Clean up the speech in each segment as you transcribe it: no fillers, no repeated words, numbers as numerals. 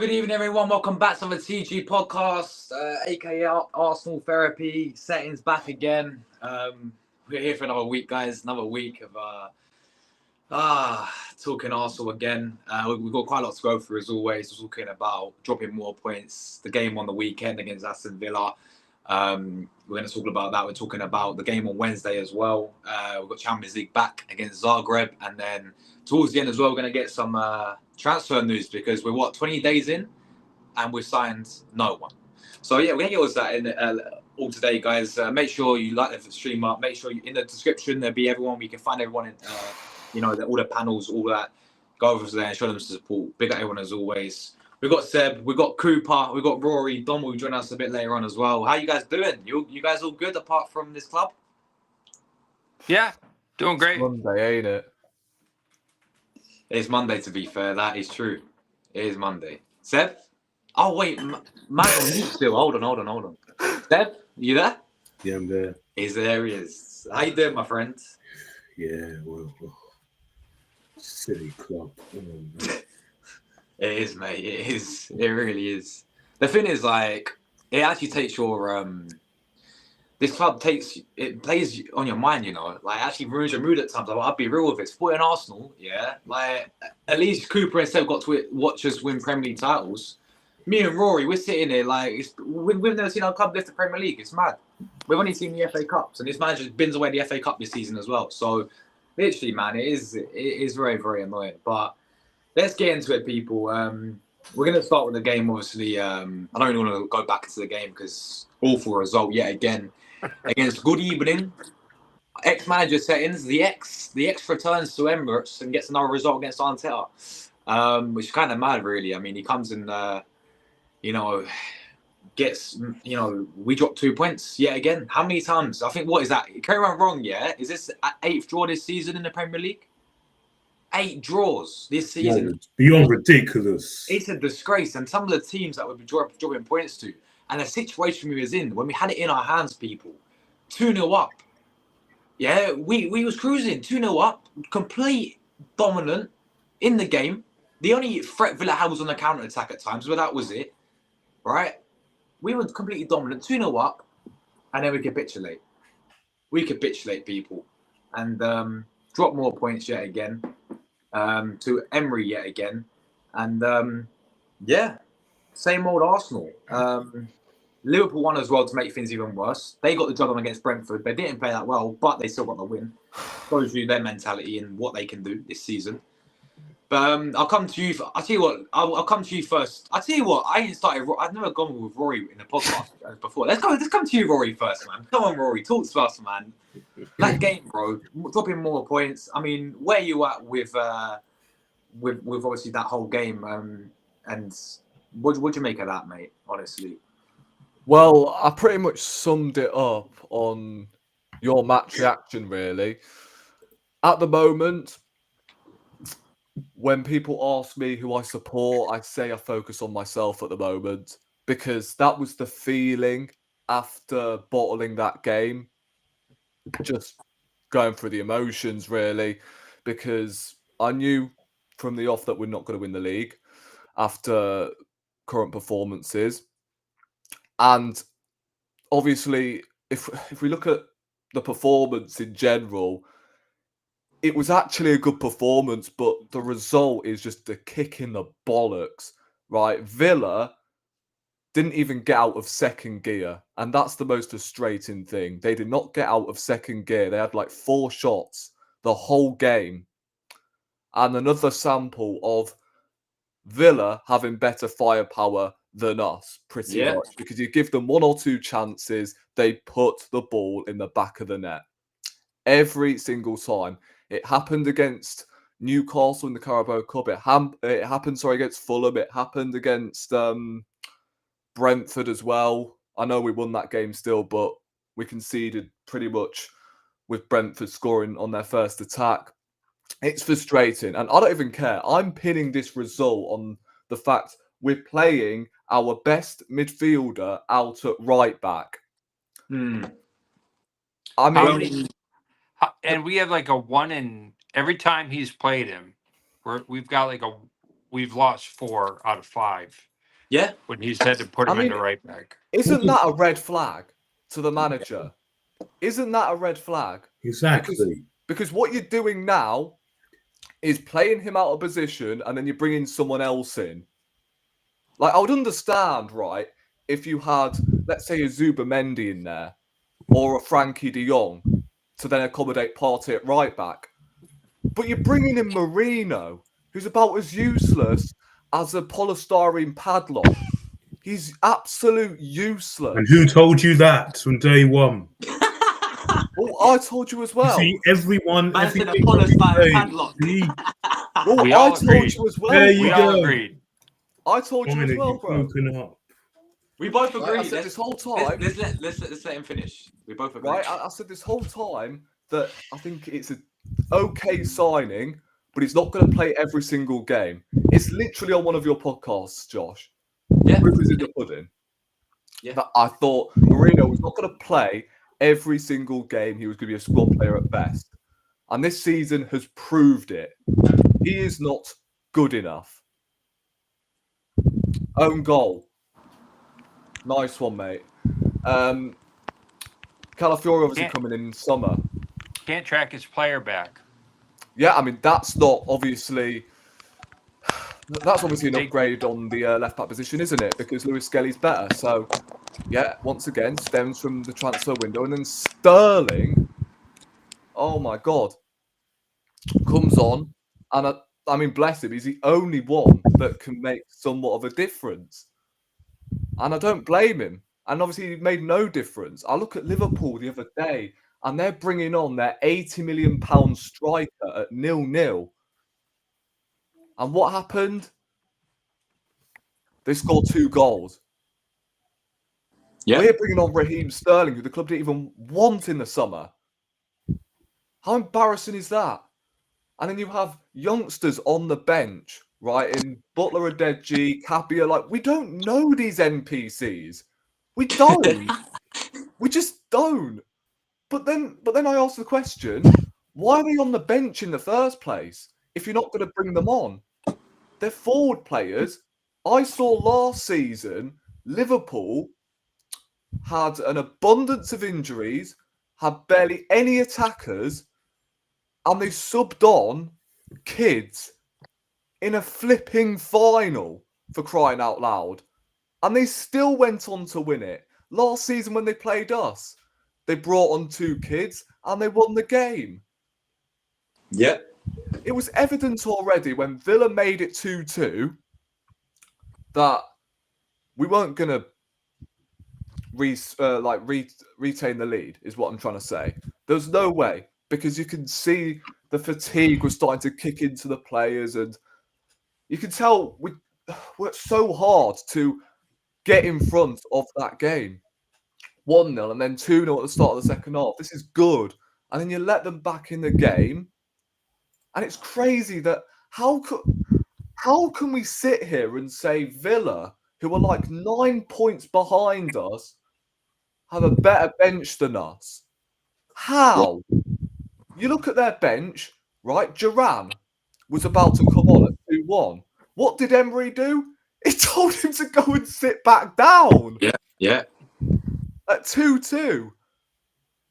good evening, everyone. Welcome back to the TG podcast, aka Arsenal Therapy. Settings back again. We're here for another week, guys. Another week of talking Arsenal again. We've got quite a lot to go through as always. We're talking about dropping more points, the game on the weekend against Aston Villa. We're going to talk about that. We're talking about the game on Wednesday as well. We've got Champions League back against Zagreb, and then towards the end as well, we're going to get some transfer news because we're 20 days in, and we've signed no one. So yeah, we're going to get all that in all today, guys. Make sure you like the stream up. Make sure you, in the description there'll be everyone. We can find everyone in all the panels, all that. Go over there and show them support. Big up everyone as always. We've got Seb, we've got Cooper, we've got Rory. Dom will join us a bit later on as well. How you guys doing? You guys all good apart from this club? Yeah, doing great. Monday, ain't it? It's Monday, to be fair. That is true. It is Monday. Seb? Oh, wait. Man on mute still. Hold on. Seb, you there? Yeah, I'm there. He's there. He is. How you doing, my friend? Yeah, well silly club. It is, mate. It is. It really is. The thing is, like, it actually takes your this club plays on your mind, you know. Like, actually ruins your mood at times. I'll be real with it. Supporting Arsenal, yeah. Like, at least Cooper and Seb got to watch us win Premier League titles. Me and Rory, we're sitting there like we've never seen our club lift the Premier League. It's mad. We've only seen the FA Cups, and this man just bins away the FA Cup this season as well. So, literally, man, it is very, very annoying. But let's get into it, people. We're going to start with the game, obviously. I don't really want to go back into the game because awful result yet again against Good Evening. Ex-manager settings. The ex returns to Emirates and gets another result against Arteta, which is kind of mad, really. I mean, he comes and, gets, we dropped 2 points yet again. How many times? I think, what is that? Carry on wrong, yeah? Is this 8th draw this season in the Premier League? 8 draws this season. It's beyond ridiculous. It's a disgrace. And some of the teams that we've been dropping points to, and the situation we was in, when we had it in our hands, people, 2-0 up. Yeah, we was cruising, 2-0 up, complete dominant in the game. The only threat Villa had was on the counter-attack at times, but that was it, right? We were completely dominant, 2-0 up, and then we capitulate. We capitulate, people, and drop more points yet again. To Emery yet again, and same old Arsenal. Liverpool won as well to make things even worse. They got the job on against Brentford. They didn't play that well, but they still got the win. Shows you their mentality and what they can do this season. But I'll come to you. I'll tell you what. I'll come to you first. I'll tell you what. I've never gone with Rory in the podcast before. Let's come to you, Rory, first, man. Come on, Rory. Talk to us, man. That game, bro. Dropping more points. I mean, where you at with obviously that whole game? And what'd you make of that, mate? Honestly. Well, I pretty much summed it up on your match reaction, really. At the moment, when people ask me who I support, I say I focus on myself at the moment because that was the feeling after bottling that game. Just going through the emotions, really, because I knew from the off that we're not going to win the league after current performances. And obviously, if we look at the performance in general, it was actually a good performance, but the result is just a kick in the bollocks, right? Villa didn't even get out of second gear, and that's the most frustrating thing. They did not get out of second gear. They had like 4 shots the whole game. And another sample of Villa having better firepower than us, pretty much, because you give them 1 or 2 chances, they put the ball in the back of the net. Every single time. It happened against Newcastle in the Carabao Cup. It happened against Fulham. It happened against Brentford as well. I know we won that game still, but we conceded pretty much with Brentford scoring on their first attack. It's frustrating, and I don't even care. I'm pinning this result on the fact we're playing our best midfielder out at right back. I mean, and we have like a 1 in every time he's played him. We've got like we've lost 4 out of 5. Yeah. when he said to put I him mean- into right back. Isn't that a red flag to the manager? Isn't that a red flag? Exactly. Because what you're doing now is playing him out of position and then you're bringing someone else in. Like, I would understand, right, if you had, let's say, a Zubimendi in there or a Frankie de Jong to then accommodate Partey at right back. But you're bringing in Marino, who's about as useless as a polystyrene padlock. He's absolute useless. And who told you that from day one? Well, I told you as well. You see, everyone, Man said a everything that we polystyrene say, padlock. see, Well, We I all told agreed. you as well. There you We bro. all go. agreed. I told you as Dominic, well, you've bro. broken up. We both Right, agree. I said this whole time, Let's let him finish. We both agree. right? I said this whole time that I think it's an okay signing, but he's not going to play every single game. It's literally on one of your podcasts, Josh. Yeah. Proof is in the pudding. Yeah. That I thought Marino was not going to play every single game. He was going to be a squad player at best. And this season has proved it. He is not good enough. Own goal. Nice one, mate. Calafiore obviously Yeah. coming in summer. Can't track his player back. Yeah, I mean, that's obviously an Big- upgrade on the left back position, isn't it? Because Lewis Skelly's better. So, yeah, once again, stems from the transfer window. And then Sterling, oh my God, comes on. And I mean, bless him, he's the only one that can make somewhat of a difference. And I don't blame him. And obviously, he made no difference. I look at Liverpool the other day, and they're bringing on their £80 million striker at 0-0. And what happened? They scored 2 goals. Yeah. We're bringing on Raheem Sterling, who the club didn't even want in the summer. How embarrassing is that? And then you have youngsters on the bench, right? In Butler, Adeji, Capia. Like, we don't know these NPCs. We don't. We just don't. But then I ask the question, why are they on the bench in the first place if you're not going to bring them on? They're forward players. I saw last season Liverpool had an abundance of injuries, had barely any attackers, and they subbed on kids in a flipping final, for crying out loud. And they still went on to win it. Last season when they played us, they brought on 2 kids and they won the game. Yeah. It was evident already when Villa made it 2-2 that we weren't going to retain the lead, is what I'm trying to say. There's no way, because you can see the fatigue was starting to kick into the players, and you can tell we worked so hard to get in front of that game. 1-0 and then 2-0 at the start of the second half. This is good. And then you let them back in the game. And it's crazy that how can we sit here and say Villa, who are like 9 points behind us, have a better bench than us? How? You look at their bench, right? Duran was about to come on at 2-1. What did Emery do? He told him to go and sit back down. Yeah. At 2-2.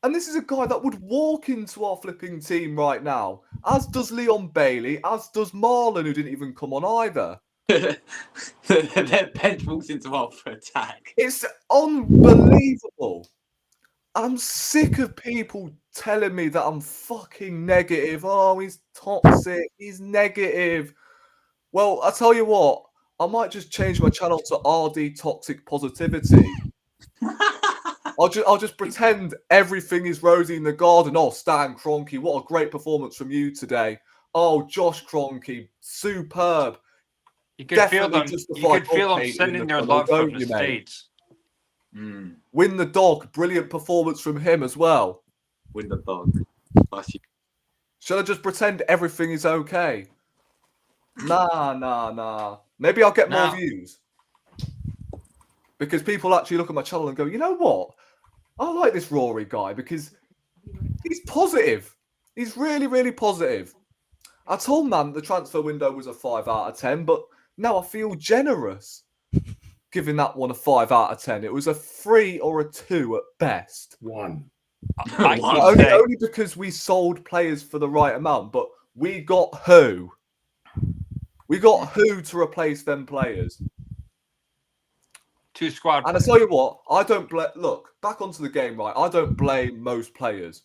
And this is a guy that would walk into our flipping team right now, as does Leon Bailey, as does Marlon, who didn't even come on either. Their bench walks into our attack. It's unbelievable. And I'm sick of people telling me that I'm fucking negative. Oh, he's toxic. He's negative. Well, I tell you what, I might just change my channel to RD Toxic Positivity. I'll just pretend everything is rosy in the garden. Oh, Stan Kroenke, what a great performance from you today. Oh, Josh Kroenke, superb. You could feel Definitely them. You justified could feel dog them hating in sending the their tunnel, love from don't the you, mate? States. Win the dog, brilliant performance from him as well. Win the dog. Shall I just pretend everything is okay? Nah. Maybe I'll get more No. views. Because people actually look at my channel and go, you know what? I like this Rory guy because he's positive. He's really, really positive. I told man the transfer window was a 5 out of 10, but now I feel generous. giving that one a 5 out of 10. It was a 3 or a 2 at best. 1. I Wow. keep Only, saying, only because we sold players for the right amount, but we got who? We got who to replace them players? 2 squad And I players. tell you what, I don't blame. Look, back onto the game, right? I don't blame most players,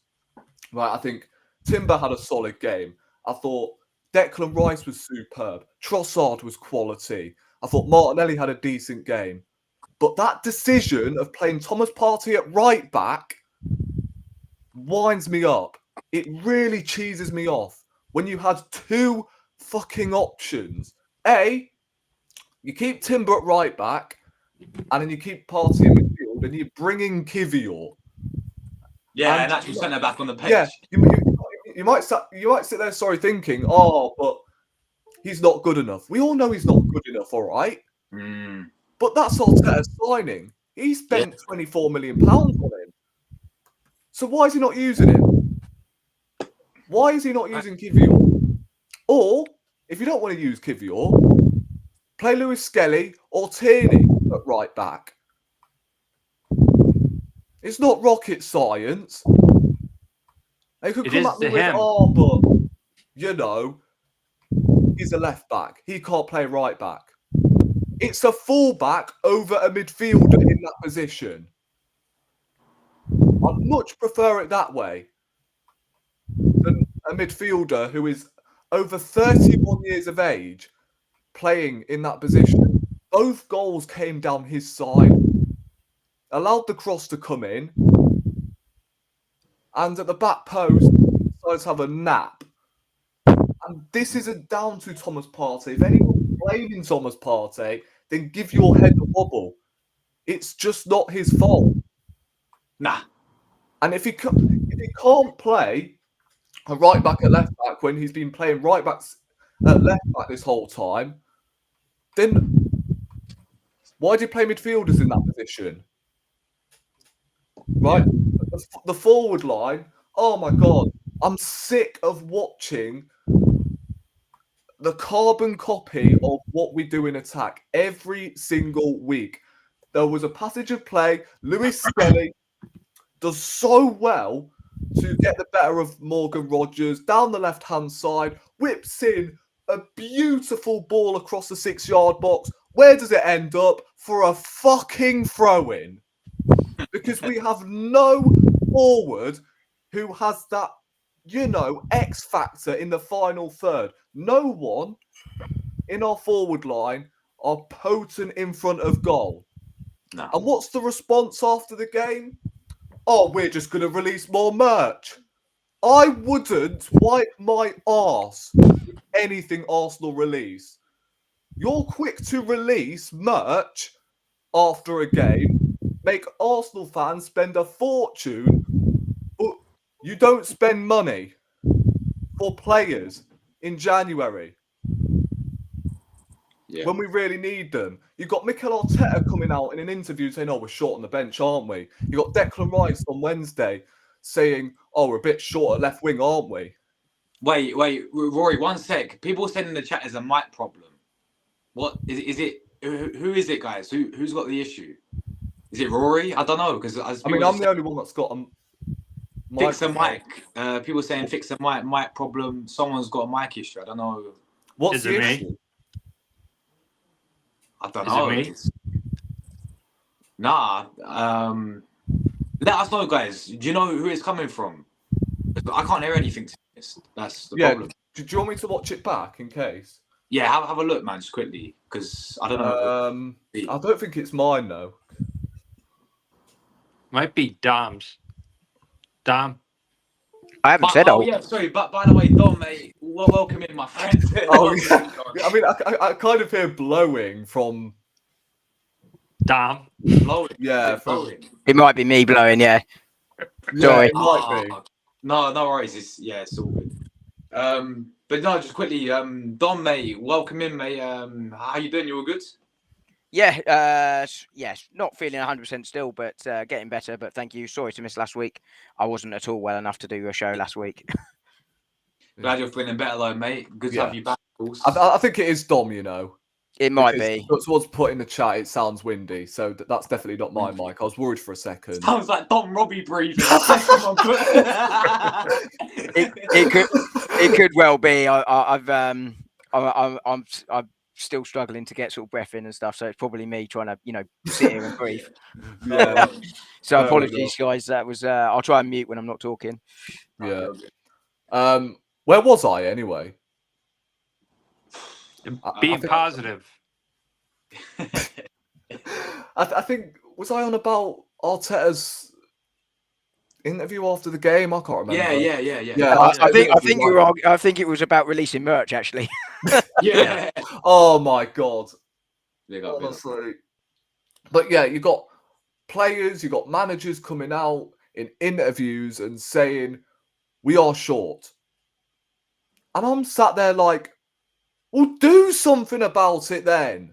right? I think Timber had a solid game. I thought Declan Rice was superb. Trossard was quality. I thought Martinelli had a decent game. But that decision of playing Thomas Partey at right back winds me up. It really cheeses me off when you had 2 fucking options. A, you keep Timber at right back, and then you keep Partey in midfield, and you bring in Kivior. Yeah, And- an actual centre back on the pitch. Yeah, you might sit there, sorry, thinking, oh, but he's not good enough. We all know he's not good enough, all right. Mm. But that's Arteta's signing. He spent £24 million on him. So why is he not using him? Why is he not using Kivior? Or if you don't want to use Kivior, play Lewis Skelly or Tierney at right back. It's not rocket science. They could It come is at me to with, him. oh, but, you know, he's a left back. He can't play right back. It's a fullback over a midfielder in that position. I'd much prefer it that way than a midfielder who is over 31 years of age playing in that position. Both goals came down his side, allowed the cross to come in, and at the back post, decided to have a nap. And this isn't down to Thomas Partey. If anyone's blaming Thomas Partey, then give your head a wobble. It's just not his fault. Nah. And if he can't play a right back at left back when he's been playing right backs at left back this whole time, then why do you play midfielders in that position? Right? The forward line, oh my God, I'm sick of watching the carbon copy of what we do in attack every single week. There was a passage of play. Lewis Skelly does so well to get the better of Morgan Rogers down the left-hand side, whips in a beautiful ball across the 6-yard box. Where does it end up? For a fucking throw-in. Because we have no forward who has that, X factor in the final third. No one in our forward line are potent in front of goal. No. And what's the response after the game? Oh, we're just going to release more merch. I wouldn't wipe my arse with anything Arsenal release. You're quick to release merch after a game, make Arsenal fans spend a fortune, but you don't spend money for players in January when we really need them. You've got Mikel Arteta coming out in an interview saying, oh, we're short on the bench, aren't we? You've got Declan Rice on Wednesday saying, oh, we're a bit short at left wing, aren't we? Wait, Rory, one sec. People said in the chat there's a mic problem. What is it? Who is it, guys? Who's got the issue? Is it Rory? I don't know because I mean, I'm the only one that's got a fix the microphone. mic. People saying fix the mic problem. Someone's got a mic issue. I don't know. What's Is the it me? issue? I don't Is know. it me? Nah. Let us know, guys. Do you know who it's coming from? I can't hear anything. That's the problem. Do you want me to watch it back in case? Yeah, have a look, man, just quickly, because I don't know. I don't think it's mine though. Might be Dom's. Dom. I haven't said oh yeah, sorry. But by the way, Dom, mate, welcome in, my friend. Oh, yeah. I mean, I kind of hear blowing from. Dom. Blowing. Yeah, from, blowing. It might be me blowing, yeah. yeah, Sorry. it might be. No worries. It's all good. But no, just quickly, Dom, mate, welcome in, mate. How you doing? You all good? Yeah, yes, not feeling 100% still, but getting better. But thank you. Sorry to miss last week. I wasn't at all well enough to do a show last week. Glad you're feeling better, though, mate. Good to have you back, of course. I think it is Dom, you know. It might Because be. someone's put in the chat, it sounds windy, so that's definitely not my mic. I was worried for a second. Sounds like Don Robbie breathing. It could well be. I'm still struggling to get sort of breath in and stuff, so it's probably me trying to sit here and breathe. Yeah, So fair apologies, guys. That was. I'll try and mute when I'm not talking. yeah. Where was I anyway? Being positive. I think, was I on about Arteta's interview after the game? I can't remember. Yeah. I think you were. I think it was about releasing merch, actually. Yeah. Oh my god. Big up. Honestly. But yeah, you got players, you got managers coming out in interviews and saying we are short. And I'm sat there like, well, do something about it then.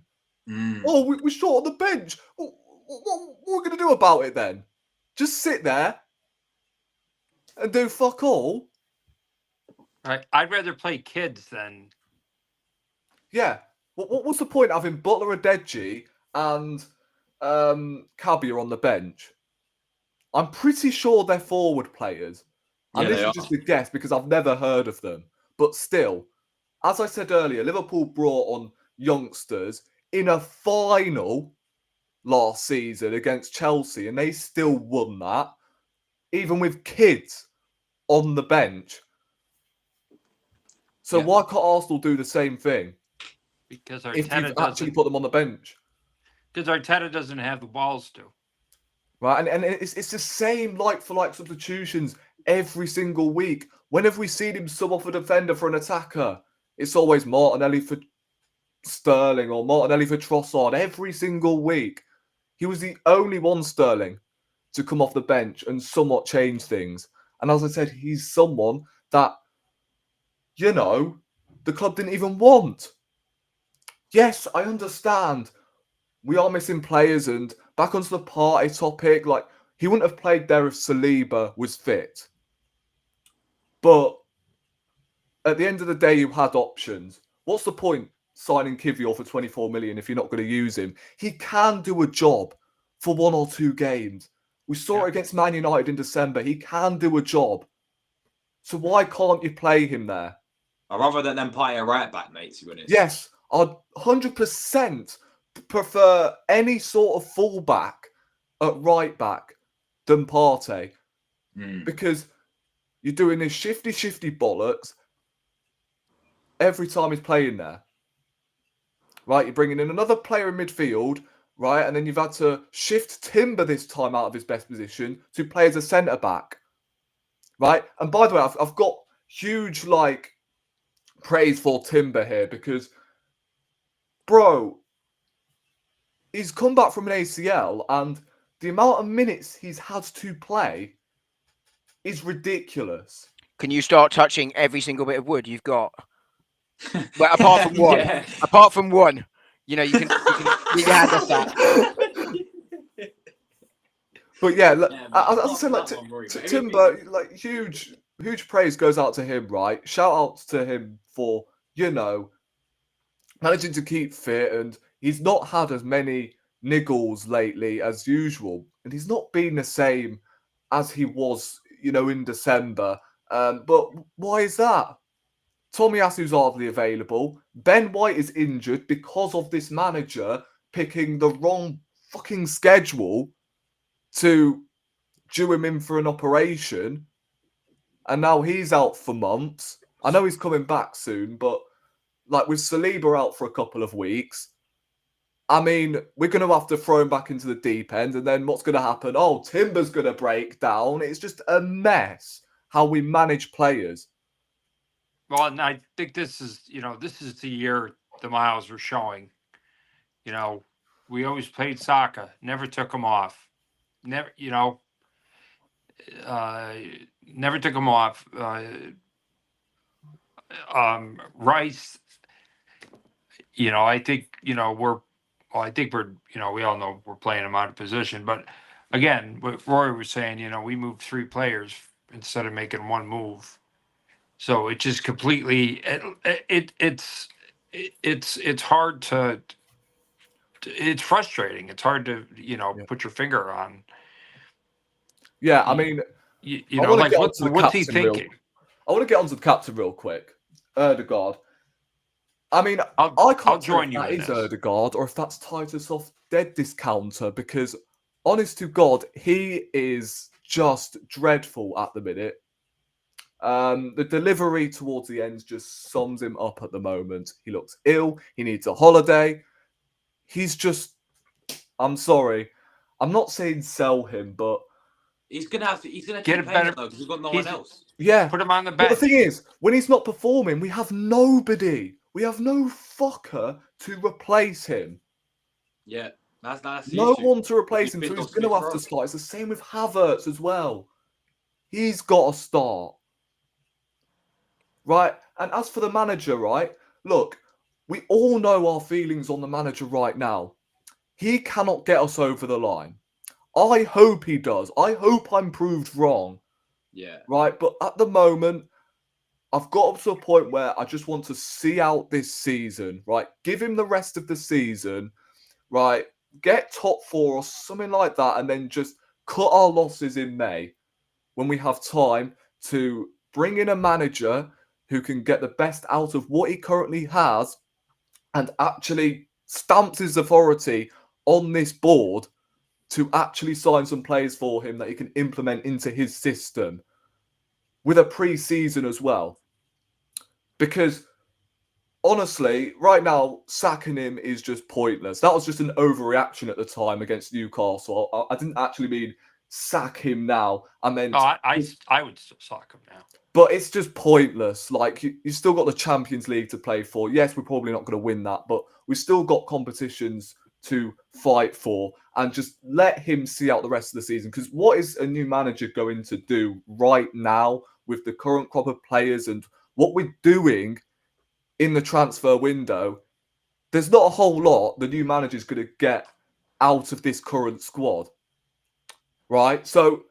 Oh, we're short on the bench. What are we going to do about it then? Just sit there and do fuck all? Right. I'd rather play kids than. Yeah. What's the point of having Butler, Adeji, and Cabia on the bench? I'm pretty sure they're forward players. And this is just a guess because I've never heard of them. But still, as I said earlier, Liverpool brought on youngsters in a final last season against Chelsea, and they still won that, even with kids on the bench. So why can't Arsenal do the same thing? Because If Arteta you've actually put them on the bench. Because Arteta doesn't have the balls to. Right, and it's the same like-for-like substitutions every single week. When have we seen him sub off a defender for an attacker? It's always Martinelli for Sterling or Martinelli for Trossard every single week. He was the only one, Sterling, to come off the bench and somewhat change things. And as I said, he's someone that, the club didn't even want. Yes, I understand. We are missing players, and back onto the party topic, like, he wouldn't have played there if Saliba was fit. But at the end of the day, you had options. What's the point signing Kivior for 24 million if you're not going to use him? He can do a job for 1 or 2 games. We saw it against Man United in December. He can do a job. So why can't you play him there? I'd rather than them play a right back, mate, to be honest. Yes, I'd 100% prefer any sort of fullback at right back than Partey. Because you're doing this shifty bollocks every time he's playing there. Right, you're bringing in another player in midfield, right, and then you've had to shift Timber this time out of his best position to play as a centre-back. Right, and by the way, I've got huge, praise for Timber here because, bro, he's come back from an ACL and the amount of minutes he's had to play is ridiculous. Can you start touching every single bit of wood you've got? Well, apart from one. Yeah. Apart from one. You can leave your hand off that. But yeah, as man, I said, Timber, huge praise goes out to him, right? Shout outs to him for, managing to keep fit, and he's not had as many niggles lately as usual, and he's not been the same as he was, in December. But why is that? Tomiyasu's hardly available. Ben White is injured because of this manager picking the wrong fucking schedule to due him in for an operation. And now he's out for months. I know he's coming back soon, but with Saliba out for a couple of weeks, I mean, we're going to have to throw him back into the deep end. And then what's going to happen? Oh, Timber's going to break down. It's just a mess how we manage players. Well, and I think this is the year the miles are showing. We always played Saka, never took him off. Never took him off. Rice, I think, we all know we're playing him out of position. But again, what Rory was saying, we moved 3 players instead of making 1 move. So it just completely it's hard to it's frustrating. It's hard to put your finger on. Yeah, I mean, You I know, wanna like get onto the what's he captain real- thinking? I want to get onto the captain real quick. Erdegaard. I mean, I I'll can't tell join if you that in is this. Erdegaard or if that's Titus off dead discounter, because honest to God, he is just dreadful at the minute. The delivery towards the end just sums him up at the moment. He looks ill. He needs a holiday. He's just... I'm sorry. I'm not saying sell him, but... He's gonna have to. He's gonna Get keep a paying better- though because he's got no he's- one else. Yeah. Put him on the But the bench. thing is, when he's not performing, we have nobody. We have no fucker to replace him. Yeah, that's the No issue. one to replace him, Big so he's dog going to Smith have to Rowe. start. It's the same with Havertz as well. He's got to start. Right? And as for the manager, right? Look, we all know our feelings on the manager right now. He cannot get us over the line. I hope he does. I hope I'm proved wrong. Yeah. Right? But at the moment, I've got up to a point where I just want to see out this season, right? Give him the rest of the season, right? Get top 4 or something like that, and then just cut our losses in May when we have time to bring in a manager who can get the best out of what he currently has and actually stamps his authority on this board to actually sign some players for him that he can implement into his system with a pre-season as well. Because honestly, right now, sacking him is just pointless. That was just an overreaction at the time against Newcastle. I didn't actually mean sack him now. I meant... No, I would still sack him now. But it's just pointless. Like, you still got the Champions League to play for. Yes, we're probably not going to win that, but we've still got competitions to fight for. And just let him see out the rest of the season. Because what is a new manager going to do right now with the current crop of players and what we're doing in the transfer window? There's not a whole lot the new manager's going to get out of this current squad. Right? So,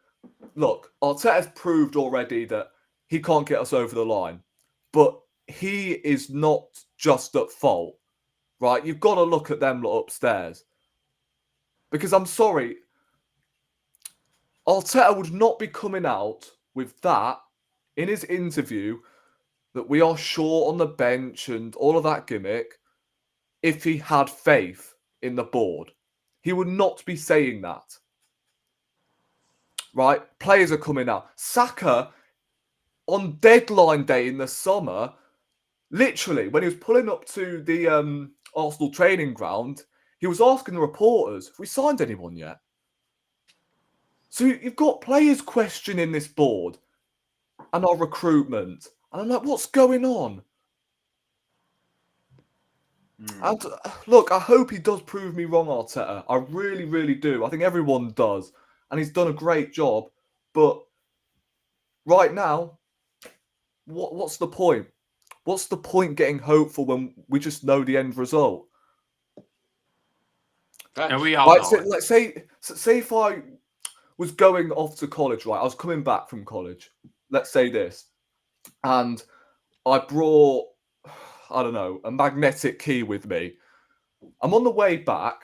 look, Arteta's proved already that he can't get us over the line. But he is not just at fault. Right? You've got to look at them lot upstairs. Because I'm sorry, Arteta would not be coming out with that in his interview that we are short on the bench and all of that gimmick if he had faith in the board. He would not be saying that. Right? Players are coming out. Saka, on deadline day in the summer, literally, when he was pulling up to the Arsenal training ground, he was asking the reporters, have we signed anyone yet? So you've got players questioning this board and our recruitment. And I'm like, what's going on? And look, I hope he does prove me wrong, Arteta. I really, really do. I think everyone does. And he's done a great job. But right now, what's the point? What's the point getting hopeful when we just know the end result? And we all know So, it. like, say if I was going off to college, right? I was coming back from college. Let's say this. And I brought, I don't know, a magnetic key with me. I'm on the way back.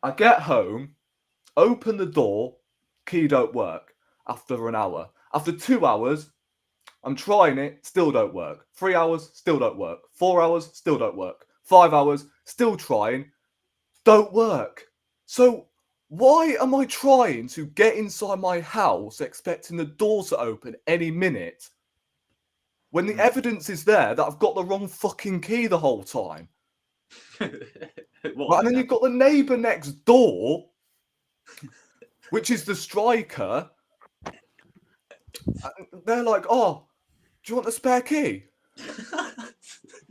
I get home, open the door, key don't work after an hour. After 2 hours, I'm trying it, still don't work. 3 hours, still don't work. 4 hours, still don't work. 5 hours, still trying, don't work. So why am I trying to get inside my house expecting the door to open any minute when the evidence is there that I've got the wrong fucking key the whole time? Right, and then you've got the neighbour next door, which is the striker. And they're like, oh, do you want the spare key?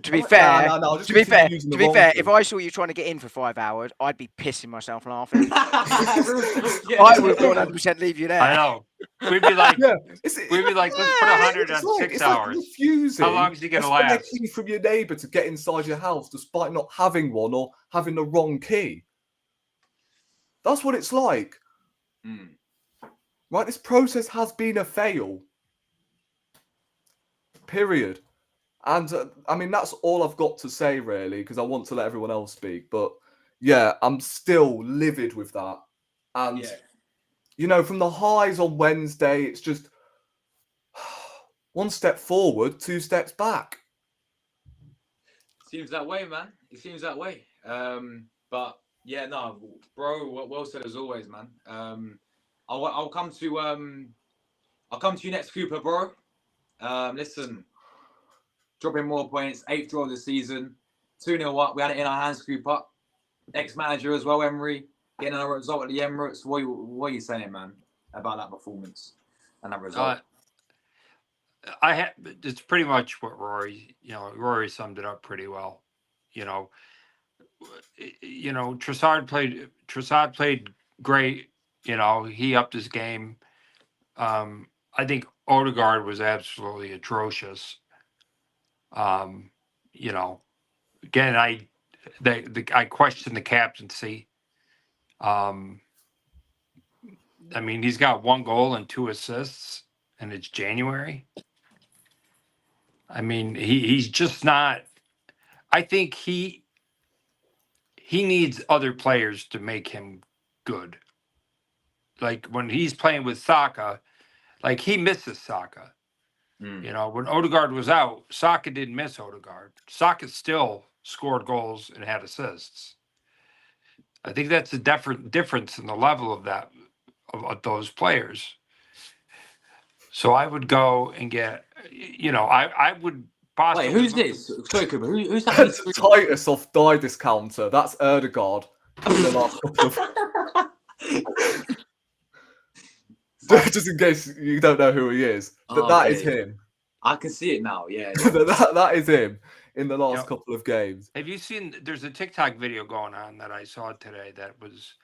To be I'm like, fair, "Nah, I'll just to be continue fair, using to the be wrong fair, key." if I saw you trying to get in for 5 hours, I'd be pissing myself laughing. Yeah. I would 100% leave you there. I know. We'd be like, Yeah, we'd be like, let's put 100 it's on like, 6 it's like hours. refusing How long is he a gonna spare last? key from your neighbour to get inside your house despite not having one or having the wrong key. That's what it's like. Right, this process has been a fail. Period. And I mean, that's all I've got to say, really, because I want to let everyone else speak. But yeah, I'm still livid with that. And, you know, from the highs on Wednesday, it's just one step forward, two steps back. Seems that way, man. It seems that way. But yeah, no, bro. Well said as always, man. I'll come to you next, Cooper, bro. Listen, dropping more points, 8th draw of the season, 2-0 up. We had it in our hands, Cooper. Ex-manager as well, Emery, getting a result at the Emirates. What are you saying, man, about that performance and that result? It's pretty much what Rory summed it up pretty well. Trossard played great. He upped his game. I think Odegaard was absolutely atrocious. Again, I question the captaincy. I mean, he's got 1 goal and 2 assists, and it's January. I mean, he's just not. I think he needs other players to make him good. Like when he's playing with Saka, like he misses Saka. When Odegaard was out, Saka didn't miss Odegaard. Saka still scored goals and had assists. I think that's a difference in the level of that of those players. So I would go and get, I would possibly. Wait, who's this? Sorry, Cooper. Who's that? Titus off die discounter. That's Erdegaard. In the last couple of... Just in case you don't know who he is, that is him. I can see it now. Yeah, that is him in the last couple of games. Have you seen? There's a TikTok video going on that I saw today that was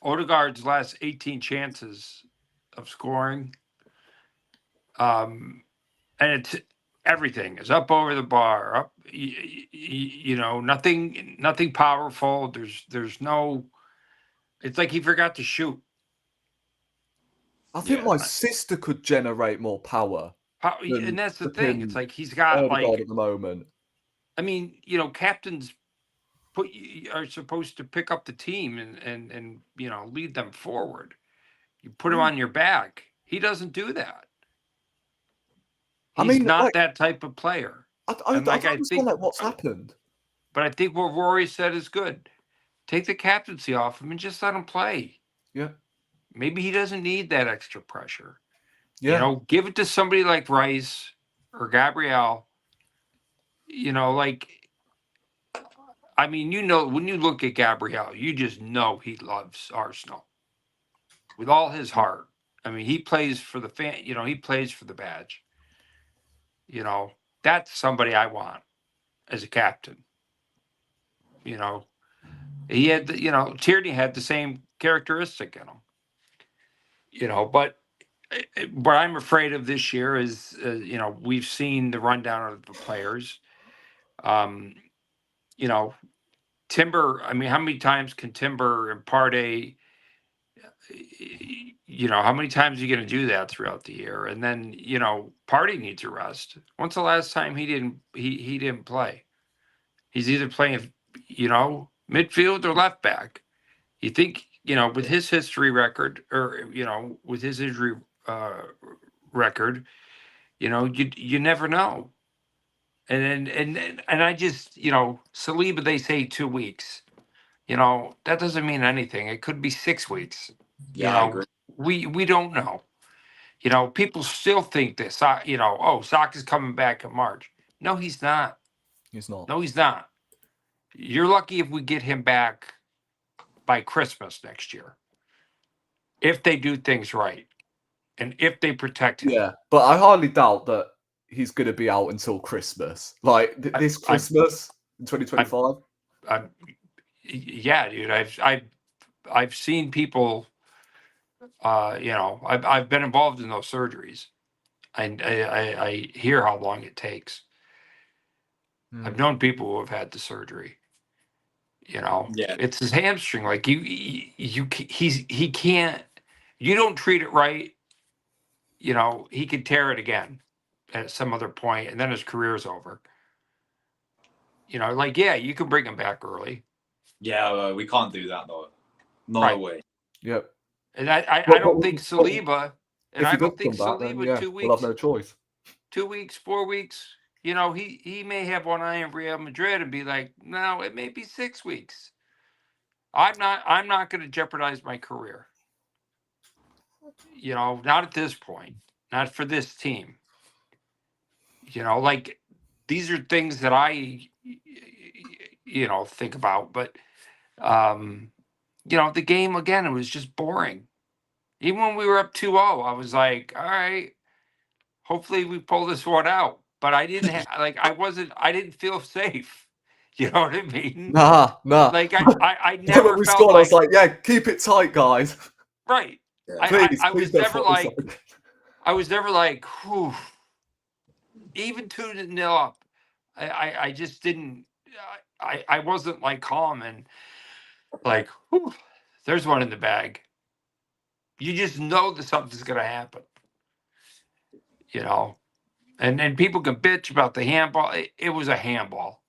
Odegaard's last 18 chances of scoring. And it's everything is up over the bar, up. Nothing powerful. There's no. It's like he forgot to shoot. I think my sister could generate more power. And that's the thing. It's like he's got Odegaard at the moment. I mean, captains are supposed to pick up the team and lead them forward. You put him on your back. He doesn't do that. He's not that type of player. I don't understand what's happened. But I think what Rory said is good. Take the captaincy off him and just let him play. Yeah. Maybe he doesn't need that extra pressure. Yeah. Give it to somebody like Rice or Gabriel. When you look at Gabriel, you just know he loves Arsenal with all his heart. I mean, he plays for the fan. He plays for the badge. That's somebody I want as a captain. He had, Tierney had the same characteristic in him. But what I'm afraid of this year is, we've seen the rundown of the players. Timber. I mean, how many times can Timber and Partey? How many times are you going to do that throughout the year? And then, Partey needs a rest. When's the last time he didn't play? He's either playing, midfield or left back. You think, with his history record or, with his injury record, you never know. And I just, Saliba, they say 2 weeks. That doesn't mean anything. It could be 6 weeks. Yeah, I agree. We don't know. People still think this. Saka's coming back in March. No, he's not. He's not. No, he's not. You're lucky if we get him back by Christmas next year. If they do things right, and if they protect him. Yeah, but I hardly doubt that he's going to be out until Christmas. Like this Christmas in 2025. Yeah, dude. I've seen people. I've been involved in those surgeries. I hear how long it takes. I've known people who have had the surgery. It's his hamstring. Like he can't. You don't treat it right. He could tear it again. at some other point, and then his career's over. Like, yeah, you can bring him back early. Yeah, we can't do that though. No Right. way. Yep. And I But- don't but- think but Saliba, and If I he does don't think come back, then Saliba yeah, 2 we'll have weeks, no choice. 2 weeks, 4 weeks. He may have one eye on Real Madrid and be like, no, it may be 6 weeks. I'm not going to jeopardize my career. Not at this point, not for this team. Like, these are things that I, think about. But, the game, again, it was just boring. Even when we were up 2-0, I was like, all right, hopefully we pull this one out. But I didn't I didn't feel safe. You know what I mean? Nah. Like, I never When we felt scored, I was like, like, yeah, keep it tight, guys. right. Yeah. Please, I please was don't never fuck this like, up. I was never like, whew, even 2-0 up. I just didn't. I wasn't like calm and like, whew, there's one in the bag. You just know that something's gonna happen. And people can bitch about the handball. It was a handball.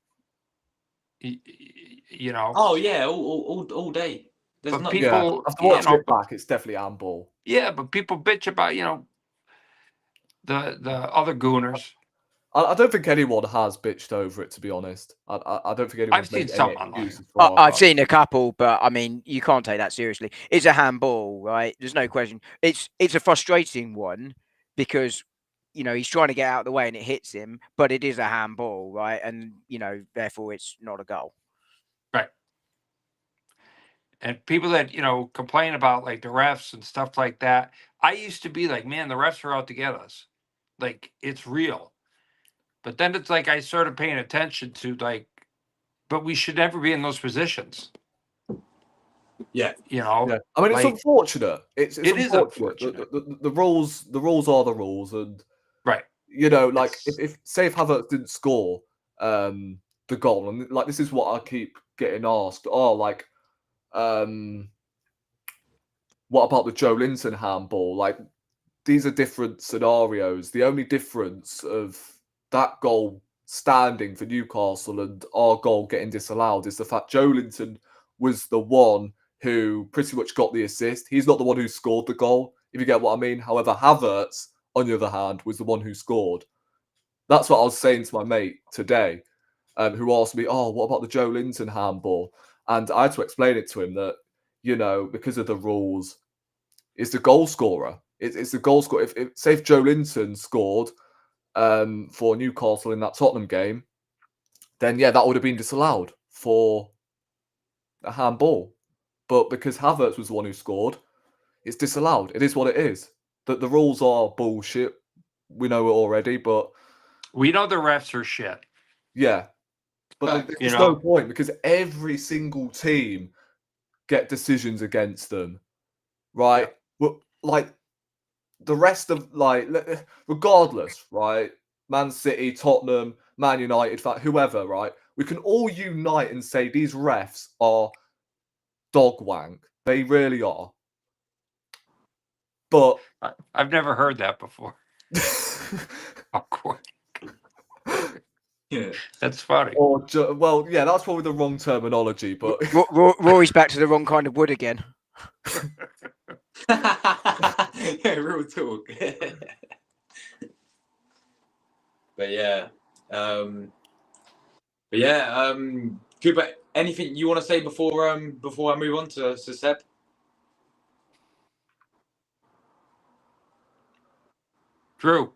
Oh yeah, all day. There's But not. Yeah, people, after watching it back, it's definitely handball. yeah, but people bitch about the other gooners. I don't think anyone has bitched over it, to be honest. I don't think anyone's seen made some any online. excuses for our I've fans. seen a couple, but I mean, you can't take that seriously. It's a handball, right? There's no question. It's a frustrating one because he's trying to get out of the way and it hits him, but it is a handball, right? And therefore it's not a goal. Right. And people that, complain about like the refs and stuff like that. I used to be like, man, the refs are out to get us. Like, it's real. But then it's like I started paying attention to like, but we should never be in those positions. Yeah. Yeah, I mean, it's like, unfortunate. It's it is unfortunate. The rules are the rules, and right. like It's- if say if Havertz didn't score the goal, and like this is what I keep getting asked. Oh, like what about the Joe Linton handball? Like, these are different scenarios. The only difference of that goal standing for Newcastle and our goal getting disallowed is the fact Joe Linton was the one who pretty much got the assist. He's not the one who scored the goal, if you get what I mean. However, Havertz, on the other hand, was the one who scored. That's what I was saying to my mate today, who asked me, oh, what about the Joe Linton handball? And I had to explain it to him that, because of the rules, it's the goal scorer. It's the goal scorer. If Joe Linton scored for Newcastle in that Tottenham game, then yeah, that would have been disallowed for a handball. But because Havertz was the one who scored, it's disallowed. It is what it is. The rules are bullshit. We know it already, but we know the refs are shit. yeah. But there's no point because every single team get decisions against them, right? Well, like the rest of regardless, right? Man City, Tottenham, Man United, whoever, right? We can all unite and say these refs are dog wank. They really are. But I've never heard that before. Of course. Yeah. That's funny. Well, yeah, that's probably the wrong terminology, but Rory's back to the wrong kind of wood again. Yeah, real talk. But yeah, Cooper, anything you want to say before I move on to Seb? Drew.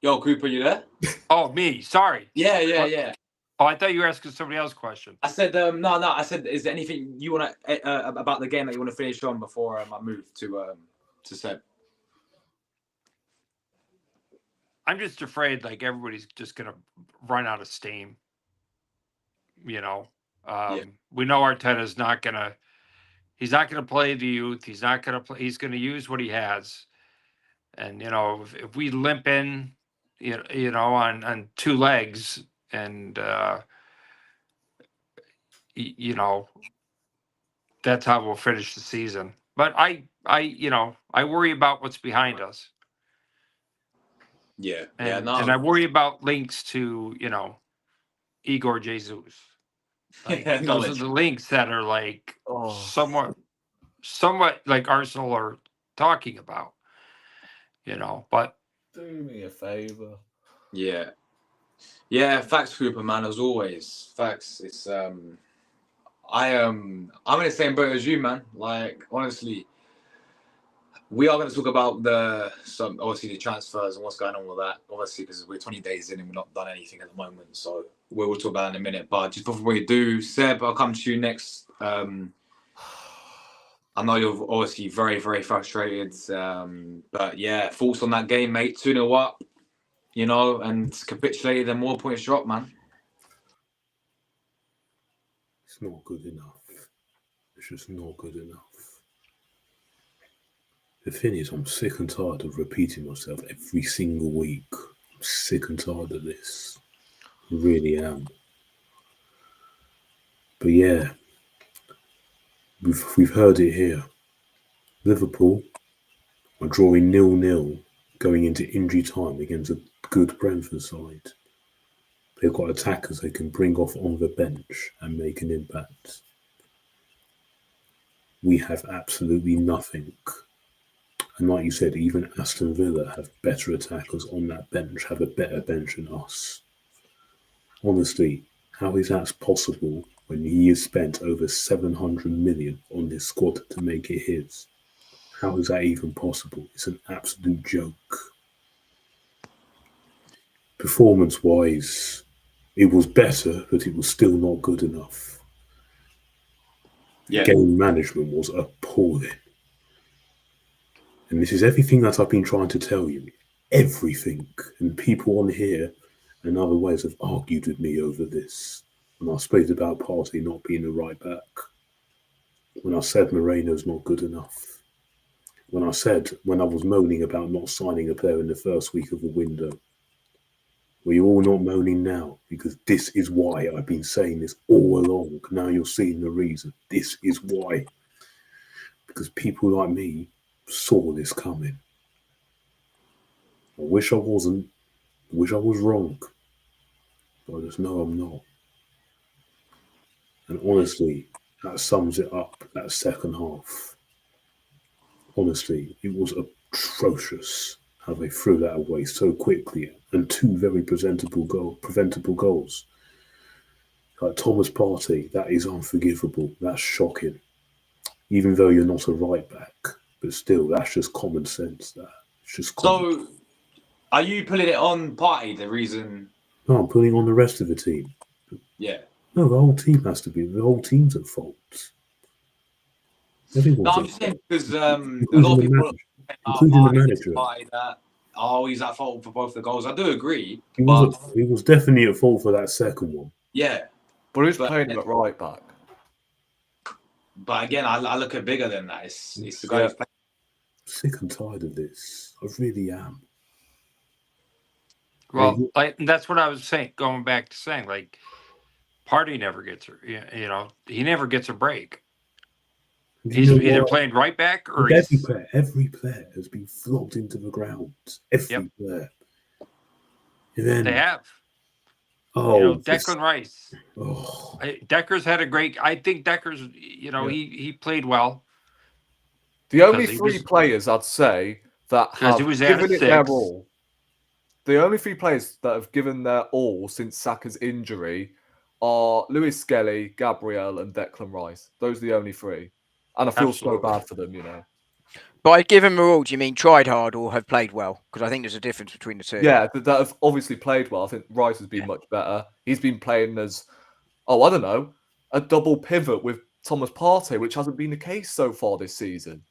Yo, Cooper, you there? Oh, me. Sorry. Yeah. Oh, I thought you were asking somebody else a question. I said no. I said, is there anything you want to about the game that you want to finish on before I move to Seb? I'm just afraid like everybody's just gonna run out of steam. We know Arteta's not gonna. He's not gonna play the youth. He's not gonna play. He's gonna use what he has. And if we limp in, on two legs, and that's how we'll finish the season. But I worry about what's behind us. Yeah, And, no. and I worry about links to, Igor Jesus. Like, Yeah, those are knowledge. the links that are like Oh, somewhat like Arsenal are talking about, but do me a favour. Yeah. Yeah, facts, Cooper, man, as always. Facts. It's I'm in the same boat as you, man. Like, honestly, we are going to talk about obviously the transfers and what's going on with that. Obviously, because we're 20 days in and we've not done anything at the moment, so we'll talk about it in a minute. But just before we do, Seb, I'll come to you next. I know you're obviously very, very frustrated, but yeah, thoughts on that game, mate? 2-0 up, and capitulated and more points dropped, man. It's not good enough. It's just not good enough. The thing is, I'm sick and tired of repeating myself every single week. I'm sick and tired of this. I really am. But yeah, we've heard it here. Liverpool are drawing 0-0 going into injury time against a good Brentford side. They've got attackers they can bring off on the bench and make an impact. We have absolutely nothing. And like you said, even Aston Villa have better attackers on that bench, have a better bench than us. Honestly, how is that possible when he has spent over 700 million on this squad to make it his? How is that even possible? It's an absolute joke. Performance-wise, it was better, but it was still not good enough. Yeah. Game management was appalling. And this is everything that I've been trying to tell you. Everything. And people on here and other ways have argued with me over this. When I spoke about Partey not being a right back. When I said Moreno's not good enough. When I was moaning about not signing a player in the first week of the window. Well, you're all not moaning now because this is why I've been saying this all along. Now you're seeing the reason. This is why. Because people like me saw this coming. I wish I wasn't. I wish I was wrong. But I just know I'm not. And honestly, that sums it up, that second half. Honestly, it was atrocious how they threw that away so quickly. And two very preventable goals. Like Thomas Partey, that is unforgivable. That's shocking. Even though you're not a right back. But still, that's just common sense. It's just common. So, are you putting it on Partey, the reason? No, I'm putting on the rest of the team. Yeah. No, the whole team has to be. The whole team's at fault. Everyone's No, I'm at just fault. saying because a Including lot of the people manager. Including the Partey, manager. Partey that, he's at fault for both the goals. I do agree. He was definitely at fault for that second one. Yeah. But who's But- playing him at right back? But again, I look at bigger than that. It's the guy who's playing. Sick and tired of this. I really am. well, like that's what I was saying. Going back to saying, like, Partey never gets he never gets a break. He's either playing right back or every player has been flogged into the ground. Every player. And then they have. this- Declan Rice. oh, Decker's had a great. I think Decker's. He played well. The only 'Cause he three was- players I'd say that have he was out given of it their 6. all. The only three players that have given their all since Saka's injury are Lewis Skelly, Gabriel, and Declan Rice. Those are the only three. And I feel Absolutely. so bad for them, By giving them all, do you mean tried hard or have played well? Because I think there's a difference between the two. Yeah, that have obviously played well. I think Rice has been much better. He's been playing as, I don't know, a double pivot with Thomas Partey, which hasn't been the case so far this season.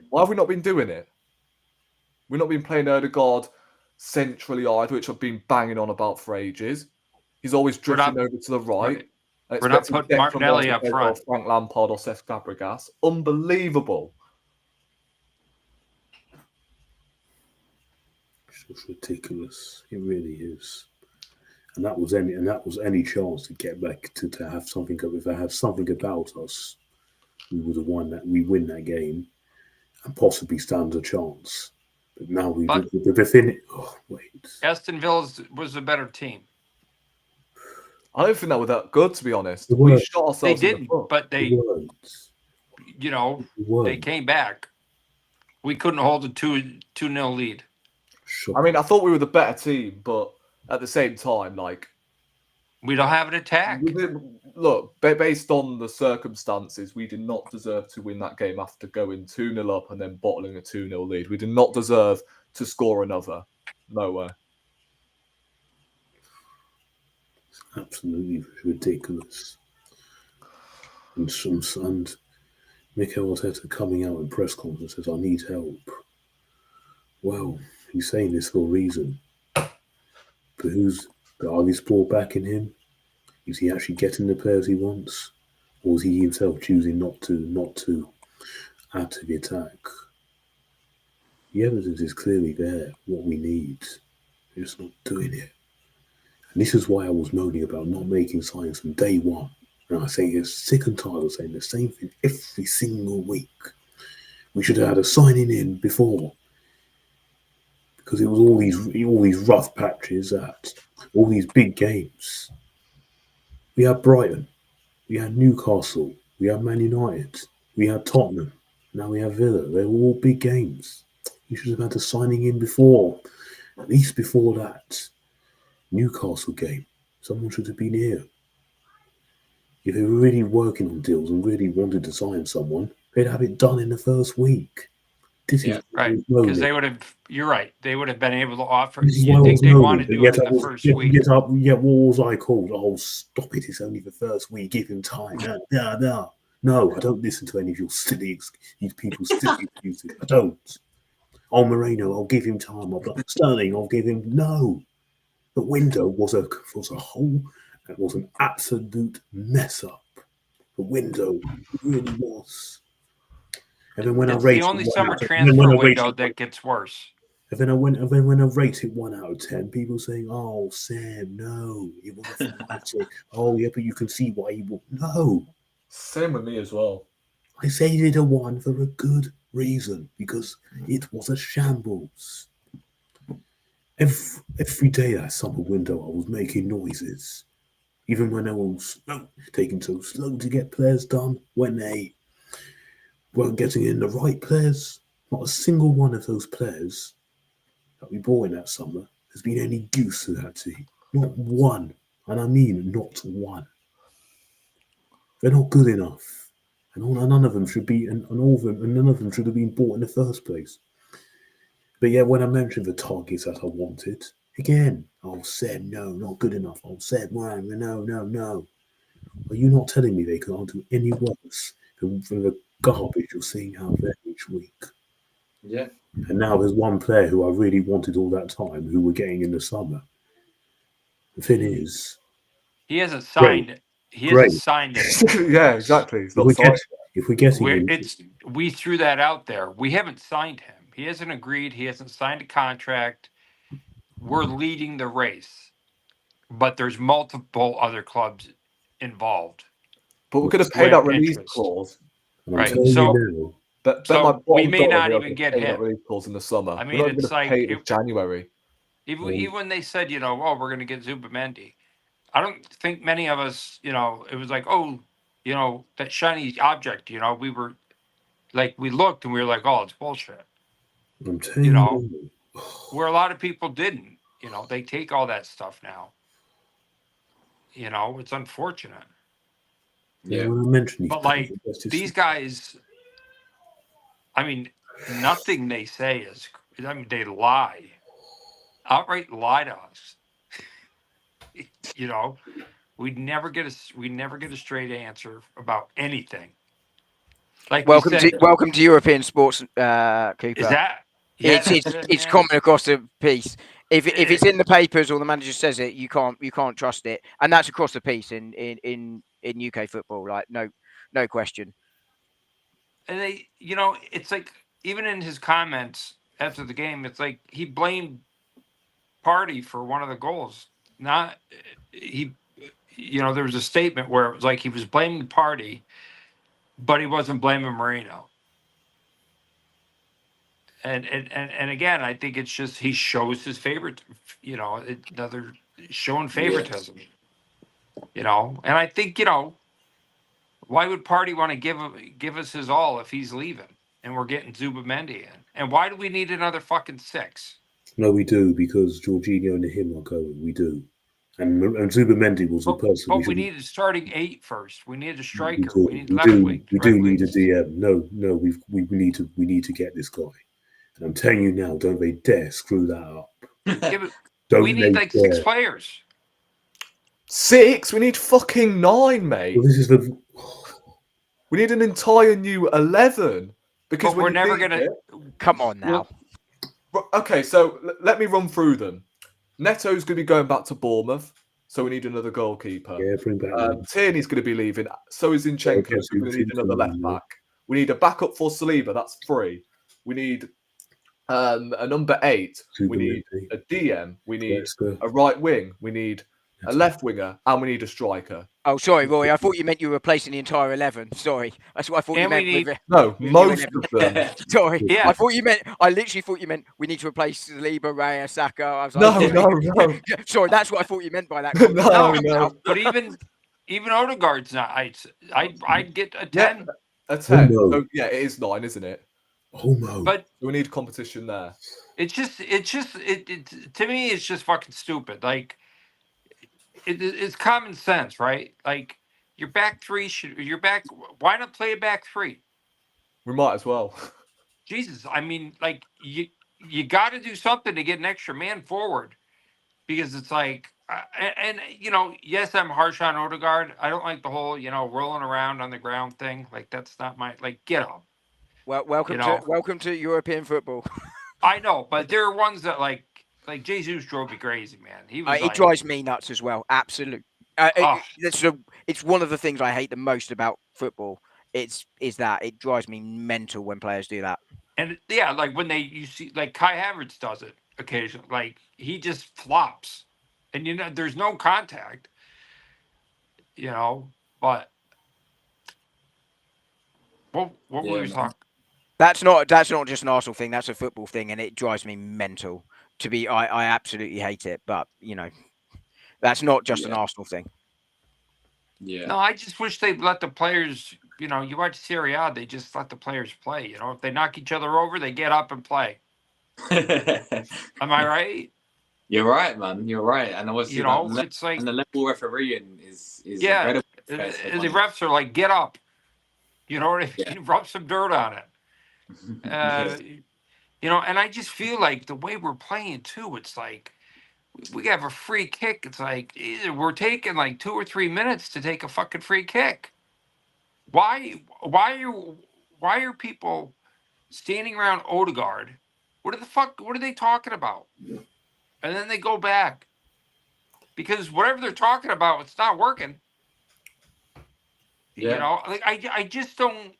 Why have we not been doing it? We've not been playing Odegaard centrally either, which I've been banging on about for ages. He's always drifting over to the right. We're not putting Martinelli up front. Frank Lampard or Cesc Fabregas. Unbelievable. it's just ridiculous. It really is. And that was any chance to get back to have something. If they had something about us, we would have won that. We win that game, and possibly stand a chance. But now But- the thing. Oh wait. Aston Villa was a better team. I don't think that was that good, to be honest. They We weren't. shot They ourselves in the didn't, foot. but They they, weren't. you know, They they weren't. came back. We couldn't hold a 2-0 lead. I mean, I thought we were the better team, but at the same time, like, We don't have an attack. look, based on the circumstances, we did not deserve to win that game after going 2-0 up and then bottling a 2-0 lead. We did not deserve to score another. No way. It's absolutely ridiculous. And Mikel Arteta coming out in press conference says, "I need help." Well, he's saying this for a reason. But are these brought back in him? Is he actually getting the players he wants, or is he himself choosing not to add to the attack? The evidence is clearly there. What we need, we're just not doing it. And this is why I was moaning about not making signings from day one. And I say it's sick and tired of saying the same thing every single week. We should have had a signing in before, because it was all these rough patches at all these big games. We had Brighton, we had Newcastle, we had Man United, we had Tottenham, now we have Villa. They were all big games. You should have had the signing in before, at least before that Newcastle game. Someone should have been here. If they were really working on deals and really wanted to sign someone, they'd have it done in the first week. This is Right, because they would have. You're right. They would have been able to offer. This is why I You think was they moaning, want to but do yet it I in the was- first yet- week? yet what was I called? Oh, stop it! It's only the first week. Give him time. No, I don't listen to any of your these people's silly excuses. I don't. Oh, Moreno, I'll give him time. Sterling, I'll give him no. The window was a whole. It was an absolute mess up. The window really was. And then when It's I rated the only one summer out of- transfer when I window rated- that gets worse. And then when I rated 1 out of 10, people saying, "Oh, Sam, no, it was a fighting." Oh, yeah, but you can see why he will. No, Same with me as well. I say it a 1 for a good reason, because it was a shambles. Every day that summer window, I was making noises, even when I was taking so slow to get players done. When they weren't getting in the right players, not a single one of those players that we bought in that summer has been any use to that team. Not one. And I mean not one. They're not good enough. And none of them should be, and none of them should have been bought in the first place. But yeah, when I mentioned the targets that I wanted, again, said no, not good enough. Said no. Are you not telling me they can't do any worse than the garbage you're seeing out there each week? Yeah. And now there's one player who I really wanted all that time, who we're getting in the summer. The thing is, He hasn't signed. He Great. hasn't signed it. Yeah, exactly. It's if not we're, signed. getting We threw that out there. We haven't signed him. He hasn't agreed. He hasn't signed a contract. We're leading the race, but there's multiple other clubs involved. But we're going to With pay that release interest. clause. and I'm Right, telling so- you now, Bet So my we bottom may dollar not we are even gonna get pay that him. release clause in the summer. I We're mean, not even it's going to like pay it in January. Even when they said, oh, we're going to get Zubamendi, I don't think many of us, it was like, oh, that shiny object, we were like, we looked and we were like, oh, it's bullshit. I'm telling You you know, now. Where a lot of people didn't, they take all that stuff now. It's unfortunate. Yeah, when I mentioned But like these guys, I mean, nothing they say is, they lie, outright lie to us. We never get a straight answer about anything. Like Welcome we said, to European sports, Cooper. is that? Yeah, it's that's it, it's man. common across the piece. If it's in the papers or the manager says it, you can't trust it, and that's across the piece in UK football. Like no question. And they, it's like even in his comments after the game, it's like he blamed Party for one of the goals. Not he, there was a statement where it was like he was blaming Party, but he wasn't blaming Marino. And again, I think it's just he shows his favorite, another showing favoritism, and I think, why would Partey want to give us his all if he's leaving and we're getting Zubimendi in? And why do we need another fucking 6? No, we do, because Jorginho and him are going. We do. And Zubimendi was the person. But we need a starting 8 first. We need a striker. We We need left wing. We do need a DM. No, we need to get this guy. And I'm telling you now, don't they dare screw that up. We need like 6 players. 6? We need fucking 9, mate. Well, this is the. We need an entire new 11 because we're never gonna. Come on now. Okay, so let me run through them. Neto's going to be going back to Bournemouth, so we need another goalkeeper. Yeah, bring back. Tierney's going to be leaving. So is Zinchenko. So we need another left back. We need a backup for Saliba. That's 3. We need a number 8. We need a DM. We need a right wing. We need a left winger, and we need a striker. Oh, sorry, Rory. I thought you meant you were replacing the entire 11. Sorry, that's what I thought you meant. No, most of them. Sorry, yeah. I literally thought you meant we need to replace Saliba, Raya, Saka. I was like, no. Sorry, that's what I thought you meant by that. No. But even Odegaard's not. I'd get a 10. Yeah, a 10. So, yeah, it is 9, isn't it? Oh no! But we need competition there. It's just to me, it's just fucking stupid. Like. It's common sense, right? Like your back 3 why not play a back 3? We might as well. Jesus, I mean, like you got to do something to get an extra man forward, because it's like, and yes, I'm harsh on Odegaard. I don't like the whole rolling around on the ground thing. Like that's not my get up. Well, welcome to European football. I know, but there are ones that like Jesus drove me crazy, man. He was. It drives me nuts as well. Absolutely. It's one of the things I hate the most about football. Is that it drives me mental when players do that. And yeah, like when you see like Kai Havertz does it occasionally. Like he just flops, and there's no contact. But what were we talking? That's not just an Arsenal thing. That's a football thing, and it drives me mental. I absolutely hate it, but that's not just an Arsenal thing. Yeah. No, I just wish they'd let the players. You watch Serie A, they just let the players play. If they knock each other over, they get up and play. Am I right? You're right, man. You're right, and obviously, it's like, and the level refereeing is incredible. The refs are like, get up. You know what I mean? Yeah. Rub some dirt on it. And I just feel like the way we're playing too, it's like we have a free kick. It's like we're taking like 2 or 3 minutes to take a fucking free kick. Why are people standing around Odegaard? What are they talking about? And then they go back because whatever they're talking about, it's not working. Yeah. I just don't.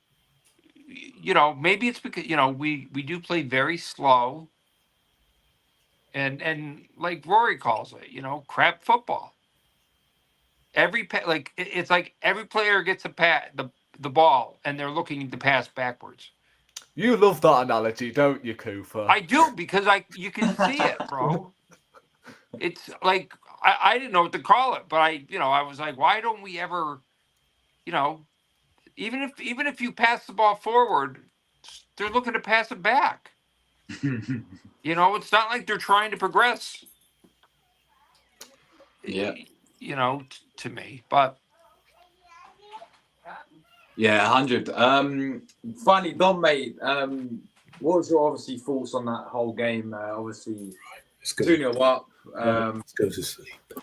Maybe it's because we do play very slow, and like Rory calls it, crap football. It's like every player gets the ball and they're looking to pass backwards. You love that analogy, don't you, Cooper? I do, because you can see it, bro. It's like I didn't know what to call it, but I was like, why don't we ever, even if you pass the ball forward, they're looking to pass it back. It's not like they're trying to progress. Yeah. To me, but yeah, 100. Finally, Dom, mate. What was your thoughts on that whole game? Obviously, 2-0 up. Let's go to sleep.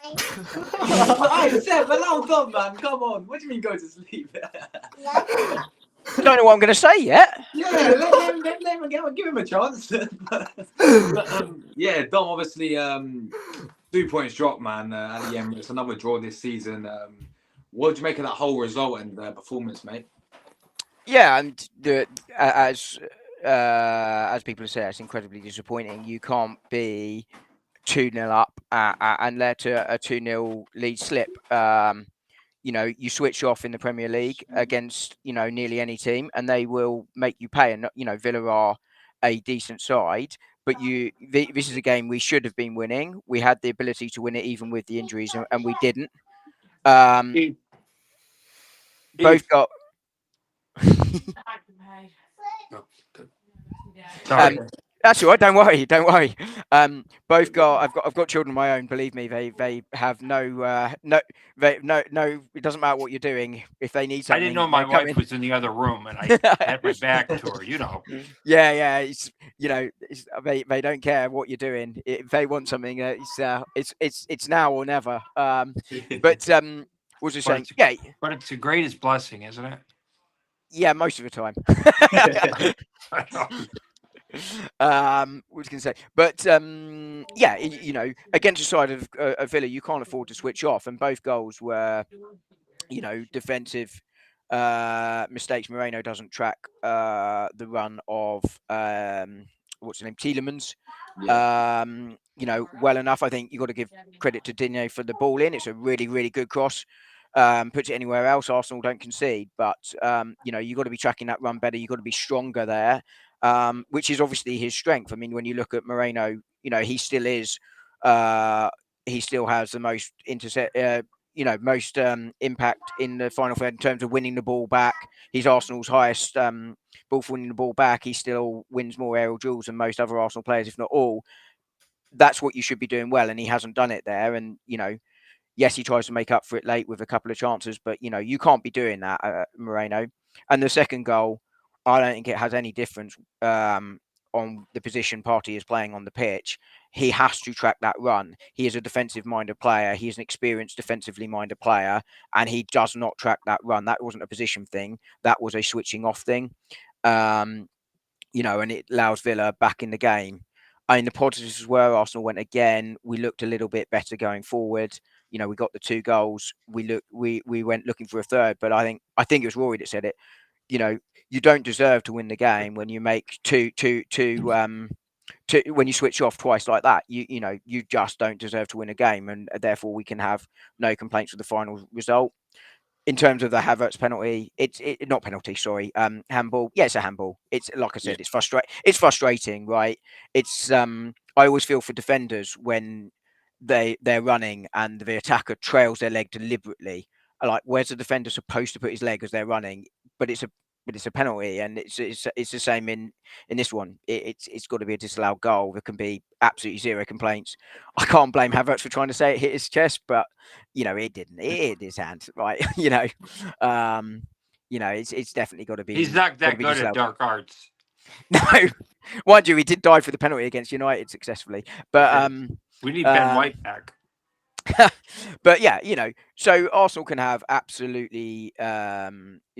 Hey, Seb, allow Dom, man. Come on. What do you mean go to sleep? I don't know what I'm going to say yet. Yeah, let him give him a chance. Yeah, Dom, obviously, 2 points drop, man, at the Emirates. Another draw this season. What did you make of that whole result and performance, mate? Yeah, and as people have said, it's incredibly disappointing. You can't be 2-0 up and let a 2-0 lead slip. You switch off in the Premier League against, nearly any team, and they will make you pay. And, Villa are a decent side, but this is a game we should have been winning. We had the ability to win it even with the injuries, and we didn't. Both got. Sorry. That's all right. Don't worry. Don't worry. Both got. I've got children of my own. Believe me, they have no. It doesn't matter what you're doing. If they need I something, didn't know my they come wife in. was in the other room, and I had my back to her. You know. Yeah. It's they don't care what you're doing. If they want something, it's now or never. But what was I saying? Yeah. But it's the greatest blessing, isn't it? Yeah, most of the time. What was I going to say? But yeah, against the side of Villa, you can't afford to switch off, and both goals were, defensive mistakes. Moreno doesn't track the run of what's his name, Tielemans. Well enough. I think you've got to give credit to Dinamo for the ball in. It's a really, really good cross. Puts it anywhere else, Arsenal don't concede. But you've got to be tracking that run better. You've got to be stronger there, which is obviously his strength. I mean, when you look at Moreno, he still is. He still has the most most impact in the final third in terms of winning the ball back. He's Arsenal's highest ball for winning the ball back. He still wins more aerial duels than most other Arsenal players, if not all. That's what you should be doing well, and he hasn't done it there. And yes, he tries to make up for it late with a couple of chances, but you can't be doing that, Moreno. And the second goal, I don't think it has any difference on the position Partey is playing on the pitch. He has to track that run. He is a defensive-minded player. He is an experienced defensively minded player, and he does not track that run. That wasn't a position thing. That was a switching off thing. And it allows Villa back in the game. I mean, the positives were Arsenal went again. We looked a little bit better going forward. We got the 2 goals. We went looking for a third, but I think it was Rory that said it. You don't deserve to win the game when you make when you switch off twice like that. You just don't deserve to win a game, and therefore we can have no complaints with the final result. In terms of the Havertz penalty, it's not penalty, sorry, handball. Yeah, it's a handball. It's like I said, it's frustrating, right? It's I always feel for defenders when they're running and the attacker trails their leg deliberately. Like, where's the defender supposed to put his leg as they're running? But it's a penalty, and it's the same in this one. It's got to be a disallowed goal. There can be absolutely zero complaints. I can't blame Havertz for trying to say it hit his chest, but it didn't. It hit his hand, right? It's definitely got to be. He's not that good at dark arts. No, mind you, he did dive for the penalty against United successfully, but we need Ben White back. But yeah, so Arsenal can have absolutely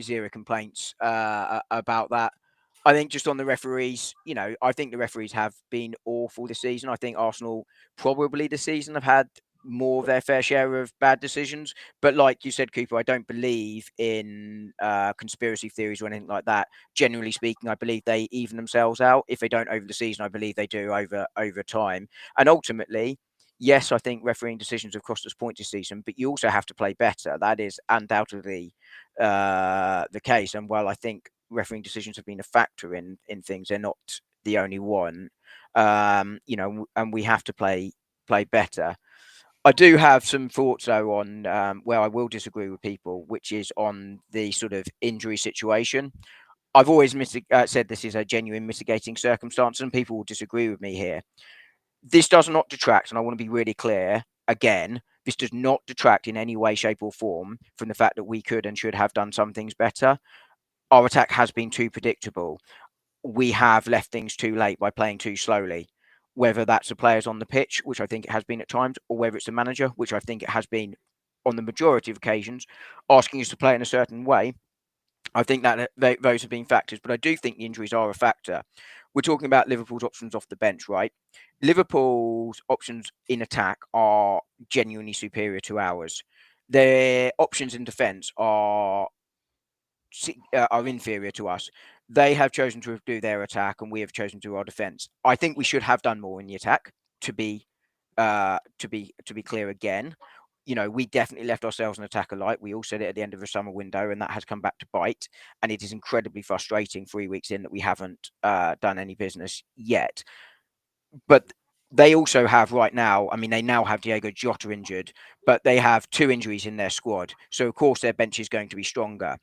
zero complaints about that. I think just on the referees, I think the referees have been awful this season. I think Arsenal probably this season have had more of their fair share of bad decisions. But like you said, Cooper, I don't believe in conspiracy theories or anything like that. Generally speaking, I believe they even themselves out. If they don't over the season, I believe they do over time. And ultimately, yes, I think refereeing decisions have cost us points this season, but you also have to play better. That is undoubtedly the case. And while I think refereeing decisions have been a factor in things, they're not the only one. And we have to play better. I do have some thoughts though on where I will disagree with people, which is on the sort of injury situation. I've always said this is a genuine mitigating circumstance, and people will disagree with me here. This does not detract, and I want to be really clear again, this does not detract in any way, shape, or form from the fact that we could and should have done some things better. Our attack has been too predictable. We have left things too late by playing too slowly, whether that's the players on the pitch, which I think it has been at times, or whether it's the manager, which I think it has been on the majority of occasions, asking us to play in a certain way. I think that those have been factors, but I do think the injuries are a factor. We're talking about Liverpool's options off the bench, right? Liverpool's options in attack are genuinely superior to ours. Their options in defence are inferior to us. They have chosen to do their attack, and we have chosen to do our defence. I think we should have done more in the attack. To be clear again, we definitely left ourselves an attacker light. We all said it at the end of the summer window, and that has come back to bite. And it is incredibly frustrating 3 weeks in that we haven't done any business yet. But they also have right now, I mean, they now have Diego Jota injured, but they have 2 injuries in their squad. So, of course, their bench is going to be stronger.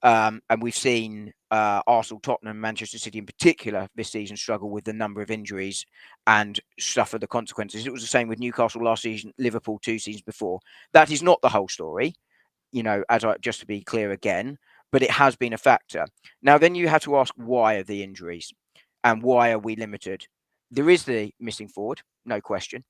And we've seen Arsenal, Tottenham, Manchester City in particular this season struggle with the number of injuries and suffer the consequences. It was the same with Newcastle last season, Liverpool 2 seasons before. That is not the whole story, just to be clear again, but it has been a factor. Now, then you have to ask, why are the injuries and why are we limited? There is the missing forward, no question,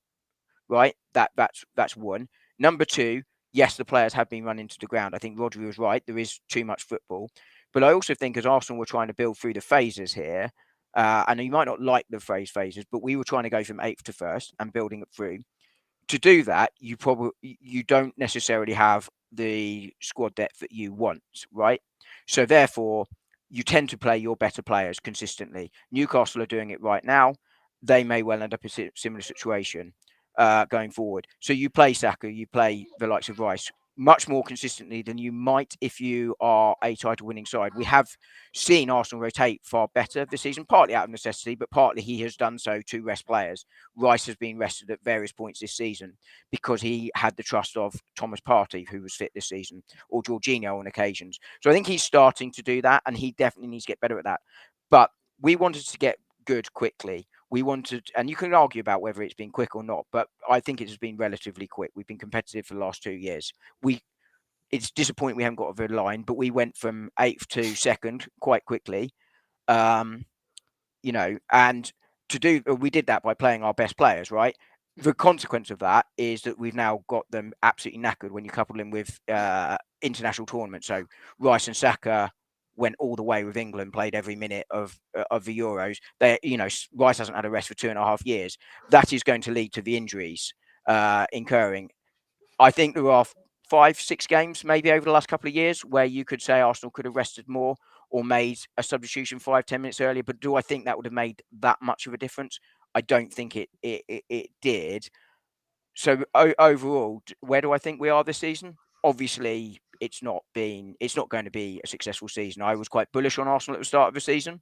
right? That's one. Number 2, yes, the players have been run into the ground. I think Rory was right. There is too much football. But I also think as Arsenal were trying to build through the phases here, and you might not like the phrase phases, but we were trying to go from 8th to 1st and building it through. To do that, you don't necessarily have the squad depth that you want, right? So therefore, you tend to play your better players consistently. Newcastle are doing it right now. They may well end up in a similar situation going forward. So you play Saka, you play the likes of Rice much more consistently than you might if you are a title-winning side. We have seen Arsenal rotate far better this season, partly out of necessity, but partly he has done so to rest players. Rice has been rested at various points this season because he had the trust of Thomas Partey, who was fit this season, or Jorginho on occasions. So I think he's starting to do that, and he definitely needs to get better at that. But we wanted to get good quickly. We wanted, and you can argue about whether it's been quick or not, but I think it has been relatively quick. We've been competitive for the last 2 years. It's disappointing we haven't got over the line, but we went from 8th to 2nd quite quickly. And we did that by playing our best players, right? The consequence of that is that we've now got them absolutely knackered when you couple them with international tournaments. So Rice and Saka went all the way with England, played every minute of the Euros. Rice hasn't had a rest for 2.5 years. That is going to lead to the injuries incurring. I think there are 5-6 games maybe over the last couple of years where you could say Arsenal could have rested more or made a substitution 5-10 minutes earlier. But do I think that would have made that much of a difference? I don't think it did. So overall, where do I think we are this season? Obviously, it's not going to be a successful season. I was quite bullish on Arsenal at the start of the season.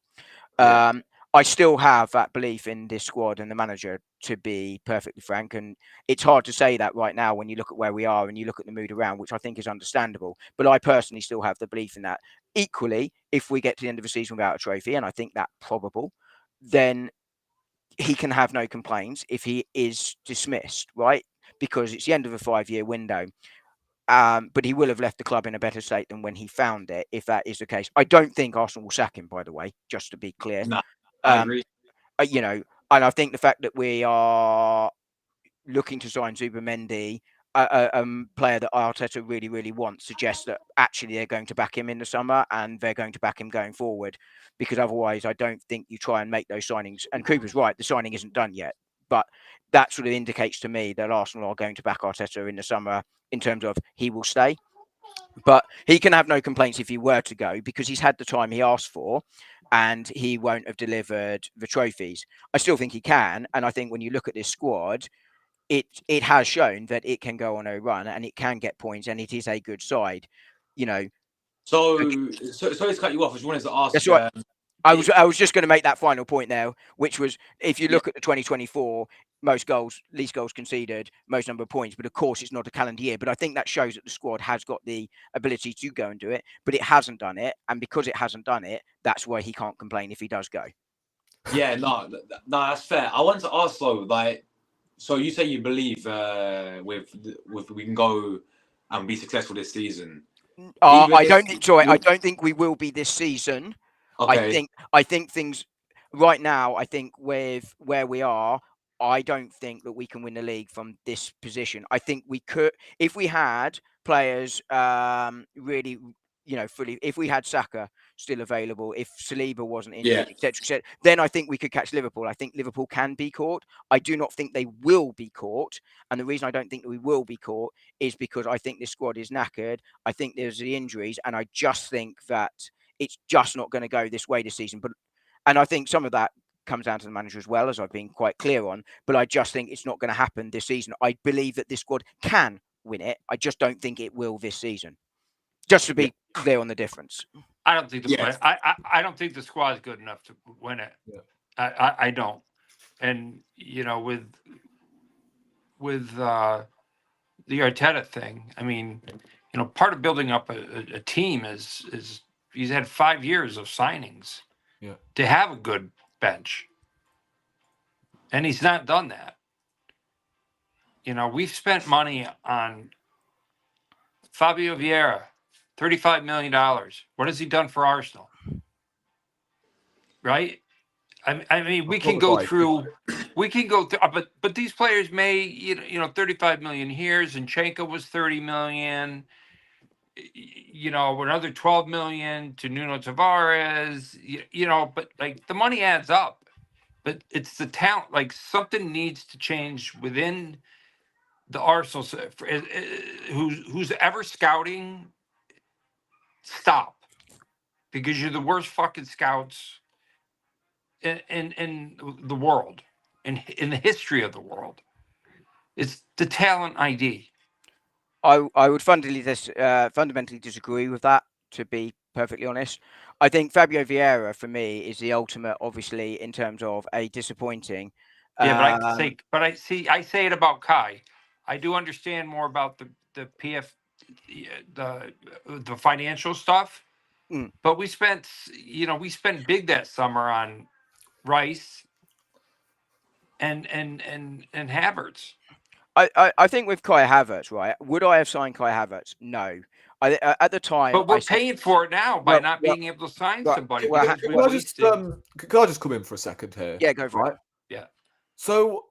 Yeah. I still have that belief in this squad and the manager, to be perfectly frank. And it's hard to say that right now when you look at where we are and you look at the mood around, which I think is understandable. But I personally still have the belief in that. Equally, if we get to the end of the season without a trophy, and I think that's probable, then he can have no complaints if he is dismissed, right? Because it's the end of a 5-year window. But he will have left the club in a better state than when he found it, if that is the case. I don't think Arsenal will sack him, by the way, just to be clear. No, I agree. And I think the fact that we are looking to sign Zubimendi, a player that Arteta really, really wants, suggests that actually they're going to back him in the summer and they're going to back him going forward, because otherwise I don't think you try and make those signings. And Cooper's right, the signing isn't done yet, but that sort of indicates to me that Arsenal are going to back Arteta in the summer in terms of he will stay. But he can have no complaints if he were to go, because he's had the time he asked for and he won't have delivered the trophies. I still think he can. And I think when you look at this squad, it has shown that it can go on a run and it can get points, and it is a good side. So sorry to cut you off. I just wanted to ask. That's right. I was just going to make that final point there, which was, if you look at the 2024, least goals conceded, most number of points, but of course it's not a calendar year. But I think that shows that the squad has got the ability to go and do it, but it hasn't done it. And because it hasn't done it, that's why he can't complain if he does go. Yeah, no, that's fair. I wanted to ask though, so you say you believe with we can go and be successful this season. I don't think we will be this season. Okay. I think things right now, I think with where we are, I don't think that we can win the league from this position. I think we could, if we had players really, fully, if we had Saka still available, if Saliba wasn't injured, etc., then I think we could catch Liverpool. I think Liverpool can be caught. I do not think they will be caught. And the reason I don't think that we will be caught is because I think this squad is knackered. I think there's the injuries, and I just think that it's just not going to go this way this season. And I think some of that comes down to the manager as well, as I've been quite clear on. But I just think it's not going to happen this season. I believe that this squad can win it. I just don't think it will this season. Just to be clear on the difference. I don't think the Yes. I don't think the squad is good enough to win it. Yeah. I don't. And with the Arteta thing, I mean, part of building up a team is he's had 5 years of signings to have a good bench, and he's not done that. We've spent money on Fabio Vieira, $35 million. What has he done for Arsenal? Right? I mean, we can go through, but these players may, 35 million here. Zinchenko was 30 million. Another 12 million to Nuno Tavares. But like the money adds up. But it's the talent. Like something needs to change within the Arsenal. Who's ever scouting, stop, because you're the worst fucking scouts in the world, in the history of the world. It's the talent ID. I would fundamentally disagree with that, to be perfectly honest. I think Fabio Vieira, for me, is the ultimate, obviously, in terms of a disappointing. Yeah, but I say it about Kai. I do understand more about the PF, the financial stuff. But we spent big that summer on Rice and Havertz. I think with Kai Havertz, right? Would I have signed Kai Havertz? No. At the time, but we're paying for it now by not being able to sign somebody. Can I just come in for a second here? Yeah, go for it. Yeah. So,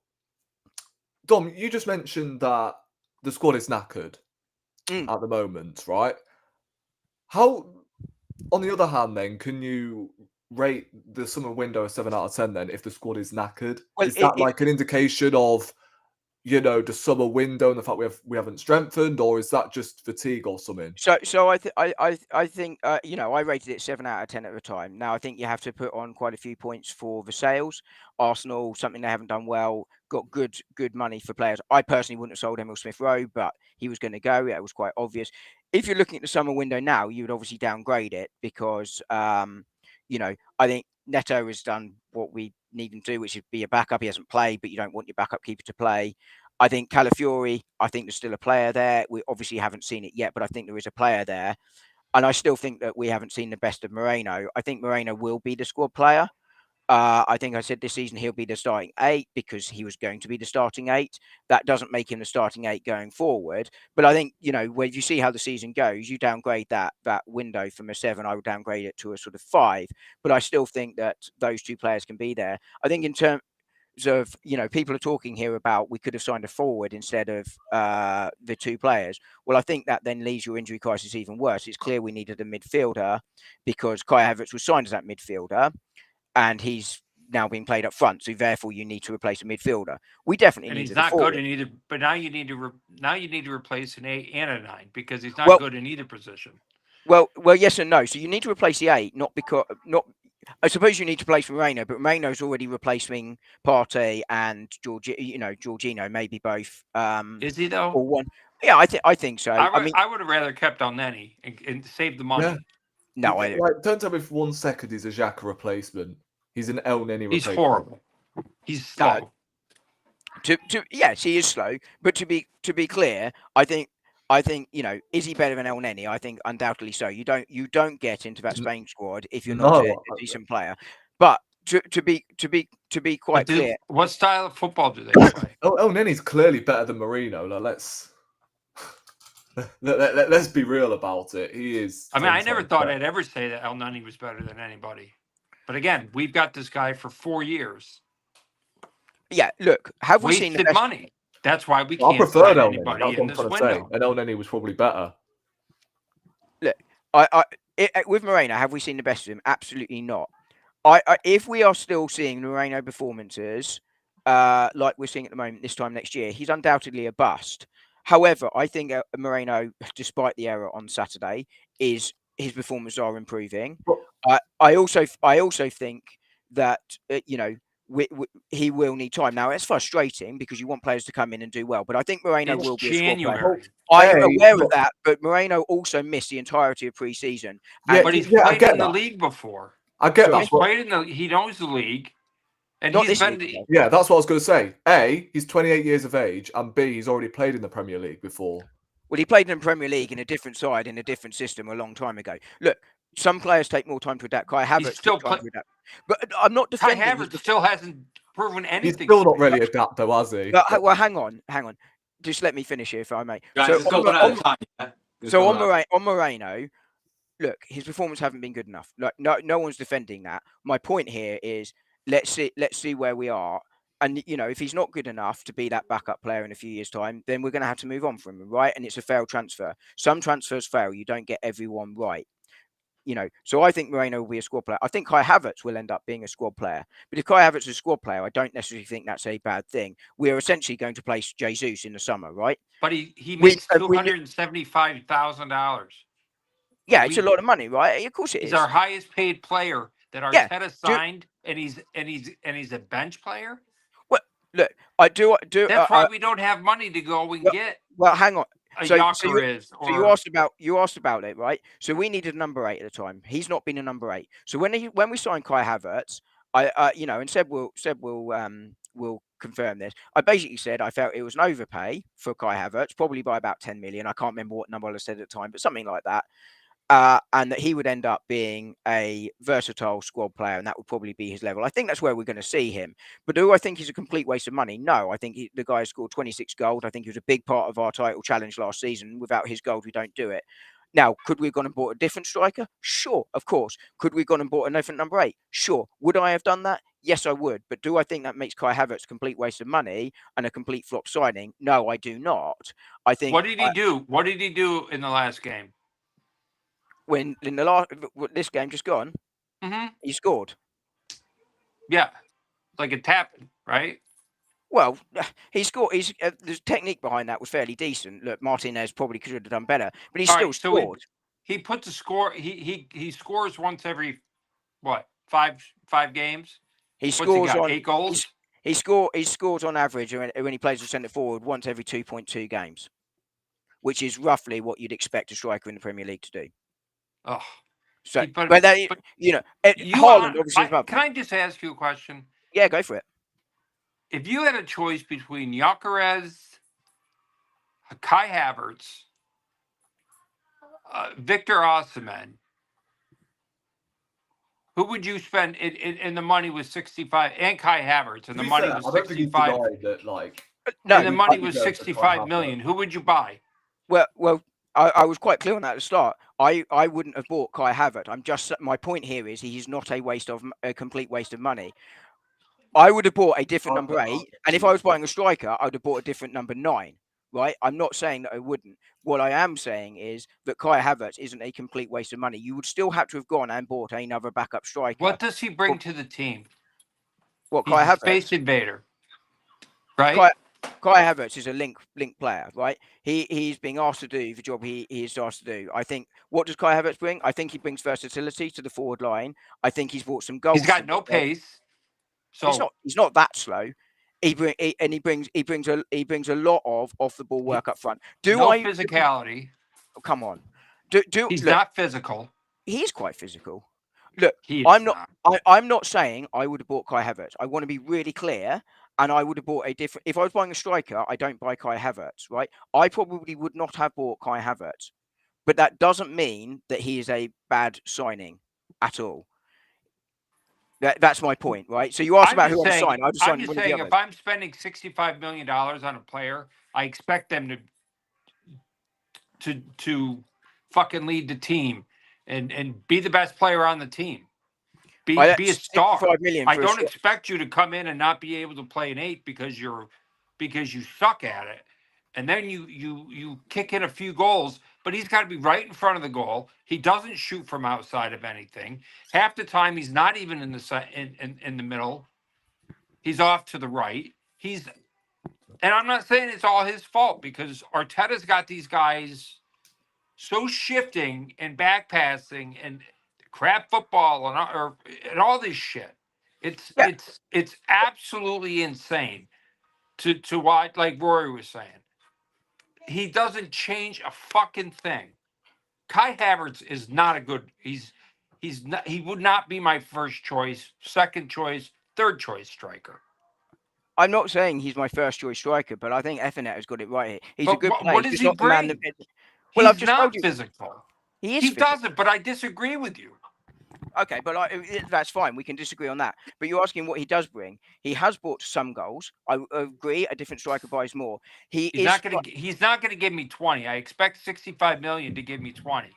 Dom, you just mentioned that the squad is knackered at the moment, right? How, on the other hand, then, can you rate the summer window a 7 out of 10 then if the squad is knackered? Is that like an indication of the summer window and the fact we haven't strengthened, or is that just fatigue or something? So I think I rated it 7 out of 10 at the time. Now I think you have to put on quite a few points for the sales. Arsenal, something they haven't done well, got good money for players. I personally wouldn't have sold Emile Smith-Rowe, but he was going to go. It was quite obvious. If you're looking at the summer window now, you would obviously downgrade it because I think Neto has done what we need him to do, which is be a backup. He hasn't played, but you don't want your backup keeper to play. I think Calafiori, I think there's still a player there. We obviously haven't seen it yet, but I think there is a player there. And I still think that we haven't seen the best of Moreno. I think Moreno will be the squad player. I think I said this season he'll be the starting 8 because he was going to be the starting 8. That doesn't make him the starting 8 going forward. But I think, when you see how the season goes, you downgrade that window from a 7. I would downgrade it to a sort of 5. But I still think that those 2 players can be there. I think in terms of, people are talking here about we could have signed a forward instead of the 2 players. Well, I think that then leaves your injury crisis even worse. It's clear we needed a midfielder because Kai Havertz was signed as that midfielder. And he's now being played up front, so therefore you need to replace a midfielder. We definitely need. And he's not good in either. But now you need to replace an 8 and a 9 because he's not good in either position. Well, yes and no. So you need to replace the 8, not. I suppose you need to replace Moreno, but Moreno's already replacing Partey and Jorginho, maybe both. Is he though? Or one? Yeah, I think so. I would have rather kept El Neni and saved the money. Yeah. No, don't tell me for 1 second he's a Xhaka replacement. He's an El Neni replacement. He's horrible. He's slow. Yes, he is slow. But to be clear, I think is he better than El Neni? I think undoubtedly so. You don't get into that Spain squad if you're not a decent player. But to be quite clear, what style of football do they play? El Neni's clearly better than Marino. Let's be real about it. He is. I mean, I never thought I'd ever say that El Neni was better than anybody. But again, we've got this guy for 4 years. Yeah, look, have we seen the best money? That's why we can't. I preferred El Neni in this window. And El Neni was probably better. Look, with Moreno, have we seen the best of him? Absolutely not. If we are still seeing Moreno performances like we're seeing at the moment this time next year, he's undoubtedly a bust. However, I think Moreno, despite the error on Saturday, his performances are improving. I also think that he will need time. Now, it's frustrating because you want players to come in and do well, but I think Moreno It's will be a squad player. January. I'm aware of look- that, but Moreno also missed the entirety of pre-season. Yeah, But he's I played get in the that. league before. I get Sorry? that. He's But played in the. He knows the league, and Not he's this been. league, though. yeah, that's what I was going to say. A, he's 28 years of age, and B, he's already played in the Premier League before. Well, he played in the Premier League in a different side, in a different system a long time ago. Look, some players take more time to adapt. Kai Havertz still took time to adapt. But I'm not Kai defending his Havertz still hasn't proven He's anything. still not really adapt, though, has he? Well, hang on. Just let me finish here, if I may. Guys, So let's go one at a time. Yeah? Let's So go on, one at a Moreno, look, his performance haven't been good enough. Like, no one's defending that. My point here is let's see where we are. And if he's not good enough to be that backup player in a few years' time, then we're going to have to move on from him, right? And it's a failed transfer. Some transfers fail. You don't get everyone right. So I think Moreno will be a squad player. I think Kai Havertz will end up being a squad player. But if Kai Havertz is a squad player, I don't necessarily think that's a bad thing. We're essentially going to place Jesus in the summer, right? But he makes $275,000. Yeah, it's a lot of money, right? Of course it is. He's our highest paid player that Arteta signed, and he's a bench player. Well, look, I do. That's why we don't have money to go and get. Well, hang on. So you asked about it, right? So we needed a number 8 at the time. He's not been a number 8. So when we signed Kai Havertz, and Seb will confirm this. I basically said I felt it was an overpay for Kai Havertz, probably by about 10 million. I can't remember what number I said at the time, but something like that. And that he would end up being a versatile squad player, and that would probably be his level. I think that's where we're going to see him. But do I think he's a complete waste of money? No, I think the guy scored 26 goals. I think he was a big part of our title challenge last season. Without his goals, we don't do it. Now, could we have gone and bought a different striker? Sure, of course. Could we have gone and bought a different number 8? Sure. Would I have done that? Yes, I would. But do I think that makes Kai Havertz a complete waste of money and a complete flop signing? No, I do not. I think. What did he do? What did he do in the last game? When in this game just gone, he scored. Yeah, like a tap, right? Well, he scored. The technique behind that was fairly decent. Look, Martinez probably could have done better, but he still scored. He puts a score. He scores once every five games. He scores on 8 goals. He scores on average when he plays a centre forward once every 2.2 games, which is roughly what you'd expect a striker in the Premier League to do. Oh, so but Haaland obviously. Can I just ask you a question? Yeah, go for it. If you had a choice between Gyökeres, Kai Havertz, Victor Osimhen, who would you spend? And the money was 65, and Kai Havertz, and the money was 65. And the money was 65 million. Who would you buy? Well, I was quite clear on that at the start. I wouldn't have bought Kai Havertz. My point here is he's not a complete waste of money. I would have bought a different number 8, and if I was buying a striker, I would have bought a different number 9. Right? I'm not saying that I wouldn't. What I am saying is that Kai Havertz isn't a complete waste of money. You would still have to have gone and bought another backup striker. What does he bring to the team? Kai Havertz? Space invader, right? Kai Havertz is a link player, right? He's being asked to do the job he is asked to do. I think, what does Kai Havertz bring? I think he brings versatility to the forward line. I think he's brought some goals. He's got no pace, so he's not that slow. He brings a lot of off the ball work up front. Physicality. Come on, he's not physical. He's quite physical. Look, I'm not saying I would have bought Kai Havertz. I want to be really clear. And I would have bought a different. If I was buying a striker, I don't buy Kai Havertz, right? I probably would not have bought Kai Havertz, but that doesn't mean that he is a bad signing at all. That's my point, right? So you asked about who I'm signing. I'm just saying, if I'm spending $65 million on a player, I expect them to fucking lead the team and be the best player on the team. Be a star. I don't expect you to come in and not be able to play an 8 because you suck at it, and then you kick in a few goals. But he's got to be right in front of the goal. He doesn't shoot from outside of anything. Half the time he's not even in the middle. He's off to the right. And I'm not saying it's all his fault because Arteta's got these guys so shifting and back passing and crap football and all this shit. It's Yeah. it's absolutely insane to watch. Like Rory was saying, he doesn't change a fucking thing. Kai Havertz is not a good. He's not. He would not be my first choice, second choice, third choice striker. I'm not saying he's my first choice striker, but I think Effinet has got it right here. He's a But good player. what He's does just he not the man bring? that. Well, I've He's just told not you physical. he is. He physical. doesn't, but I disagree with you. Okay, but that's fine. We can disagree on that. But you're asking what he does bring. He has brought some goals. I agree. A different striker buys more. He's not going to give me 20. I expect 65 million to give me 20.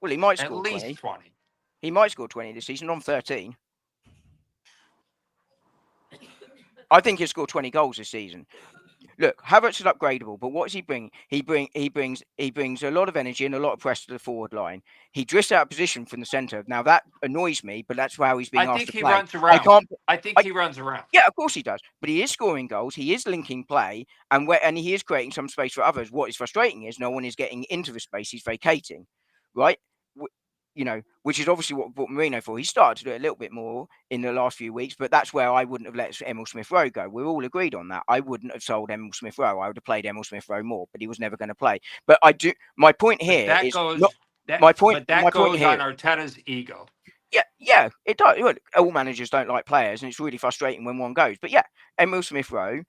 Well, he might At score least 20. 20. He might score 20 this season on 13. I think he'll score 20 goals this season. Look, Havertz is upgradable, but what does he bring? He brings a lot of energy and a lot of press to the forward line. He drifts out of position from the centre. Now that annoys me, but that's how he's being I asked think to he play. runs around. I think he runs around. Yeah, of course he does. But he is scoring goals. He is linking play, and he is creating some space for others. What is frustrating is no one is getting into the space he's vacating, right? Which is obviously what we brought Marino for. He started to do it a little bit more in the last few weeks, but that's where I wouldn't have let Emil Smith-Rowe go. We're all agreed on that. I wouldn't have sold Emil Smith-Rowe. I would have played Emil Smith-Rowe more, but he was never going to play. But I do. My point here is my point. But that goes here, on Arteta's ego. Yeah, it does. Look, all managers don't like players, and it's really frustrating when one goes. But yeah, Emil Smith-Rowe,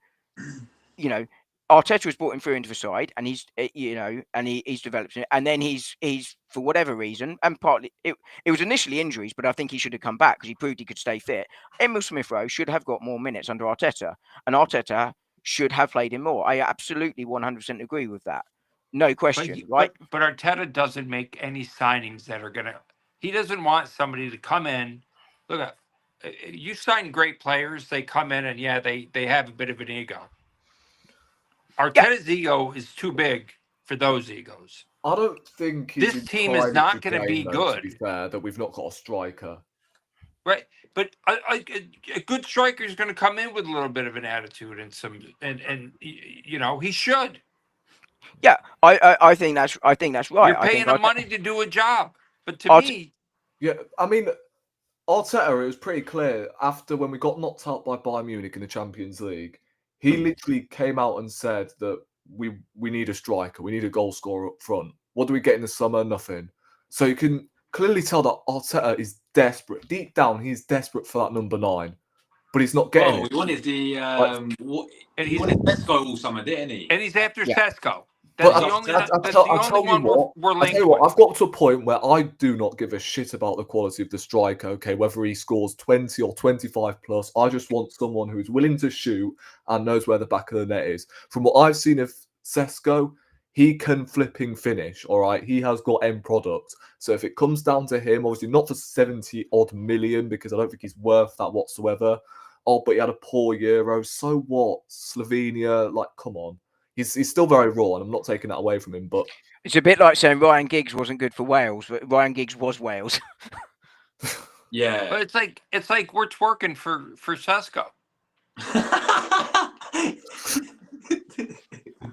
Arteta has brought him through into the side, and he's he's developed it, and then he's for whatever reason, and partly it was initially injuries, but I think he should have come back because he proved he could stay fit. Emil Smith-Rowe should have got more minutes under Arteta, and Arteta should have played him more. I absolutely 100% agree with that, no question, right? But Arteta doesn't make any signings that are gonna. He doesn't want somebody to come in. Look, you sign great players. They come in and they have a bit of an ego. Arteta's ego is too big for those egos. I don't think this team is not going to be good. To be fair, that we've not got a striker, right? But a good striker is going to come in with a little bit of an attitude and he should. Yeah, I think that's right. You're paying him money to do a job, but to me, yeah, I mean, Arteta, it was pretty clear after when we got knocked out by Bayern Munich in the Champions League. He literally came out and said that we need a striker, we need a goal scorer up front. What do we get in the summer? Nothing. So you can clearly tell that Arteta is desperate. Deep down, he's desperate for that number 9, but he's not getting it. He wanted he wanted Sesko all summer, didn't he? And he's after Sesko. That's the only one we're linked with. I've got to a point where I do not give a shit about the quality of the striker, okay, whether he scores 20 or 25 plus. I just want someone who's willing to shoot and knows where the back of the net is. From what I've seen of Sesko, he can flipping finish, all right? He has got end product. So if it comes down to him, obviously not for 70 odd million, because I don't think he's worth that whatsoever. Oh, but he had a poor Euro. So what? Slovenia, like, come on. He's still very raw, and I'm not taking that away from him. But it's a bit like saying Ryan Giggs wasn't good for Wales, but Ryan Giggs was Wales. Yeah, but it's like we're twerking for Sesko.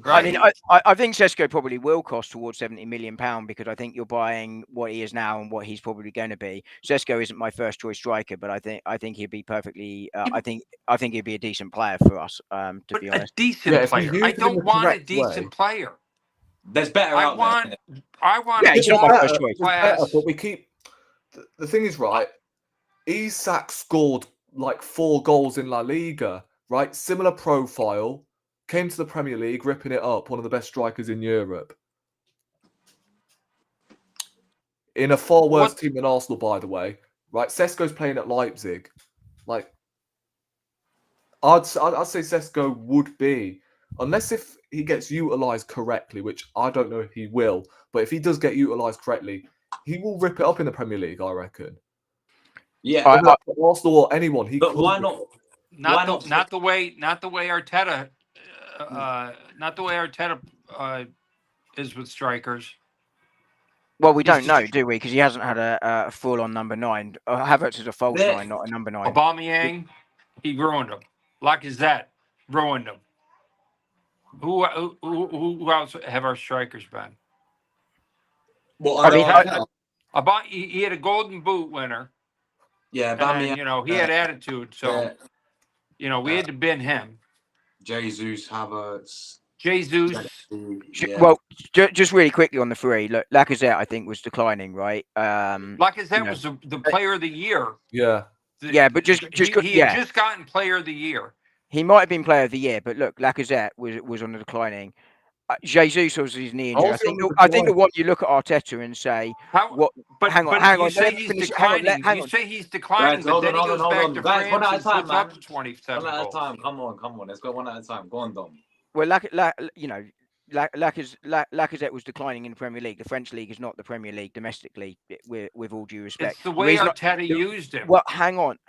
Right. I mean, I think Sesko probably will cost towards £70 million because I think you're buying what he is now and what he's probably going to be. Sesko isn't my first choice striker, but I think he'd be perfectly. I think he'd be a decent player for us. To be honest, a decent player. I don't want a decent player. There's better. I want. Yeah, he's not my first choice. But we keep. The thing is, right? Isak scored like 4 goals in La Liga. Right, similar profile. Came to the Premier League, ripping it up, one of the best strikers in Europe. In a far worse team than Arsenal, by the way. Right, Sesko's playing at Leipzig. Like, I'd say Sesko would be, unless if he gets utilised correctly, which I don't know if he will, but if he does get utilised correctly, he will rip it up in the Premier League, I reckon. Yeah, Arsenal or anyone. But why not? Not the way Arteta. Not the way Arteta is with strikers. Well, we don't know, do we? Because he hasn't had a full-on number 9. Havertz is a false 9, not a number 9. Aubameyang, he ruined him. Lacazette ruined him. Who else have our strikers been? Well, he had a Golden Boot winner. Yeah, And then, Bamiyang, he had attitude. So, yeah, we had to bin him. Jesus, Havertz, Jesus. yeah. Well, just really quickly on the three. Look, Lacazette, I think, was declining, right? Lacazette was the player of the year. Yeah. Yeah, but just he had just gotten player of the year. he might have been player of the year, but look, Lacazette was on the declining. Jesus was his knee injury. I think the one you look at Arteta and say, "What?" But hang on. you say he's declining. Hang You on. say he's declining, Guys, but then he goes back to Guys, one France at a and time, puts man. up 27 One at a goals. time. Come on. Let's go one at a time. Go on, Dom. Well, Lacazette was declining in the Premier League. The French league is not the Premier League domestically, with all due respect. It's the way Arteta used him. Well, hang on.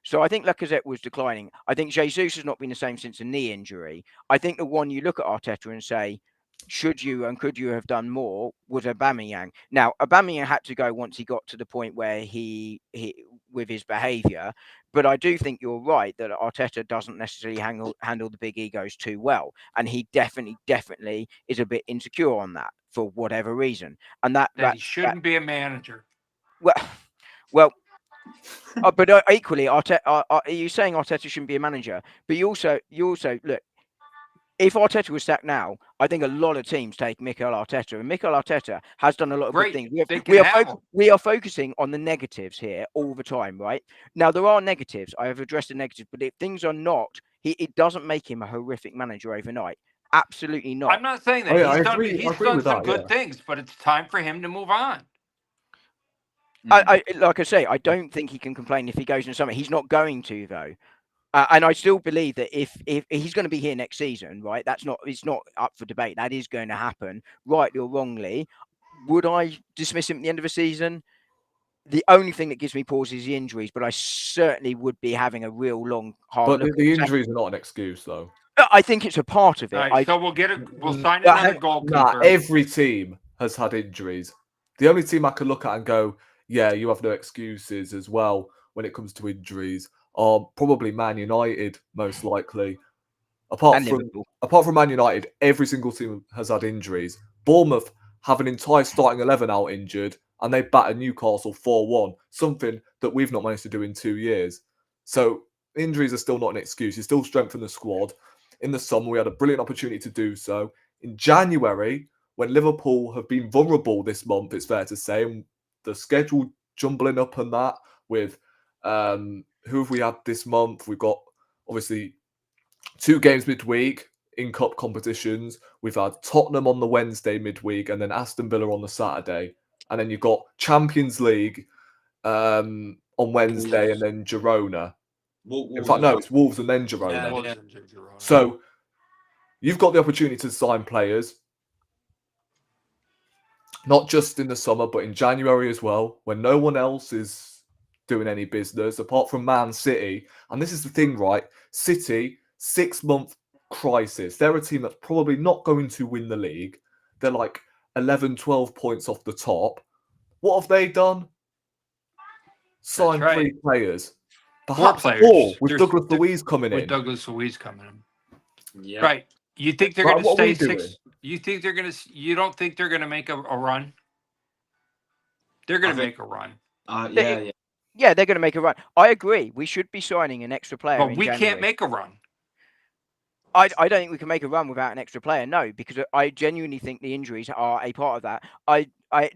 So I think Lacazette was declining. I think Jesus has not been the same since a knee injury. I think the one you look at Arteta and say, should you and could you have done more, was Aubameyang. Now, Aubameyang had to go once he got to the point where he with his behaviour. But I do think you're right that Arteta doesn't necessarily handle the big egos too well. And he definitely is a bit insecure on that for whatever reason. And that he shouldn't be a manager. Well, but equally, Arteta, are you saying Arteta shouldn't be a manager? But you also look. If Arteta was sacked now, I think a lot of teams take Mikel Arteta, and Mikel Arteta has done a lot of good things. We are focusing on the negatives here all the time, right? Now there are negatives. I have addressed the negatives, but if things are not, it doesn't make him a horrific manager overnight. Absolutely not. I'm not saying that. He's done some good things, but it's time for him to move on. I like I say, I don't think he can complain if he goes in summer. He's not going to though. And I still believe that if he's going to be here next season, right? It's not up for debate. That is going to happen, rightly or wrongly. Would I dismiss him at the end of the season? The only thing that gives me pause is the injuries, but I certainly would be having a real long, hard look. But the injuries are not an excuse, though. I think it's a part of it. Right, so we'll sign another goalkeeper. Every team has had injuries. The only team I can look at and go, yeah, you have no excuses as well when it comes to injuries are probably Man United, most likely. Apart from Man United, every single team has had injuries. Bournemouth have an entire starting 11 out injured, and they batter Newcastle 4-1, something that we've not managed to do in 2 years. So injuries are still not an excuse. You still strengthen the squad. In the summer, we had a brilliant opportunity to do so. In January, when Liverpool have been vulnerable this month, it's fair to say, and the schedule jumbling up and that with who have we had this month? We've got obviously 2 games midweek in cup competitions. We've had Tottenham on the Wednesday midweek and then Aston Villa on the Saturday. And then you've got Champions League on Wednesday and then Girona. In fact, no, it's Wolves and then Girona. Yeah. So you've got the opportunity to sign players, not just in the summer, but in January as well, when no one else is doing any business apart from Man City. And this is the thing, right? City, 6-month crisis. They're a team that's probably not going to win the league. They're like 11, 12 points off the top. What have they done? Signed 3 players. Perhaps 4 with Douglas Luiz coming in. With Douglas Luiz coming in. Yeah. Right. You think they're going to stay 6? You think they're going to? You don't think they're going to make a run? They're going to make a run. Yeah, they're going to make a run. I agree. We should be signing an extra player. But we can't make a run. I don't think we can make a run without an extra player. No, because I genuinely think the injuries are a part of that.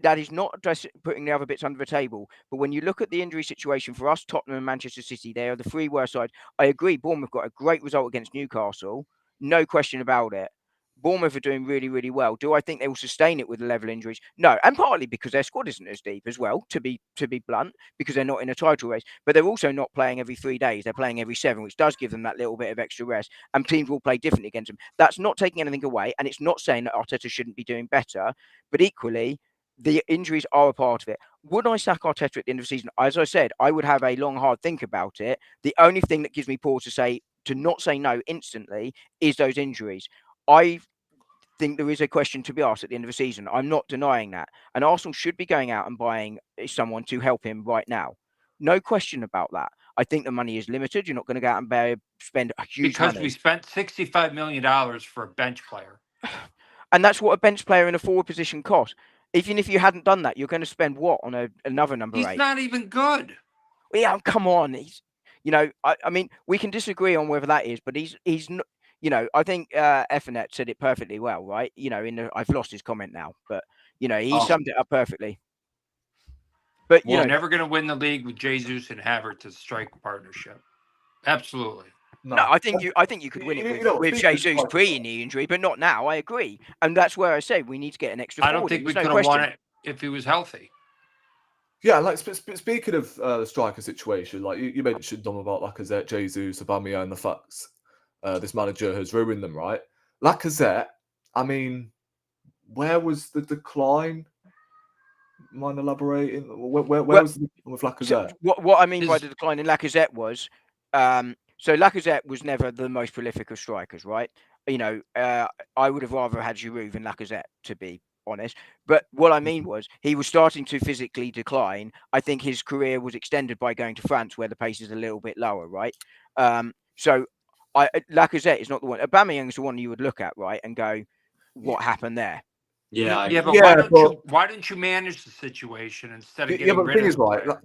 That is not just putting the other bits under the table. But when you look at the injury situation for us, Tottenham and Manchester City, they are the 3 worst sides. I agree. Bournemouth got a great result against Newcastle. No question about it. Bournemouth are doing really, really well. Do I think they will sustain it with the level of injuries? No, and partly because their squad isn't as deep as well, to be blunt, because they're not in a title race. But they're also not playing every 3 days. They're playing every 7, which does give them that little bit of extra rest. And teams will play differently against them. That's not taking anything away, and it's not saying that Arteta shouldn't be doing better. But equally, the injuries are a part of it. Would I sack Arteta at the end of the season? As I said, I would have a long, hard think about it. The only thing that gives me pause to not say no instantly is those injuries. I think there is a question to be asked at the end of the season. I'm not denying that. And Arsenal should be going out and buying someone to help him right now. No question about that. I think the money is limited. You're not going to go out and spend a huge money. Because we spent $65 million for a bench player. And that's what a bench player in a forward position costs. Even if you hadn't done that, you're going to spend what on another number 8? He's not even good. Yeah, come on. He's, I mean, we can disagree on whether that is, but he's not. I think Effernet said it perfectly well, right? I've lost his comment now, but he summed it up perfectly. But You're never going to win the league with Jesus and Havertz as strike partnership. Absolutely. No, I think you could win it with Jesus pre-knee injury, but not now. I agree, and that's where I say we need to get an extra. I don't think we could have won it if he was healthy. Yeah, like speaking of the striker situation, like you mentioned Dom about Lacazette, Jesus, Aubameyang, and the facts this manager has ruined them, right? Lacazette, I mean, where was the decline? Mind elaborating? Where was the with Lacazette? So what I mean by the decline in Lacazette was, so Lacazette was never the most prolific of strikers, right? I would have rather had Giroud than Lacazette, to be honest. But what I mean was he was starting to physically decline. I think his career was extended by going to France, where the pace is a little bit lower, right? So Lacazette is not the one. Aubameyang is the one you would look at, right, and go, what happened there? Yeah, but why don't you manage the situation instead of getting rid of it? Right.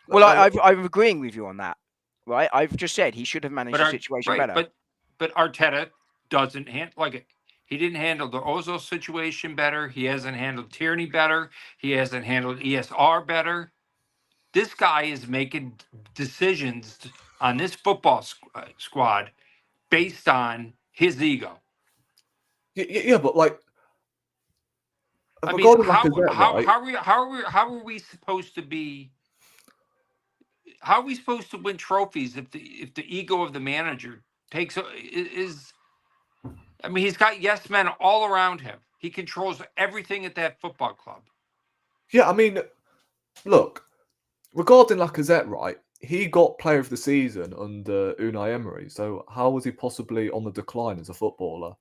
Well, I'm agreeing with you on that, right? I've just said he should have managed the situation better. But Arteta doesn't handle it. He didn't handle the Ozil situation better. He hasn't handled Tierney better. He hasn't handled ESR better. This guy is making decisions on this football squad based on his ego. Yeah, but like, I mean, how are we supposed to be? How are we supposed to win trophies if the ego of the manager is? I mean, he's got yes men all around him. He controls everything at that football club. Yeah, I mean, look, regarding Lacazette, right? He got Player of the Season under Unai Emery. So how was he possibly on the decline as a footballer?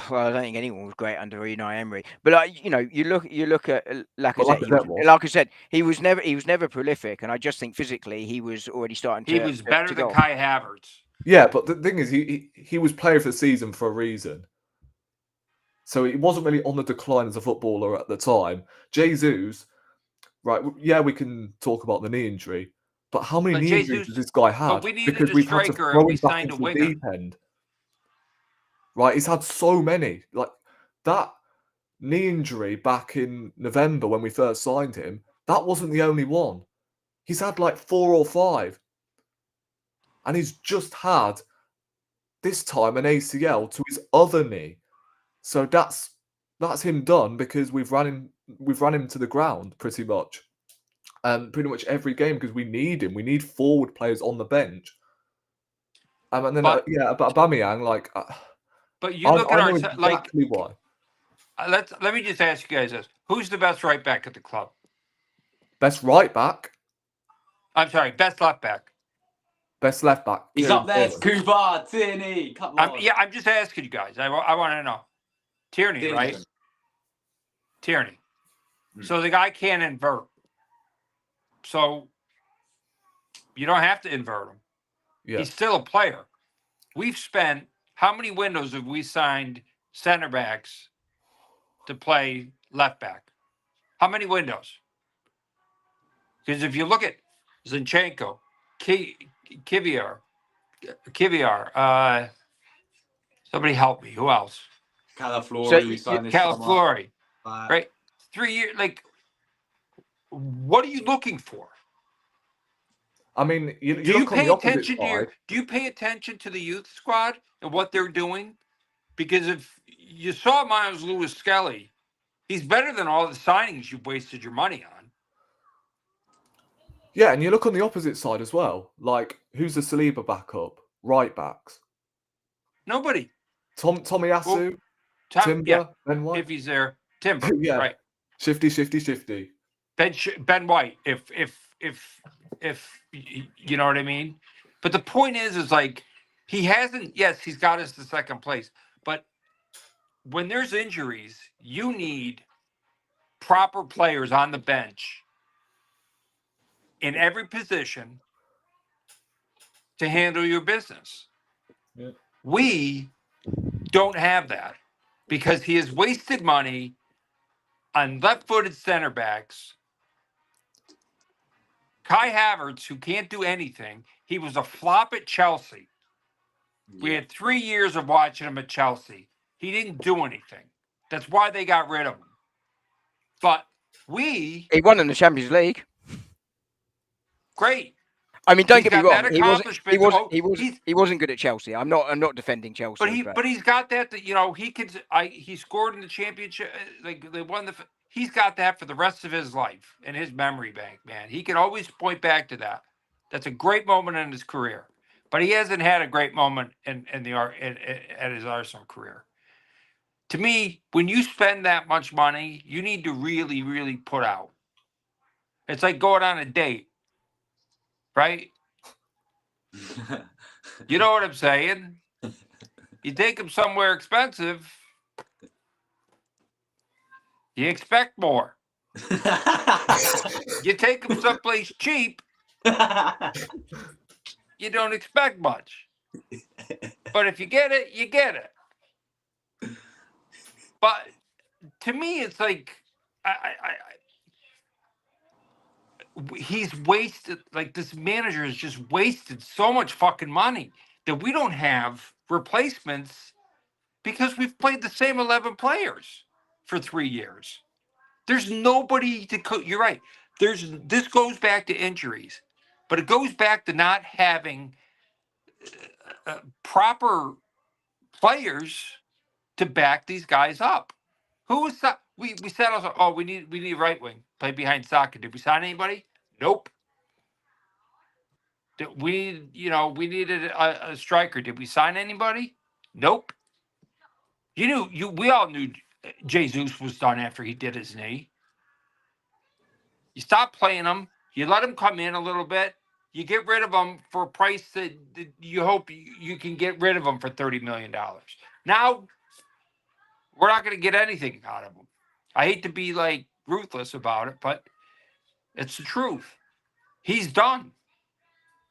Well, I don't think anyone was great under Unai Emery, but you look at Lacazette. Like I said, he was never prolific, and I just think physically he was already starting to. He was better than Kai Havertz. Yeah, but the thing is, he was Player of the Season for a reason. So he wasn't really on the decline as a footballer at the time. Jesus, right? Yeah, we can talk about the knee injury, but how many knee injuries does this guy have? Because we've had to throw him back into the deep end. Right, he's had so many. Like that knee injury back in November when we first signed him, that wasn't the only one. He's had like 4 or 5. And he's just had this time an ACL to his other knee. So that's him done because we've run him to the ground pretty much. Pretty much every game because we need him. We need forward players on the bench. And then but Aubameyang, like. But you look at our exactly why. Let me just ask you guys this: who's the best right back at the club? Best right back? I'm sorry, best left back. Best left back. He's up there. Cooper, Tierney. Come on. I'm just asking you guys. I want to know. Tierney, right? Tierney. So the guy can't invert. So you don't have to invert him. Yeah. He's still a player. We've spent. How many windows have we signed center backs to play left back? How many windows? Because if you look at Zinchenko, Kivior, somebody help me. Who else? Calaflori. Right? 3 years. Like, what are you looking for? I mean, do you pay attention to the youth squad and what they're doing? Because if you saw Miles Lewis Skelly, he's better than all the signings you've wasted your money on. Yeah, and you look on the opposite side as well. Like, who's the Saliba backup? Right backs. Nobody. Tomiyasu, Timber, Ben White. If he's there, Timber. Yeah. Right. Shifty. Ben White. If you know what I mean. But the point is like he hasn't. Yes, he's got us to second place. But when there's injuries, you need proper players on the bench in every position to handle your business. Yeah. We don't have that because he has wasted money on left-footed center backs. Kai Havertz, who can't do anything, he was a flop at Chelsea. We had 3 years of watching him at Chelsea. He didn't do anything. That's why they got rid of him. But He won in the Champions League. great. I mean, don't He's get me got wrong. that He accomplishment. he wasn't good at Chelsea. I'm not defending Chelsea. But he's got that he could. He scored in the championship. Like they won the. He's got that for the rest of his life in his memory bank, man. He can always point back to that. That's a great moment in his career. But he hasn't had a great moment in at his Arsenal career. To me, when you spend that much money, you need to really, really put out. It's like going on a date, right? You know what I'm saying? You take them somewhere expensive, you expect more. You take them someplace cheap, you don't expect much. But if you get it, you get it. But to me, it's like he's wasted. Like this manager has just wasted so much fucking money that we don't have replacements because we've played the same 11 players for 3 years. There's nobody to you're right. This goes back to injuries, but it goes back to not having proper players to back these guys up. Who was that? We said also, oh, we need a right wing play behind Saka. Did we sign anybody? Nope. We needed a striker. Did we sign anybody? Nope. We all knew Jesus was done after he did his knee. You stop playing him. You let him come in a little bit. You get rid of him for a price that you hope you can get rid of him for $30 million. Now, we're not going to get anything out of him. I hate to be like ruthless about it, but it's the truth. He's done.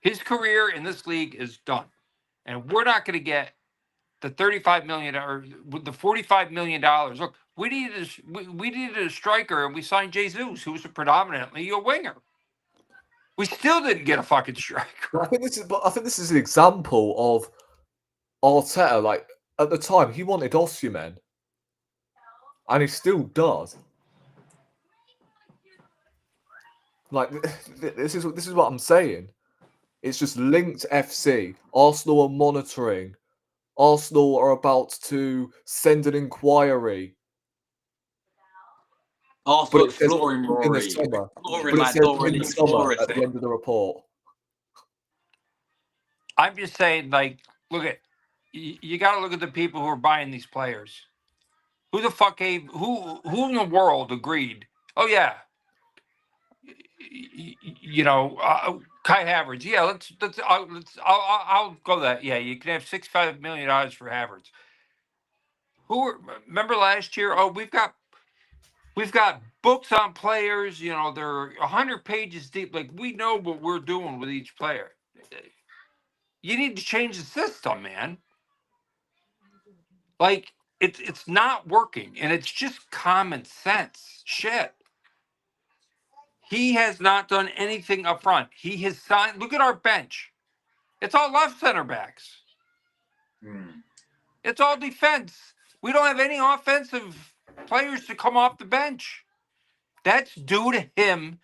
His career in this league is done. And we're not going to get the $35 million or the $45 million. Look, we needed a striker, and we signed Jesus, who's predominantly a winger. We still didn't get a fucking striker. I think this is an example of Arteta. Like at the time, he wanted Osimhen, and he still does. Like this is what I'm saying. It's just linked FC. Arsenal are monitoring. Arsenal are about to send an inquiry. Arsenal exploring Rory. In the summer. Exploring, But it says Rory, in the summer at the end of the report. I'm just saying, like, look at you got to look at the people who are buying these players. Who the fuck gave who in the world agreed? Oh yeah, Kai Havertz. Yeah, I'll go that. Yeah, you can have $65 million for Havertz. Remember last year? Oh, we've got books on players. They're 100 pages deep. Like we know what we're doing with each player. You need to change the system, man. Like it's not working, and it's just common sense shit. He has not done anything up front. He has signed. Look at our bench. It's all left center backs. It's all defense. We don't have any offensive players to come off the bench. That's due to him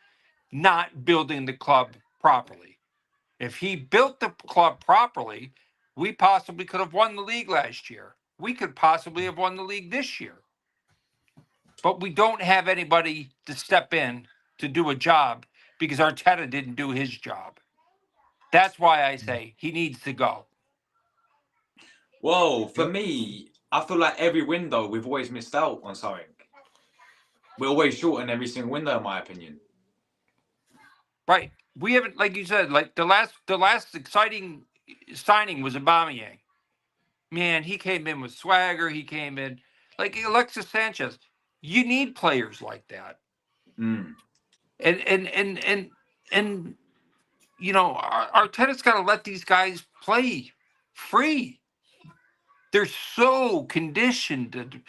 not building the club properly. If he built the club properly, we possibly could have won the league last year. We could possibly have won the league this year. But we don't have anybody to step in to do a job because Arteta didn't do his job. That's why I say he needs to go. Well, for me, I feel like every window we've always missed out on something. We're always short in every single window, in my opinion. Right. We haven't, like you said, like the last exciting signing was Aubameyang. Man, he came in with swagger. He came in like Alexis Sanchez. You need players like that. And Arteta's got to let these guys play free. They're so conditioned.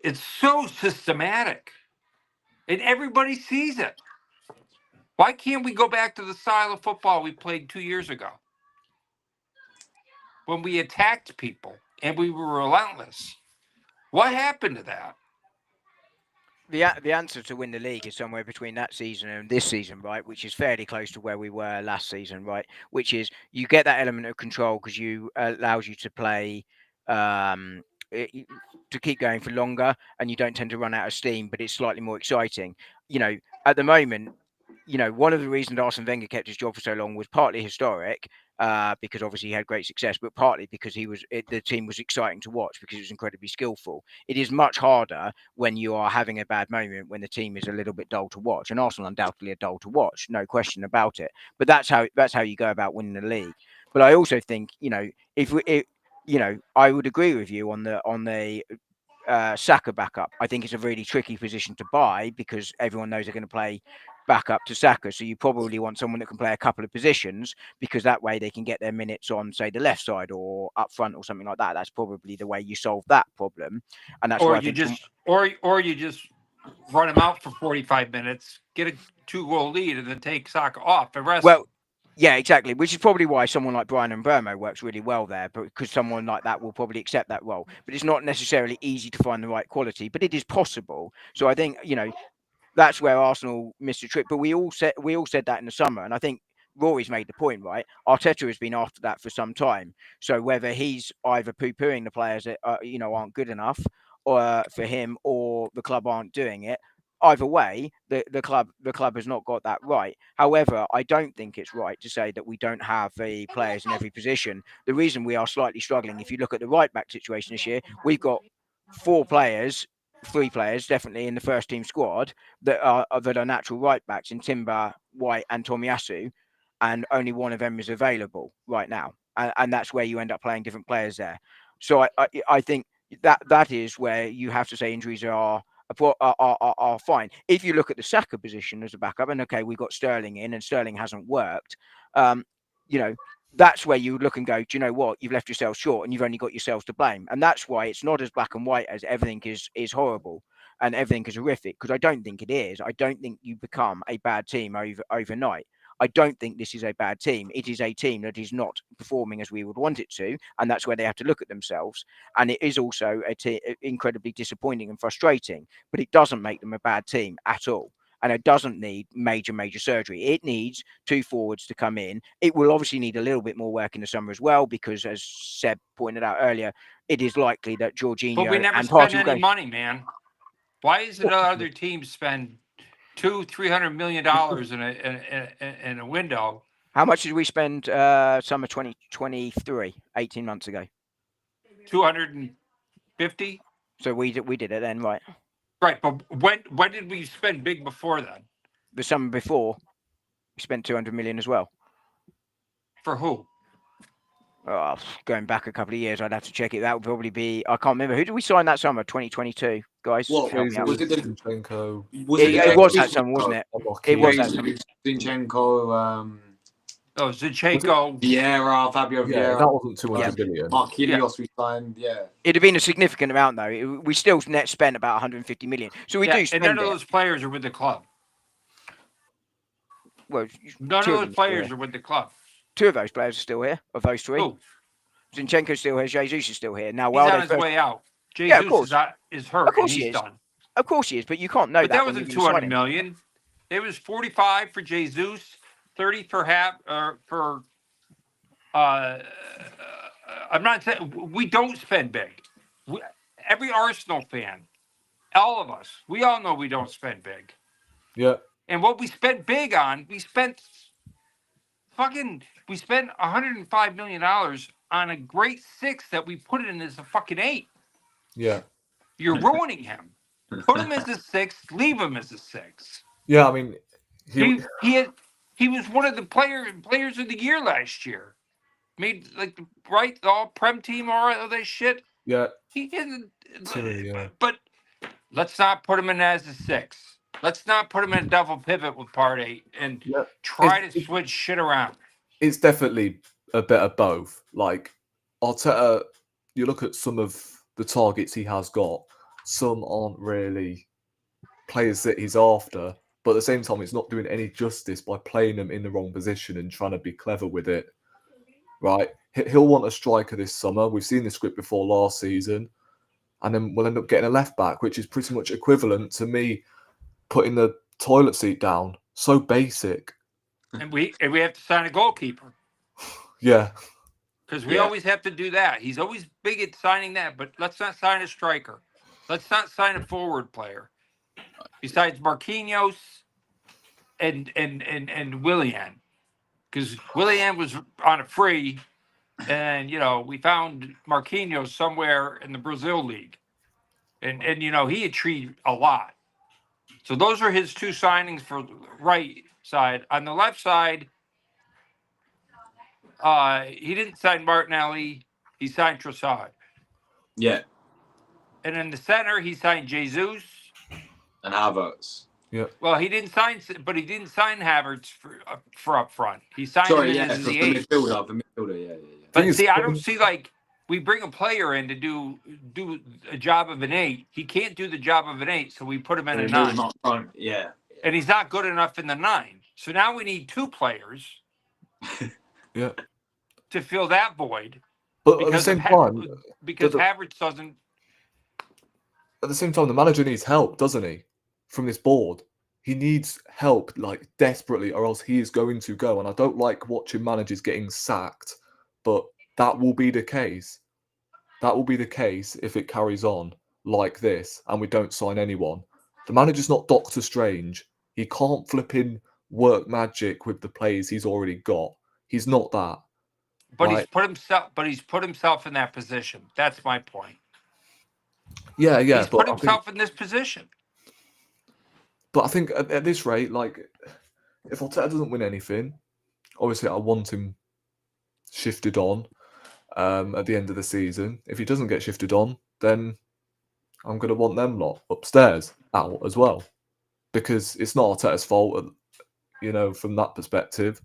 It's so systematic. And everybody sees it. Why can't we go back to the style of football we played 2 years ago? When we attacked people and we were relentless. What happened to that? The answer to win the league is somewhere between that season and this season, right? Which is fairly close to where we were last season, right? Which is you get that element of control because you allows you to play to keep going for longer, and you don't tend to run out of steam, but it's slightly more exciting. At the moment, one of the reasons Arsene Wenger kept his job for so long was partly historic, because obviously he had great success, but partly because the team was exciting to watch because it was incredibly skillful. It is much harder when you are having a bad moment when the team is a little bit dull to watch, and Arsenal undoubtedly are dull to watch, no question about it. But that's how you go about winning the league. But I also think I would agree with you on the Saka backup. I think it's a really tricky position to buy because everyone knows they're going to play back up to Saka. So you probably want someone that can play a couple of positions because that way they can get their minutes on, say, the left side or up front or something like that. That's probably the way you solve that problem. And that's Or why you just run him out for 45 minutes, get a 2-goal lead, and then take Saka off and rest. Well, yeah, exactly. Which is probably why someone like Brian and Burmo works really well there, because someone like that will probably accept that role. But it's not necessarily easy to find the right quality, but it is possible. So I think that's where Arsenal missed a trick. But we all said that in the summer, and I think Rory's made the point, right? Arteta has been after that for some time. So whether he's either poo-pooing the players that aren't good enough, or for him, or the club aren't doing it. Either way, the club has not got that right. However, I don't think it's right to say that we don't have the players in every position. The reason we are slightly struggling, if you look at the right back situation this year, we've got 3 players definitely in the first team squad that are natural right backs in Timber, White, and Tomiyasu, and only one of them is available right now, and that's where you end up playing different players there. So I think that is where you have to say injuries are fine. If you look at the Saka position as a backup, and okay, we've got Sterling in, and Sterling hasn't worked, that's where you look and go, do you know what? You've left yourselves short, and you've only got yourselves to blame. And that's why it's not as black and white as everything is horrible and everything is horrific, because I don't think it is. I don't think you become a bad team overnight. I don't think this is a bad team. It is a team that is not performing as we would want it to, and that's where they have to look at themselves. And it is also incredibly disappointing and frustrating, but it doesn't make them a bad team at all. And it doesn't need major surgery. It needs 2 forwards to come in. It will obviously need a little bit more work in the summer as well, because as Seb pointed out earlier, it is likely that Jorginho but we never and spend Partey any money, man. Why is it other teams spend $200-300 million in a window? How much did we spend summer 2023, 18 months ago? 250. So we did it then, right? Right, but when did we spend big before then? The summer before, we spent 200 million as well. For who? Oh, going back a couple of years, I'd have to check it. That would probably be, I can't remember. Who did we sign that summer? 2022, guys. What Help me out. was it? Zinchenko. It was that summer, wasn't it? It was that summer. Zinchenko, Zinchenko. Vieira, Fabio Yeah, Vieira, that wasn't 200 million. Mark Helios we signed. Yeah, It'd have been a significant amount though. We still net spent about 150 million. So we do spend and none of it. those players are with the club. Well, None of those players are with the club. 2 of those players are still here. Of those 3, Who? Zinchenko's still here. Jesus is still here. Now, He's on his way out. Jesus Yeah, of course. is hurt. Of course and he he's is. done. Of course he is, but you can't know But that wasn't 200 million. It was 45 for Jesus, 30 for I'm not saying we don't spend big. Every Arsenal fan, all of us, we all know we don't spend big. Yeah. And what we spent big on, we spent $105 million on a great 6 that we put in as a fucking 8. Yeah. You're ruining him. Put him as a 6, leave him as a 6. Yeah, I mean, he was one of the players of the year last year. Made the all-prem team, all that shit. Yeah. He didn't. Yeah. But let's not put him in as a 6. Let's not put him in a double pivot with Partey and try to switch shit around. It's definitely a bit of both. Like, Arteta, you look at some of the targets he has got, some aren't really players that he's after, But at the same time, it's not doing any justice by playing them in the wrong position and trying to be clever with it. Right? He'll want a striker this summer. We've seen the script before last season. And then we'll end up getting a left back, which is pretty much equivalent to me putting the toilet seat down. So basic. And we have to sign a goalkeeper. Yeah. Because we always have to do that. He's always big at signing that, but let's not sign a striker. Let's not sign a forward player. Besides Marquinhos and Willian. Because Willian was on a free, and we found Marquinhos somewhere in the Brazil league. And he achieved a lot. So those are his 2 signings for the right side. On the left side, he didn't sign Martinelli. He signed Trossard. Yeah. And in the center, he signed Jesus. And Havertz. Yeah. Well, he didn't sign Havertz for up front. He signed him as the 8th. The midfielder, yeah. But see, I don't see we bring a player in to do a job of an 8. He can't do the job of an 8, so we put him in a 9. Yeah. And he's not good enough in the 9. So now we need 2 players. Yeah. To fill that void. But at the same time, because Havertz doesn't. At the same time, the manager needs help, doesn't he? From this board, he needs help desperately, or else he is going to go. And I don't like watching managers getting sacked, but that will be the case. That will be the case if it carries on like this and we don't sign anyone. The manager's not Doctor Strange. He can't flip in work magic with the players he's already got. He's not that. But he's put himself in that position. That's my point. Yeah. He's put himself in this position. But I think at this rate, if Arteta doesn't win anything, obviously I want him shifted on at the end of the season. If he doesn't get shifted on, then I'm going to want them lot upstairs out as well. Because it's not Arteta's fault, from that perspective.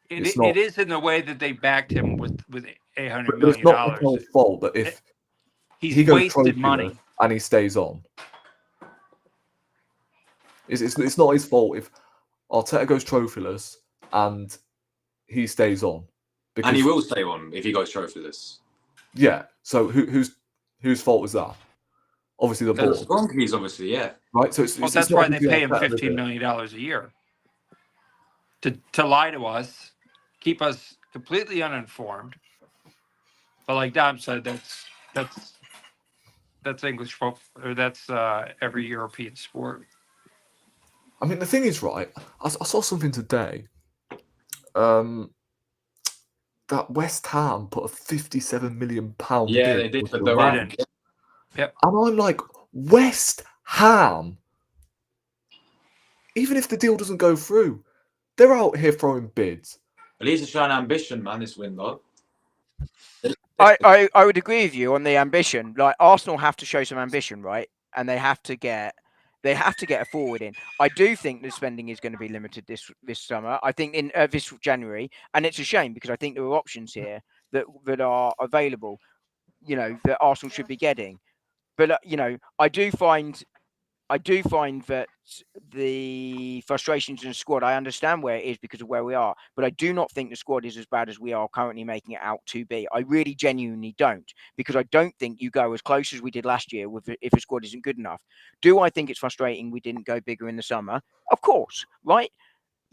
It is in the way that they backed him with $800 million. It's not Mikel's fault that if he goes wasted money and he stays on. It's not his fault if Arteta goes trophyless and he stays on. And he will stay on if he goes trophyless. Yeah. So whose fault was that? Obviously the board. Kroenke's obviously, yeah. Right. So that's why they pay him $15 million a year to lie to us, keep us completely uninformed. But like Dom said, that's English folk, or that's every European sport. I mean, the thing is, right, I saw something today that West Ham put a £57 million bid. Yeah, they did, but they're Yep. And I'm like, West Ham, even if the deal doesn't go through, they're out here throwing bids. At least it's showing ambition, man, this window. I would agree with you on the ambition. Arsenal have to show some ambition, right? And they have to get a forward in. I do think the spending is going to be limited this summer. I think in this January, and it's a shame because I think there are options here that are available, that Arsenal should be getting. But I do find that the frustrations in the squad, I understand where it is because of where we are, but I do not think the squad is as bad as we are currently making it out to be. I really genuinely don't, because I don't think you go as close as we did last year if the squad isn't good enough. Do I think it's frustrating we didn't go bigger in the summer? Of course, right?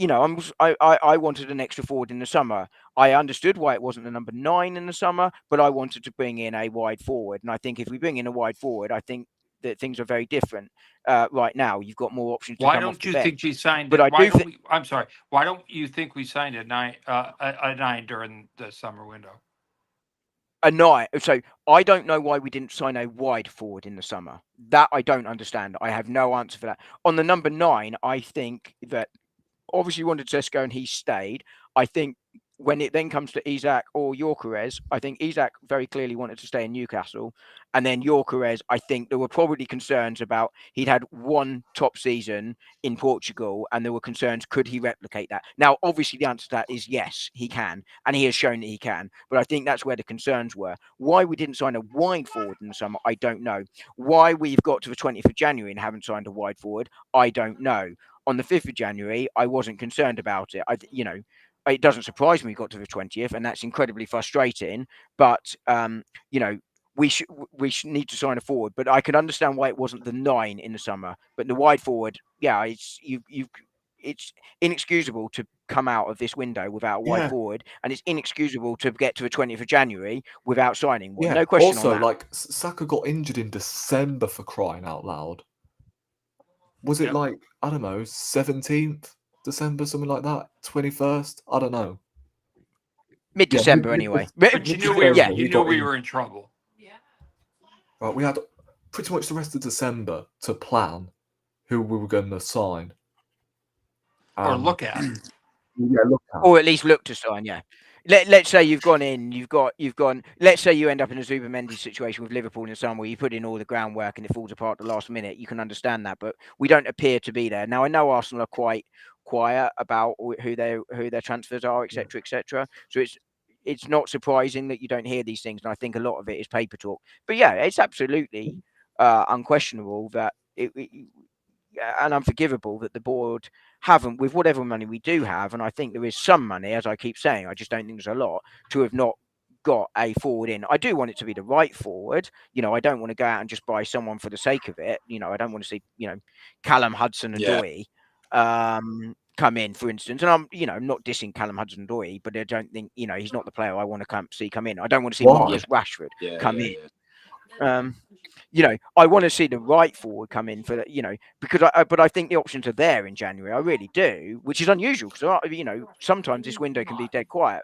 I wanted an extra forward in the summer. I understood why it wasn't the number 9 in the summer, but I wanted to bring in a wide forward. And I think if we bring in a wide forward, I think that things are very different right now. You've got more options. Why don't you think we signed? But I'm sorry. Why don't you think we signed a 9 during the summer window? A 9. So I don't know why we didn't sign a wide forward in the summer. That I don't understand. I have no answer for that. On the number 9, I think that obviously you wanted Sesko and he stayed. I think when it then comes to Isak or Gyökeres, I think Isak very clearly wanted to stay in Newcastle. And then Gyökeres, I think there were probably concerns about he'd had one top season in Portugal, and there were concerns, could he replicate that? Now, obviously, the answer to that is yes, he can. And he has shown that he can. But I think that's where the concerns were. Why we didn't sign a wide forward in the summer, I don't know. Why we've got to the 20th of January and haven't signed a wide forward, I don't know. On the 5th of January, I wasn't concerned about it. It doesn't surprise me we got to the 20th, and that's incredibly frustrating. But we should need to sign a forward. But I can understand why it wasn't the 9 in the summer. But the wide forward, it's inexcusable to come out of this window without a wide forward, and it's inexcusable to get to the 20th of January without signing one. No question also, on that. like, Saka got injured in December, for crying out loud. Was it like, I don't know, 17th December, something like that? 21st? I don't know. Mid-December, anyway. But you knew we were in trouble. Right, we had pretty much the rest of December to plan who we were going to sign. Or look at. Look at. Or at least look to sign, Let's say you've gone. Let's say you end up in a Zubimendi situation with Liverpool in the summer where you put in all the groundwork and it falls apart at the last minute. You can understand that, but we don't appear to be there. Now, I know Arsenal are quite quiet about who their transfers are, etc., etc. So it's not surprising that you don't hear these things, and I think a lot of it is paper talk. But it's absolutely unquestionable that and unforgivable that the board haven't, with whatever money we do have, and I think there is some money, as I keep saying, I just don't think there's a lot, to have not got a forward in. I do want it to be the right forward. I don't want to go out and just buy someone for the sake of it. I don't want to see, Callum Hudson-Odoi come in, for instance. And I'm not dissing Callum Hudson-Odoi, but I don't think, he's not the player I want to see come in. I don't want to see Marcus Rashford come in. I want to see the right forward come in for that, but I think the options are there in January. I really do, which is unusual because, sometimes this window can be dead quiet.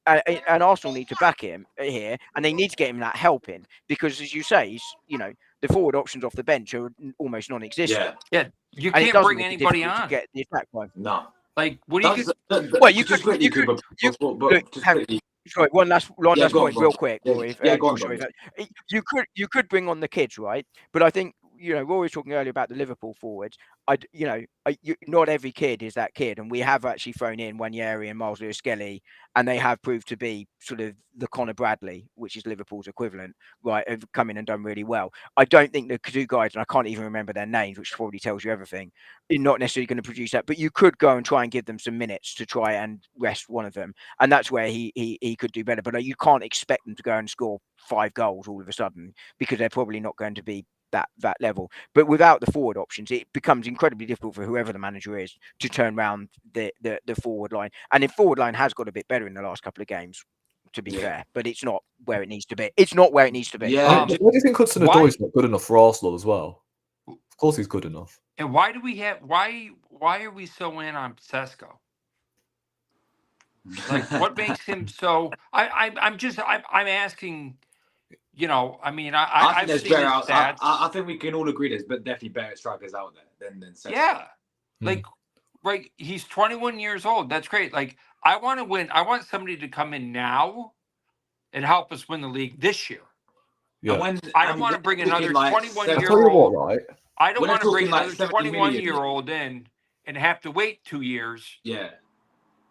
And Arsenal need to back him here, and they need to get him that help in because, as you say, the forward options off the bench are almost non-existent. Yeah, you can't bring anybody on to get the attack line. No. Like, what do you? Well, you could. Sorry, one last point, real quick, Yeah, Rory. go on. You could bring on the kids, right? But I think Rory was talking earlier about the Liverpool forwards. Not every kid is that kid, and we have actually thrown in Wanyeri and Miles Lewis-Skelly, and they have proved to be sort of the Conor Bradley, which is Liverpool's equivalent, right? Have come in and done really well. I don't think the two guys, and I can't even remember their names, which probably tells you everything, are not necessarily going to produce that. But you could go and try and give them some minutes to try and rest one of them, and that's where he could do better. But you can't expect them to go and score 5 goals all of a sudden because they're probably not going to be that level. But without the forward options, it becomes incredibly difficult for whoever the manager is to turn around the forward line. And the forward line has got a bit better in the last couple of games, to be fair, but it's not where it needs to be. Yeah. What do you think Hudson-Odoi is not good enough for Arsenal as well? Of course he's good enough. And why do we have why are we so in on Sesko? Like, what makes him so? I'm asking. I mean, I've think seen there's his better. stats. I think we can all agree there's definitely better strikers out there than Sesko. Yeah, like, right. He's 21 years old. That's great. Like, I want to win. I want somebody to come in now and help us win the league this year. Yeah. I don't want to bring another 21-year-old. Tell you what, right? I don't want to bring like another 21-year-old in and have to wait 2 years. Yeah.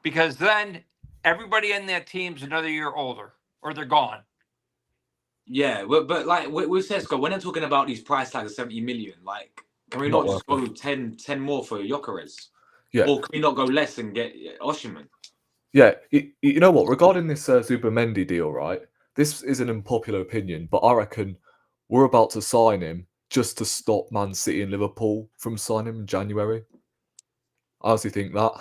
Because then everybody in that team's another year older, or they're gone. Yeah, but like with Sesko, when they're talking about these price tags of 70 million, like, can we not just go 10 more for Gyökeres? Yeah. Or can we not go less and get Osimhen? Yeah, you know what? Regarding this Zubimendi deal, right? This is an unpopular opinion, but I reckon we're about to sign him just to stop Man City and Liverpool from signing him in January. I honestly think that.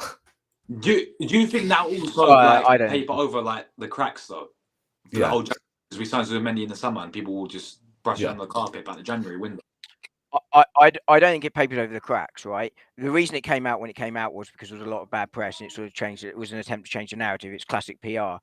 Do you think that also paper over like the cracks though? For the whole because we signed Zubimendi in the summer and people will just brush it under the carpet about the January window. I don't think it papered over the cracks, right? The reason it came out when it came out was because there was a lot of bad press and it sort of changed. It was an attempt to change the narrative. It's classic PR.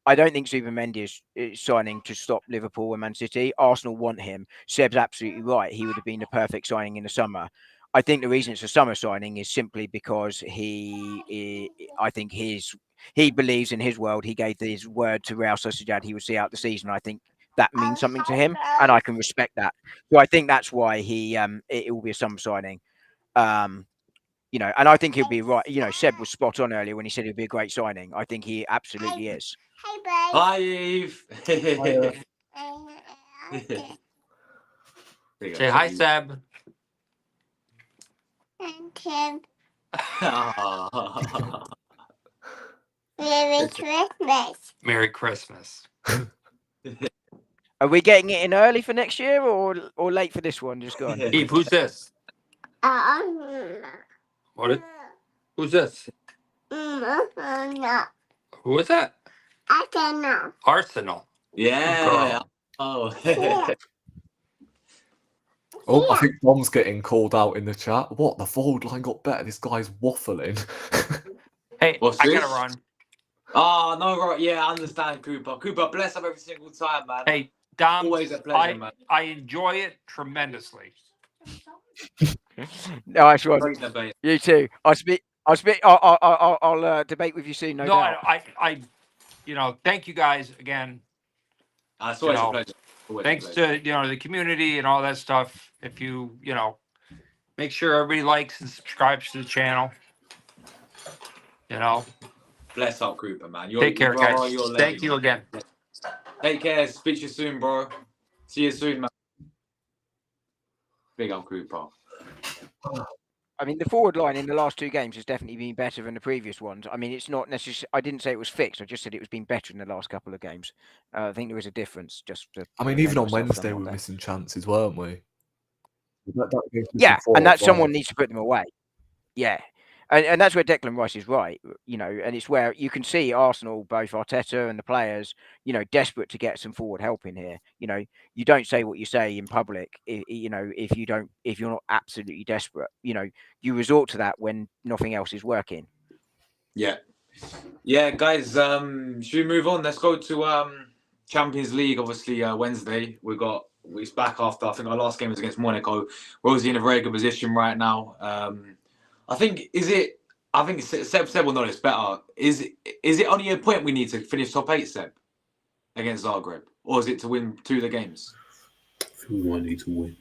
I don't think Zubimendi is signing to stop Liverpool and Man City. Arsenal want him. Seb's absolutely right. He would have been the perfect signing in the summer. I think the reason it's a summer signing is simply because I think his he believes in his world. He gave his word to Real Sociedad he would see out the season. I think that means something to him, and I can respect that. So I think that's why it will be a summer signing. You know, and I think he'll be right. You know, Seb was spot on earlier when he said he'd be a great signing. I think he absolutely is. Hi, Eve. Say hi, Seb. Merry Christmas. Merry Christmas. Are we getting it in early for next year or late for this one? Just gone. Eve, who's this? What is? Who's this? No, Who is that? I don't know. Arsenal. Yeah. Girl. Oh. Oh, I think Dom's getting called out in the chat. What? The forward line got better. This guy's waffling. Hey, What's I this? gotta run. Oh, no, right. Yeah, I understand, Cooper. Cooper, bless up every single time, man. Hey, Dom, Always a pleasure, man. I enjoy it tremendously. Nice one. Great debate. You too. I'll debate with you soon. No No, doubt. I you know, thank you guys again. It's always You know, a pleasure. Always Thanks a pleasure. to, you know, the community and all that stuff. If you, you know, make sure everybody likes and subscribes to the channel. You know, Bless up, Cooper, man. take care, bro, guys. you're a Thank legend, you man. again. Take care. Speak to you soon, bro. See you soon, man. Big up, Cooper. I mean, the forward line in the last two games has definitely been better than the previous ones. I mean, it's not necessarily. I didn't say it was fixed. I just said it was been better in the last couple of games. I think there was a difference. Just. I mean, even on Wednesday, we were missing chances, weren't we? Yeah, and that someone needs to put them away. Yeah, and that's where Declan Rice is right. You know, and it's where you can see Arsenal, both Arteta and the players, you know, desperate to get some forward help in here. You know, you don't say what you say in public. You know, if you're not absolutely desperate, you know, you resort to that when nothing else is working. Yeah. Yeah, guys, should we move on? Let's go to Champions League. Obviously, Wednesday. We're back after, I think our last game was against Monaco. We're obviously in a very good position right now. I think Seb will know this better. Is it only a point we need to finish top 8, Seb, against Zagreb? Or is it to win 2 of the games? I think we might need to win.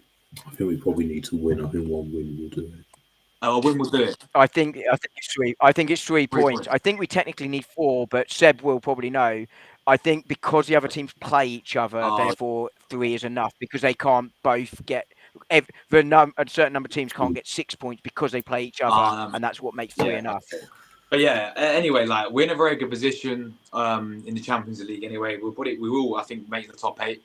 I think we probably need to win. I think one win will do it. A win will do it. I think it's 3. I think it's 3 points. I think we technically need 4, but Seb will probably know. I think because the other teams play each other, therefore 3 is enough because they can't both get. A certain number of teams can't get 6 points because they play each other, and that's what makes 3 enough. But yeah, anyway, like we're in a very good position in the Champions League. Anyway, we will, I think, make the top 8.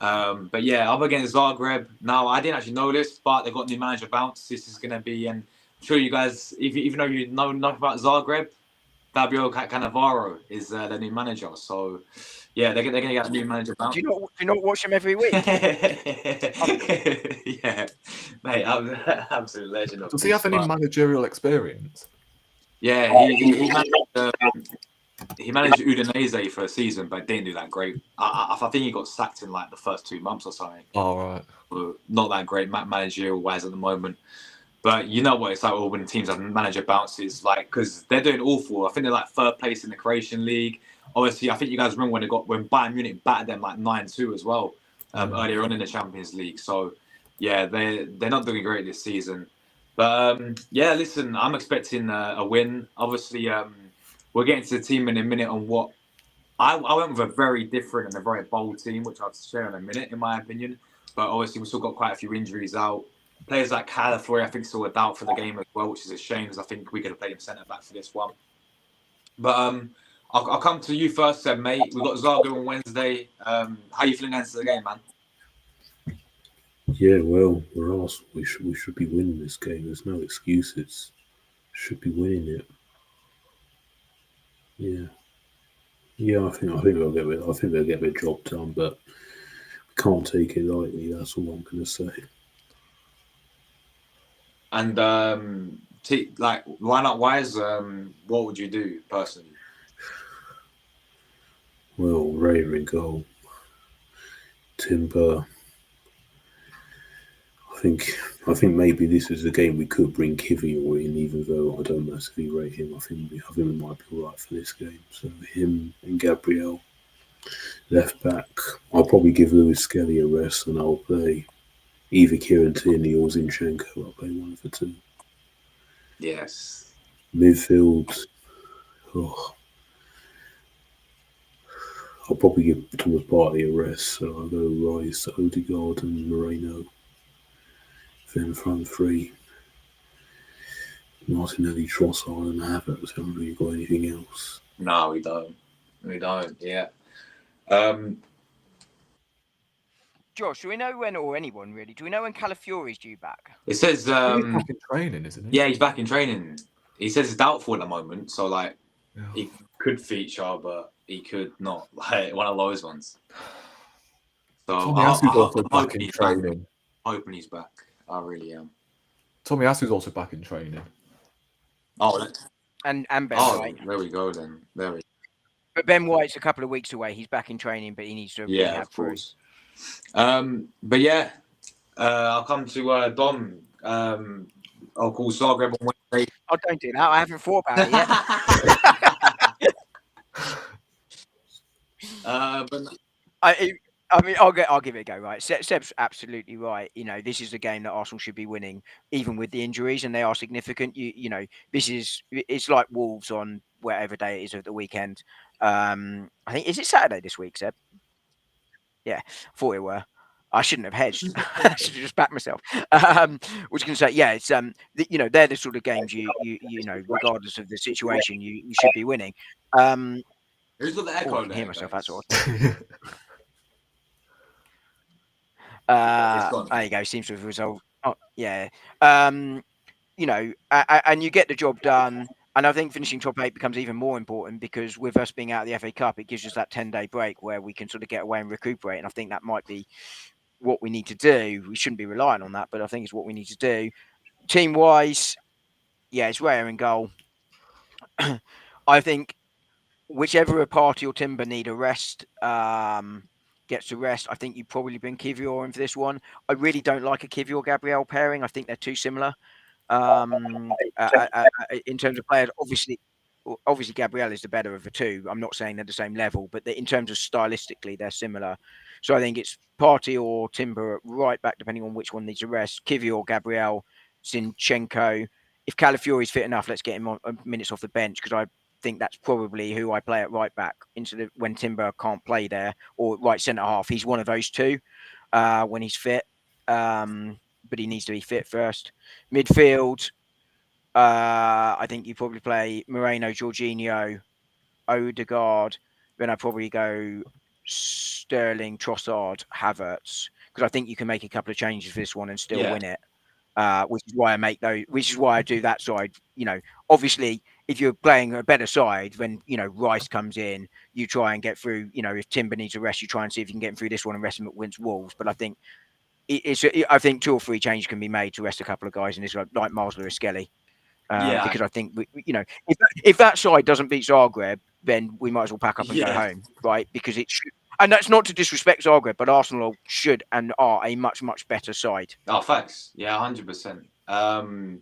But yeah, up against Zagreb. Now, I didn't actually know this, but they got new manager bounce. This is going to be, and I'm sure you guys, even though you know nothing about Zagreb, Fabio Cannavaro is the new manager. So yeah, they're going to get a new manager bounce. Do you not watch him every week? Yeah, mate, I'm absolute legend. Does he have any managerial experience? Yeah, he managed Udinese for a season, but didn't do that great. I think he got sacked in like the first 2 months or something. Oh, right. Not that great managerial wise at the moment. But you know what it's like when teams have manager bounces, like because they're doing awful. I think they're like 3rd place in the Croatian league. Obviously, I think you guys remember when Bayern Munich battered them like 9-2 as well earlier on in the Champions League. So yeah, they're not doing great this season. But yeah, listen, I'm expecting a win. Obviously, we'll get into the team in a minute on what I went with a very different and a very bold team, which I'll share in a minute, in my opinion. But obviously, we've still got quite a few injuries out. Players like Calafori, I think, still a doubt for the game as well, which is a shame because I think we could have played him centre back for this one. But I'll come to you first, Seb, mate. We've got Zagreb on Wednesday. How are you feeling against the game, man? Yeah, well, we're Arsenal. We should be winning this game. There's no excuses. Should be winning it. Yeah. Yeah, I think they'll get it. I think they'll get their job done, but we can't take it lightly. That's all I'm going to say. And like lineup wise, what would you do personally? Well, Ray in goal, Timber. I I think maybe this is a game we could bring Kivior in, even though I don't massively rate him. I think we might be alright for this game. So him and Gabriel left back. I'll probably give Lewis Skelly a rest, and I'll play either Kieran Tierney or Zinchenko. I'll play one of the two. Yes. Midfield. Oh, I'll probably give Thomas Partey a rest, so I'll go Rice, Odegaard, and Moreno. Then front three. Martinelli, Trossard, and Havertz. Haven't really got anything else. No, we don't. We don't. Yeah. Josh, do we know when, or anyone really, do we know when Calafiori's due back? It says. He's back in training, isn't he? Yeah, he's back in training. He says it's doubtful at the moment, so like Yeah. he could feature, but he could not. Like one of those ones. So Tommy Asu's also I'm back hoping in he's back. training. Hoping he's back. I really am. Tommy Asu's also back in training. Oh, And Ben White. there we go then. There we go. But Ben White's a couple of weeks away. He's back in training, but he needs to Yeah, rehab of through. course. But yeah, I'll come to Dom. I'll call Zagreb on Wednesday. Oh, don't do that. I haven't thought about it yet. But I mean, I'll give it a go. Right, Seb's absolutely right. You know, this is a game that Arsenal should be winning, even with the injuries, and they are significant. You know, it's like Wolves on whatever day it is of the weekend. I think is it Saturday this week, Seb? Yeah, thought it were. I shouldn't have hedged. I should have just backed myself. Was going to say, yeah, it's you know, they're the sort of games you know, regardless of the situation, you should be winning. who's got the echo? I can there, hear myself. That's guys? all. gone. There you go. Seems to have resolved. Oh, yeah. You know, and you get the job done. And I think finishing top 8 becomes even more important because with us being out of the FA Cup, it gives us that 10-day break where we can sort of get away and recuperate. And I think that might be what we need to do. We shouldn't be relying on that, but I think it's what we need to do. Team-wise, yeah, it's Raya in goal. I think whichever Partey or Timber need a rest, gets a rest. I think you probably bring Kivior in for this one. I really don't like a Kivior-Gabriel pairing. I think they're too similar. In terms of players, obviously Gabriel is the better of the two. I'm not saying they're the same level, but in terms of stylistically, they're similar. So I think it's Partey or Timber right back, depending on which one needs a rest. Kivior, Gabriel, Zinchenko. If Calafiori's fit enough, let's get him on minutes off the bench because I think that's probably who I play at right back when Timber can't play there, or right centre half. He's one of those two when he's fit. But he needs to be fit first. Midfield, I think you probably play Moreno, Jorginho, Odegaard. Then I probably go Sterling, Trossard, Havertz, because I think you can make a couple of changes for this one and still win it. Which is why I make those. Which is why I do that side. You know, obviously, if you're playing a better side, when Rice comes in, you try and get through. You know, if Timber needs a rest, you try and see if you can get him through this one and rest him against Wolves. But I think. I think 2 or 3 changes can be made to rest a couple of guys in this, like Miles Lewis-Skelly. Because I think, if that side doesn't beat Zagreb, then we might as well pack up and go home, right? Because it should, and that's not to disrespect Zagreb, but Arsenal should and are a much, much better side. Oh, thanks. Yeah, 100%.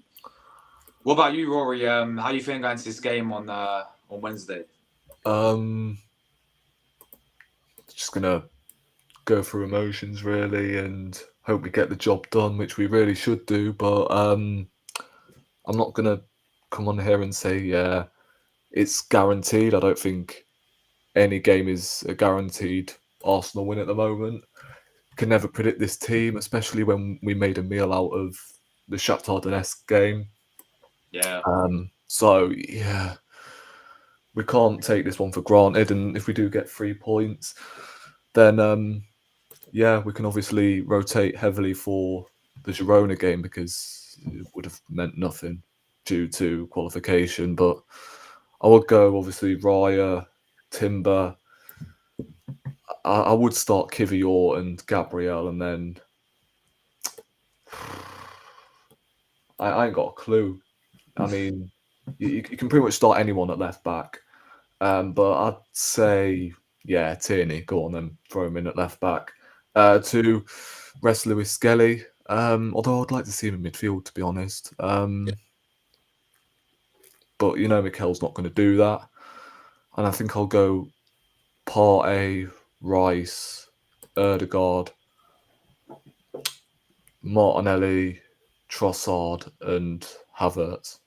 What about you, Rory? How are you feeling going to this game on Wednesday? Just gonna go through emotions really and hope we get the job done, which we really should do. But I'm not gonna come on here and say it's guaranteed. I don't think any game is a guaranteed Arsenal win at the moment. Can never predict this team, especially when we made a meal out of the Shakhtar Donetsk game. Yeah. So yeah, we can't take this one for granted. And if we do get 3 points, then we can obviously rotate heavily for the Girona game because it would have meant nothing due to qualification. But I would go obviously Raya, Timber. I would start Kivior and Gabriel, and then I ain't got a clue. I mean, you can pretty much start anyone at left back, but I'd say Tierney. Go on then, throw him in at left back. To rest Lewis Skelly. Although I'd like to see him in midfield, to be honest. But Mikel's not going to do that, and I think I'll go Partey, Rice, Ødegaard, Martinelli, Trossard, and Havertz.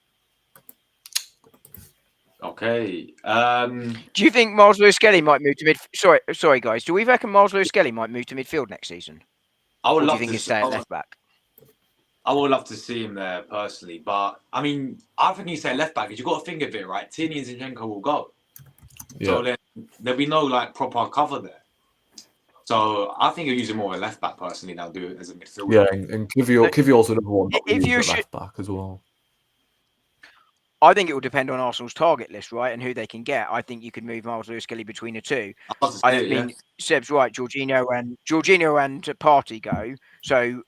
Okay. Do you think Miles Lewis-Skelly might move to mid? Sorry, guys. Do we reckon Miles Lewis-Skelly might move to midfield next season? I would Or do you love think to he'll stay at left back? I would love to see him there personally, but I mean, I think you say left back because you've got to think of it, right? Tierney and Zinchenko will go, so then there'll be no like proper cover there. So I think he'll use him more a left back personally. Now do it as a midfielder. Yeah, and Kivior's another one not If you used should- at left back as well. I think it will depend on Arsenal's target list, right, and who they can get. I think you could move Miles Lewis-Skelly between the two. I'd love to see I it, mean, yeah. Seb's right. Jorginho and Partey go. So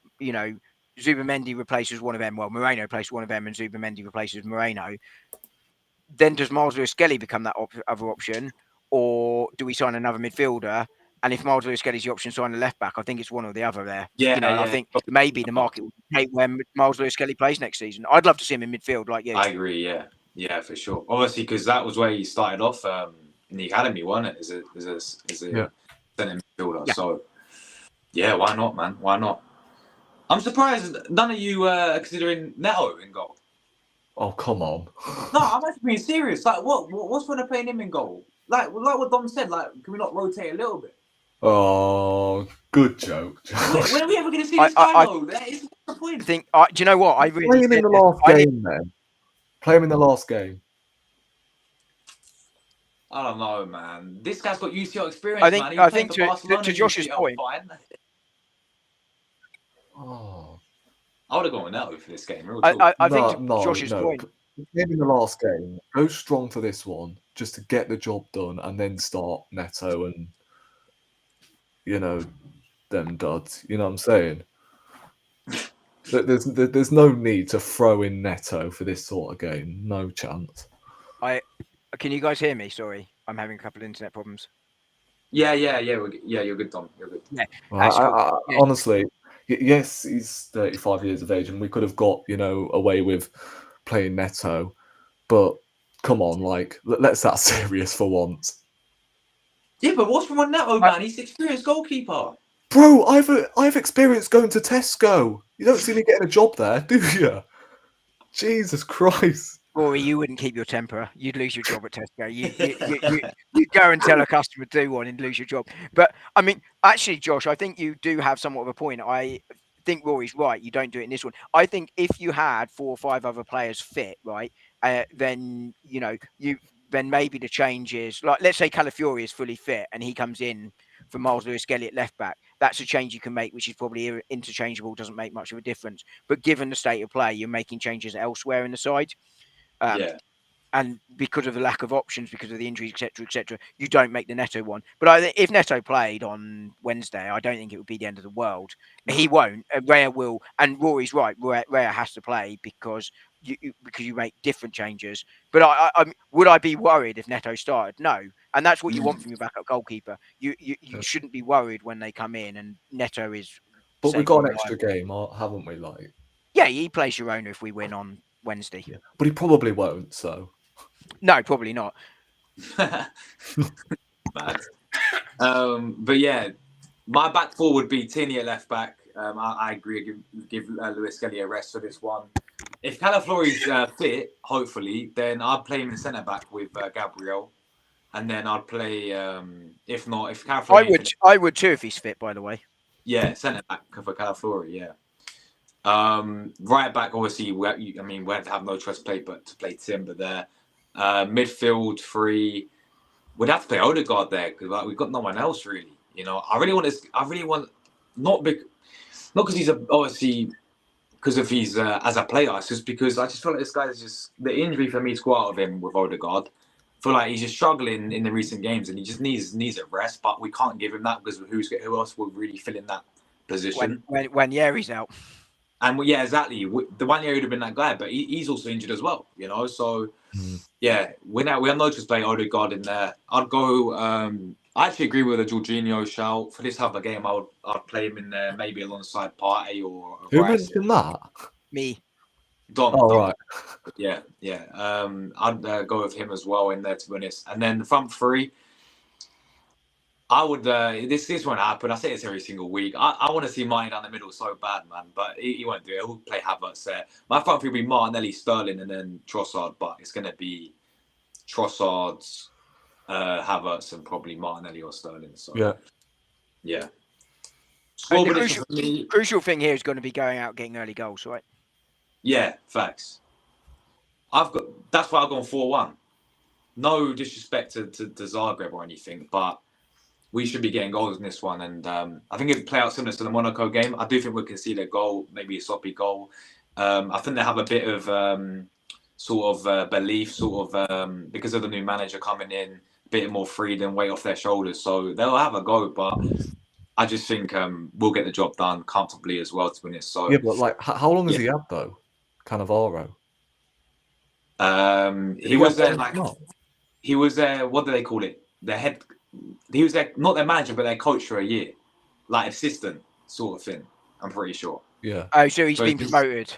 Zubimendi replaces one of them. Well, Moreno replaces one of them, and Zubimendi replaces Moreno. Then does Miles Lewis-Skelly become that other option, or do we sign another midfielder? And if Miles Lewis-Skelly's the option, sign a left back. I think it's one or the other there. Yeah, I think maybe the market will take when Miles Lewis-Skelly plays next season. I'd love to see him in midfield, like you. I agree. Yeah, for sure. Obviously, because that was where he started off in the academy, wasn't it? As a centre midfielder. Yeah. So yeah, why not, man? Why not? I'm surprised none of you are considering Neto in goal. Oh, come on. No, I'm actually being serious. Like, what's when they're playing him in goal? Like what Dom said. Like, can we not rotate a little bit? Oh, good joke. When are we ever going to see this guy though? That is the point. I think. Do you know what? I really Play him in the last game, then. Play him in the last game. I don't know, man. This guy's got UCL experience. I think. Man. I think to Josh's point. Oh. I would have gone with Neto for this game. I think to Josh's point. Play him in the last game. Go strong for this one, just to get the job done, and then start Neto and them duds. You know what I'm saying? There's no need to throw in Neto for this sort of game. No chance. Can you guys hear me? Sorry, I'm having a couple of internet problems. Yeah. You're good, Tom. You're good. Yeah. Honestly, yes, he's 35 years of age, and we could have got away with playing Neto, but come on, like let's that serious for once. Yeah, but what's wrong with Neto, man? He's an experienced goalkeeper. Bro, I've experienced going to Tesco. You don't see me getting a job there, do you? Jesus Christ. Rory, you wouldn't keep your temper. You'd lose your job at Tesco. You'd go and tell a customer to do one and lose your job. But, I mean, actually, Josh, I think you do have somewhat of a point. I think Rory's right. You don't do it in this one. I think if you had 4 or 5 other players fit, right, then, then maybe the changes, like let's say Calafiori is fully fit and he comes in for Miles Lewis-Skelly at left back. That's a change you can make, which is probably interchangeable, doesn't make much of a difference. But given the state of play, you're making changes elsewhere in the side. And because of the lack of options, because of the injuries, etc., you don't make the Neto one. But if Neto played on Wednesday, I don't think it would be the end of the world. He won't. Raya will. And Rory's right. Raya has to play because you make different changes. But would I be worried if Neto started? No. And that's what you want from your backup goalkeeper. You shouldn't be worried when they come in and Neto is. But we've got an extra game, haven't we? Like. Yeah, he plays Girona if we win on Wednesday. Yeah. But he probably won't. So. No, probably not. But yeah, my back four would be Tierney at left back. I agree. Give Lewis-Skelly a rest for this one. If Calafiori's fit, hopefully, then I'd play him in centre back with Gabriel, and then I'd play. If not, if Calafiori, I would too if he's fit. By the way. Yeah, centre back for Calafiori. Yeah. Right back, obviously, we have no choice but to play Timber there. Midfield 3, we'd have to play Ødegaard there because we've got no one else really. I really want not because he's obviously because if he's as a player, it's just because I just feel like this guy is just the injury for me to go out of him with Ødegaard. I feel like he's just struggling in the recent games and he just needs a rest. But we can't give him that because who else will really fill in that position when Yeri's out. And yeah, exactly. The one year would have been that guy, but he's also injured as well, So yeah, we have no choice to play Ødegaard in there. I'd go I actually agree with the Jorginho shout. For this type of game, I'd play him in there, maybe alongside Partey or Who Rice. mentioned that? Me. Dom. Oh, Dom. right. Yeah. I'd go with him as well in there, to be honest. And then the front three, I would. This won't happen. I say this every single week. I want to see Martin down the middle so bad, man. But he won't do it. He'll play Havertz there. My front three will be Martinelli, Sterling, and then Trossard. But it's going to be Trossard, Havertz, and probably Martinelli or Sterling. So yeah. And the crucial thing here is going to be going out getting early goals, right? Yeah, facts. That's why I've gone 4-1. No disrespect to Zagreb or anything, but we should be getting goals in this one. And I think if it play out similar to the Monaco game, I do think we can see their goal, maybe a sloppy goal. I think they have a bit of belief, because of the new manager coming in, a bit more freedom, weight off their shoulders. So they'll have a go, but I just think we'll get the job done comfortably as well, to be honest. So yeah, but like, how long has he had though? Cannavaro. He was there he was there. What do they call it? The head. He was there, not their manager, but their coach for a year, like assistant sort of thing. I'm pretty sure. Yeah. Oh, so he's been promoted.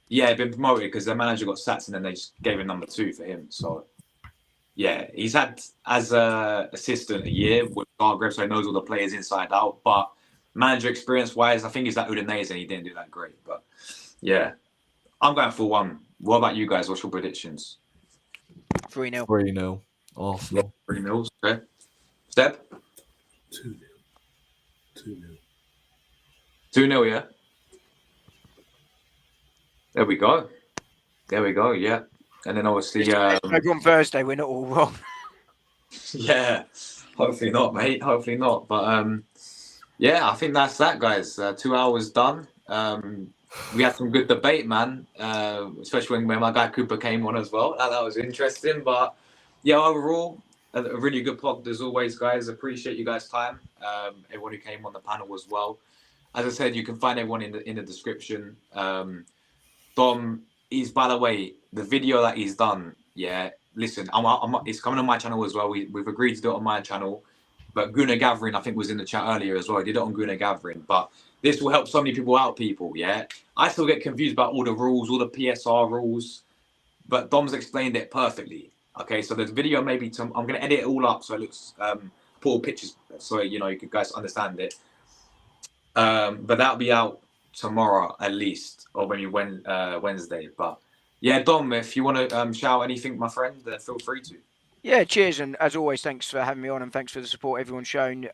Yeah, he's been promoted because their manager got sacked, and then they just gave him number 2 for him. So yeah, he's had as a assistant a year with Zagreb, so he knows all the players inside out. But manager experience wise, I think he's like Udinese, and he didn't do that great. But yeah, I'm going for 1. What about you guys? What's your predictions? 3-0. 3-0. Arsenal. 3-0. Okay. Step? 2-0. 2-0. 2-0, yeah? There we go. Yeah. And then obviously... on Thursday, we're not all wrong. Yeah. Hopefully not, mate. Hopefully not. But, yeah, I think that's that, guys. 2 hours done. We had some good debate, man. Especially when my guy Cooper came on as well. That was interesting. But, yeah, overall... a really good pod as always, guys. Appreciate you guys' time. Everyone who came on the panel as well. As I said, you can find everyone in the description. Dom, by the way, the video that he's done. Yeah, listen, it's coming on my channel as well. We've agreed to do it on my channel. But Guna Gathering, I think, was in the chat earlier as well. I did it on Guna Gathering. But this will help so many people out. Yeah, I still get confused about all the rules, all the PSR rules. But Dom's explained it perfectly. Okay, so the video maybe I'm going to edit it all up so it looks put all pictures so you guys understand it. But that'll be out tomorrow at least, or maybe Wednesday. But yeah, Dom, if you want to shout anything, my friend, then feel free to. Yeah, cheers, and as always, thanks for having me on, and thanks for the support everyone's shown.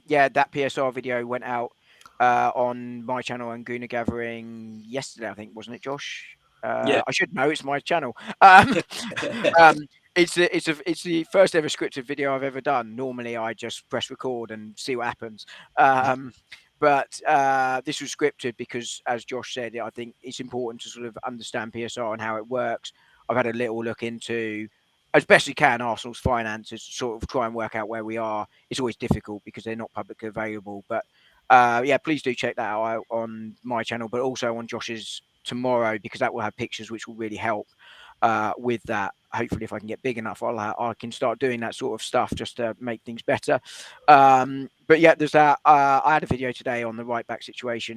Yeah, that PSR video went out on my channel and Guna Gathering yesterday, I think, wasn't it, Josh? Yeah, I should know. It's my channel. It's the first ever scripted video I've ever done. Normally, I just press record and see what happens. But this was scripted because, as Josh said, I think it's important to sort of understand PSR and how it works. I've had a little look into, as best you can, Arsenal's finances, sort of try and work out where we are. It's always difficult because they're not publicly available. But yeah, please do check that out on my channel, but also on Josh's tomorrow, because that will have pictures which will really help with that. Hopefully, if I can get big enough, I can start doing that sort of stuff just to make things better. But yeah, there's that. I had a video today on the right back situation.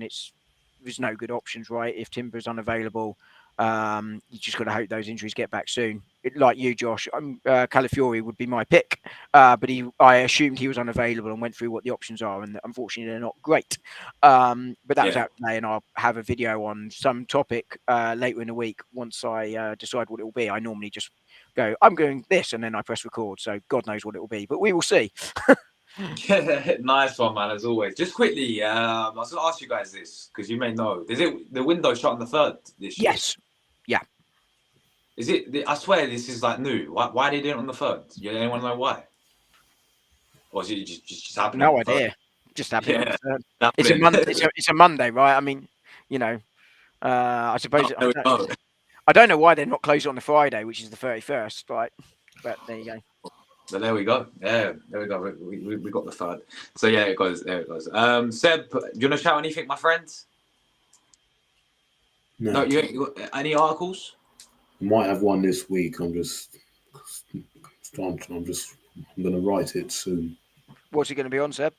There's no good options, right? If Timber's unavailable, you just got to hope those injuries get back soon. Like you, Josh, Calafiori would be my pick, but I assumed he was unavailable and went through what the options are, and unfortunately they're not great. But that was out today, and I'll have a video on some topic later in the week once I decide what it will be. I normally just go, I'm going this, and then I press record, so God knows what it will be, but we will see. Nice one, man, as always. Just quickly, I was going to ask you guys this, because you may know. Is it the window shut on the 3rd this year? Yes. Yeah. Is it? I swear this is like new. Why did they do it on the 3rd? Do anyone know why? Or is it just happening? No idea. Just happening. Yeah, it's a Monday. It's a Monday, right? I mean, I suppose. I don't know why they're not closed on the Friday, which is the 31st, right? But there you go. So there we go. Yeah, there we go. We got the 3rd. So yeah, it goes. There it goes. Seb, do you want to shout anything, my friends? No. You any articles? Might have one this week. I'm going to write it soon. What's he going to be on, Seb?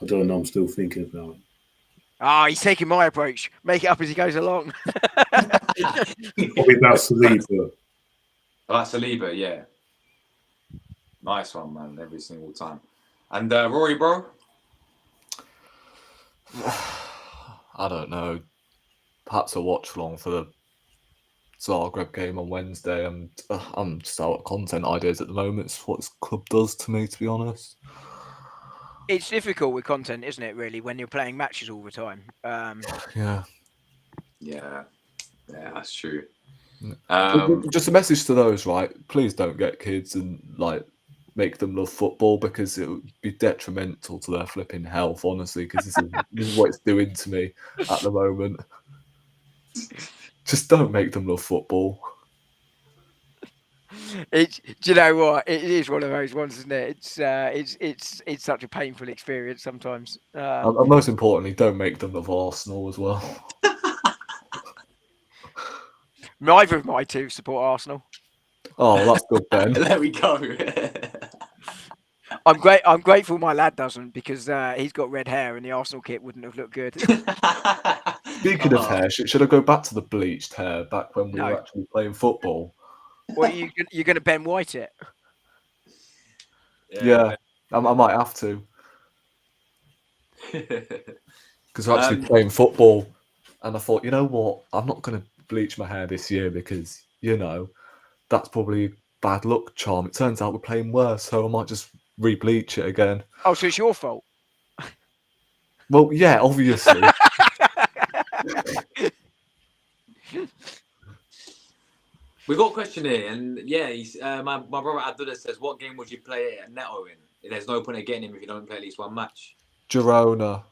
I don't know. I'm still thinking about it. Ah, he's taking my approach. Make it up as he goes along. Probably about Saliba. Oh, that's Saliba, yeah. Nice one, man. Every single time. And Rory, bro? I don't know. Perhaps a watch along for the Zagreb game on Wednesday. I'm just out of content ideas at the moment. It's what this club does to me, to be honest. It's difficult with content, isn't it, really, when you're playing matches all the time? Yeah. Yeah, that's true. Just a message to those, right? Please don't get kids and like make them love football, because it would be detrimental to their flipping health, honestly, because this is what it's doing to me at the moment. Just don't make them love football. Do you know what? It is one of those ones, isn't it? It's such a painful experience sometimes. And most importantly, don't make them love Arsenal as well. Neither of my two support Arsenal. Oh, that's good then. There we go. I'm grateful my lad doesn't, because he's got red hair and the Arsenal kit wouldn't have looked good. Speaking of hair, should I go back to the bleached hair back when we No. were actually playing football? What you're going to Ben White it? Yeah, I might have to, because we're actually playing football. And I thought, you know what? I'm not going to bleach my hair this year, because, you know, that's probably bad luck charm. It turns out we're playing worse, so I might just re-bleach it again. Oh, so it's your fault? Well, yeah, obviously. We've got a question here, and yeah, he's, my brother Abdullah says, what game would you play Neto in? There's no point in getting him if you don't play at least one match. Girona.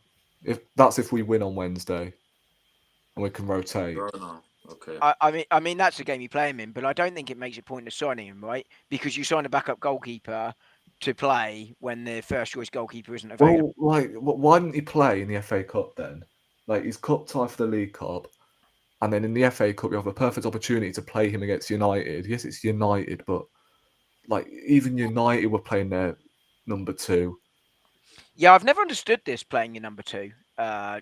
If we win on Wednesday, and we can rotate. Girona. Okay. I mean that's the game you play him in, but I don't think it makes it pointless signing him, right? Because you sign a backup goalkeeper to play when the first choice goalkeeper isn't available. Well, like, why didn't he play in the FA Cup then? Like, he's cup tie for the League Cup, and then in the FA Cup you have a perfect opportunity to play him against United. Yes, it's United, but like even United were playing their number 2. Yeah, I've never understood this playing your number 2,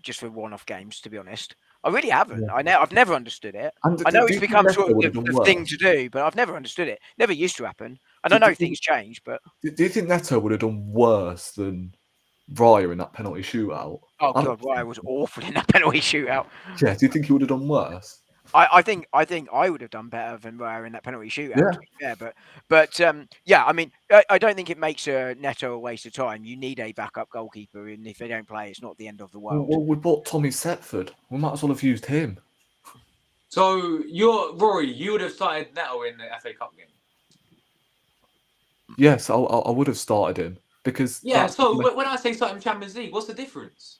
just for one-off games. To be honest, I really haven't. Yeah. I've never understood it. And I know do it's you think become Neto sort of would have done the thing worse? to do, but I've never understood it. Never used to happen. And I Do know you think- things change, but Do you think Neto would have done worse than Raya in that penalty shootout? oh I don't god, Raya was awful in that penalty shootout. Yeah, do you think he would have done worse? I think I would have done better than Raya in that penalty shootout. Yeah. To be fair, but yeah, I mean, I don't think it makes a Neto a waste of time. You need a backup goalkeeper, and if they don't play, it's not the end of the world. Well, we bought Tommy Setford. We might as well have used him. So Rory, you would have started Neto in the FA Cup game. Yes, I would have started him, because Yeah. that's So what- when I say start in Champions League, what's the difference?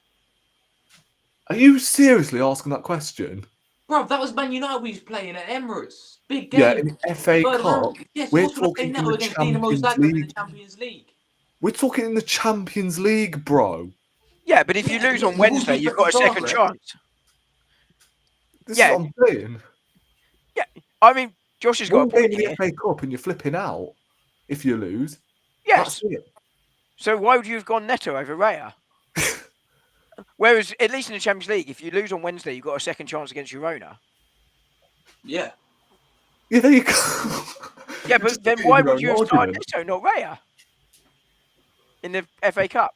Are you seriously asking that question? Bro, that was Man United we was playing at Emirates. Big game. Yeah, in the FA Third Cup. round. Yes, We're what's with talking in Neto the against Dinamo Champions Zagreb in the League. Champions League. We're talking in the Champions League, bro. Yeah, but if you Yeah, lose you on will Wednesday, be you've got a for second Zagreb. chance. This Yeah. is what I'm saying. I mean, Josh has got One a point game in the here. FA Cup and you're flipping out if you lose. Yes. That's it. So why would you have gone Neto over Raya? Whereas at least in the Champions League, if you lose on Wednesday, you've got a second chance against Girona. Yeah. Yeah, there you go. Yeah, but Just then defeating why your would you own have started argument. Neto, not Raya? In the FA Cup.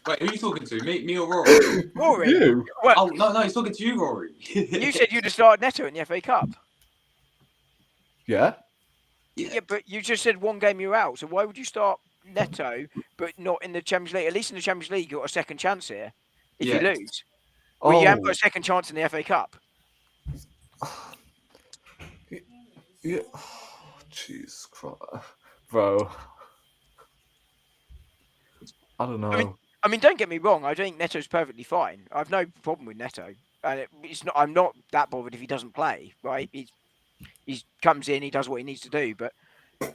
Wait, who are you talking to? Me or Rory? Rory. You. Well, Oh no, he's talking to you, Rory. you said you'd have started Neto in the FA Cup. Yeah. Yeah, but you just said one game you're out. So why would you start Neto, but not in the Champions League? At least in the Champions League, you've got a second chance here if you Yeah. lose. Well, you haven't got Oh, a second chance in the FA Cup. yeah. Oh, Jesus Christ, bro. I don't know. I mean, don't get me wrong. I think Neto's perfectly fine. I've no problem with Neto, and it's not. I'm not that bothered if he doesn't play. Right? He comes in, he does what he needs to do. But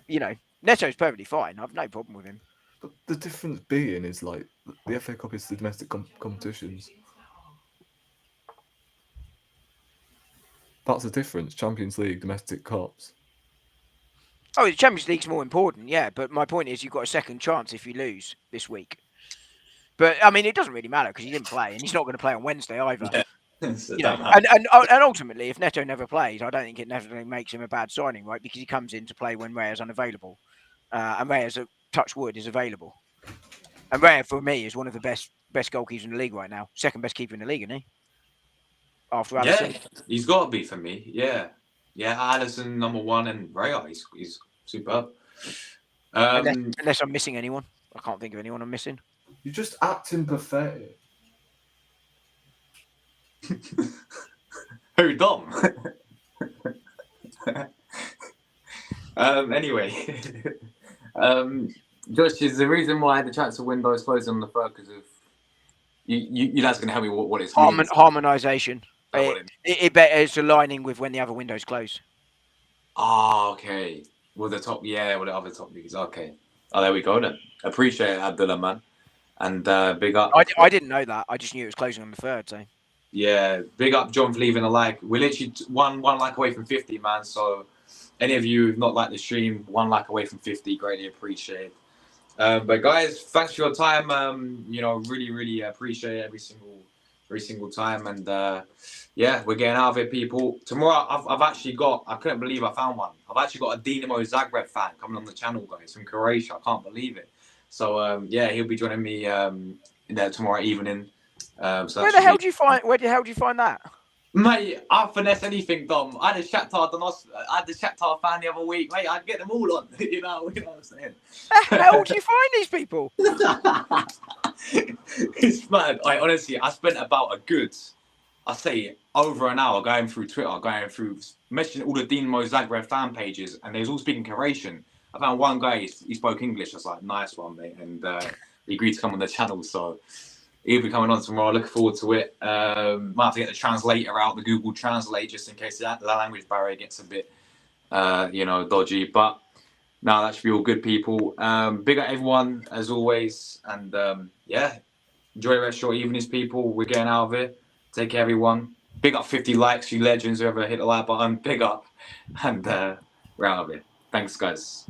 you know, Neto's perfectly fine. I've no problem with him. But the difference being is like the FA Cup is the domestic competitions. That's the difference. Champions League, domestic cups. Oh, the Champions League's more important, yeah. But my point is, you've got a second chance if you lose this week. But I mean, it doesn't really matter because he didn't play, and he's not going to play on Wednesday either. Yeah. You know, and ultimately, if Neto never plays, I don't think it necessarily makes him a bad signing, right? Because he comes in to play when Raya's unavailable, and Raya's touch wood is available. And Raya, for me, is one of the best goalkeepers in the league right now. Second best keeper in the league, isn't he? After Alisson. Yeah, he's got to be for me. Yeah, Alisson number 1 and Raya. He's superb. Unless I'm missing anyone, I can't think of anyone I'm missing. You're just acting pathetic. Who, Dom? Anyway, Josh, is the reason why the transfer window is closed on the 3rd because of you guys can help me what it's Harmonisation. It's aligning with when the other windows close. Ah, okay. With the other top leagues. Okay. Oh, there we go then. Appreciate it, Abdullah, man. And big up. I didn't know that. I just knew it was closing on the 3rd. So. Yeah, big up John for leaving a like. We're literally one like away from 50, man. So any of you who've not liked the stream, 1 like away from 50, greatly appreciate. But guys, thanks for your time. Really, really appreciate it every single time. And yeah, we're getting out of it, people. Tomorrow, I've actually got. I couldn't believe I found one. I've actually got a Dinamo Zagreb fan coming on the channel, guys, from Croatia. I can't believe it. So yeah, he'll be joining me there tomorrow evening. So where the hell do you find that? Mate, I finesse anything, Dom. I had a Shakhtar fan the other week, mate. I'd get them all on. You know what I'm saying? How do you find these people? It's mad. Honestly, I spent about over an hour going through Twitter, mentioning all the Dinamo Zagreb fan pages, and they was all speaking Croatian. I found one guy, he spoke English. I was like, nice one, mate. And he agreed to come on the channel, so he'll be coming on tomorrow. Looking forward to it. Might have to get the translator out, the Google Translate, just in case the language barrier gets a bit, dodgy. But no, that should be all good, people. Big up everyone, as always. And yeah, enjoy the rest of your evenings, people. We're getting out of it. Take care, everyone. Big up 50 likes, you legends, whoever hit the like button. Big up. And we're out of it. Thanks, guys.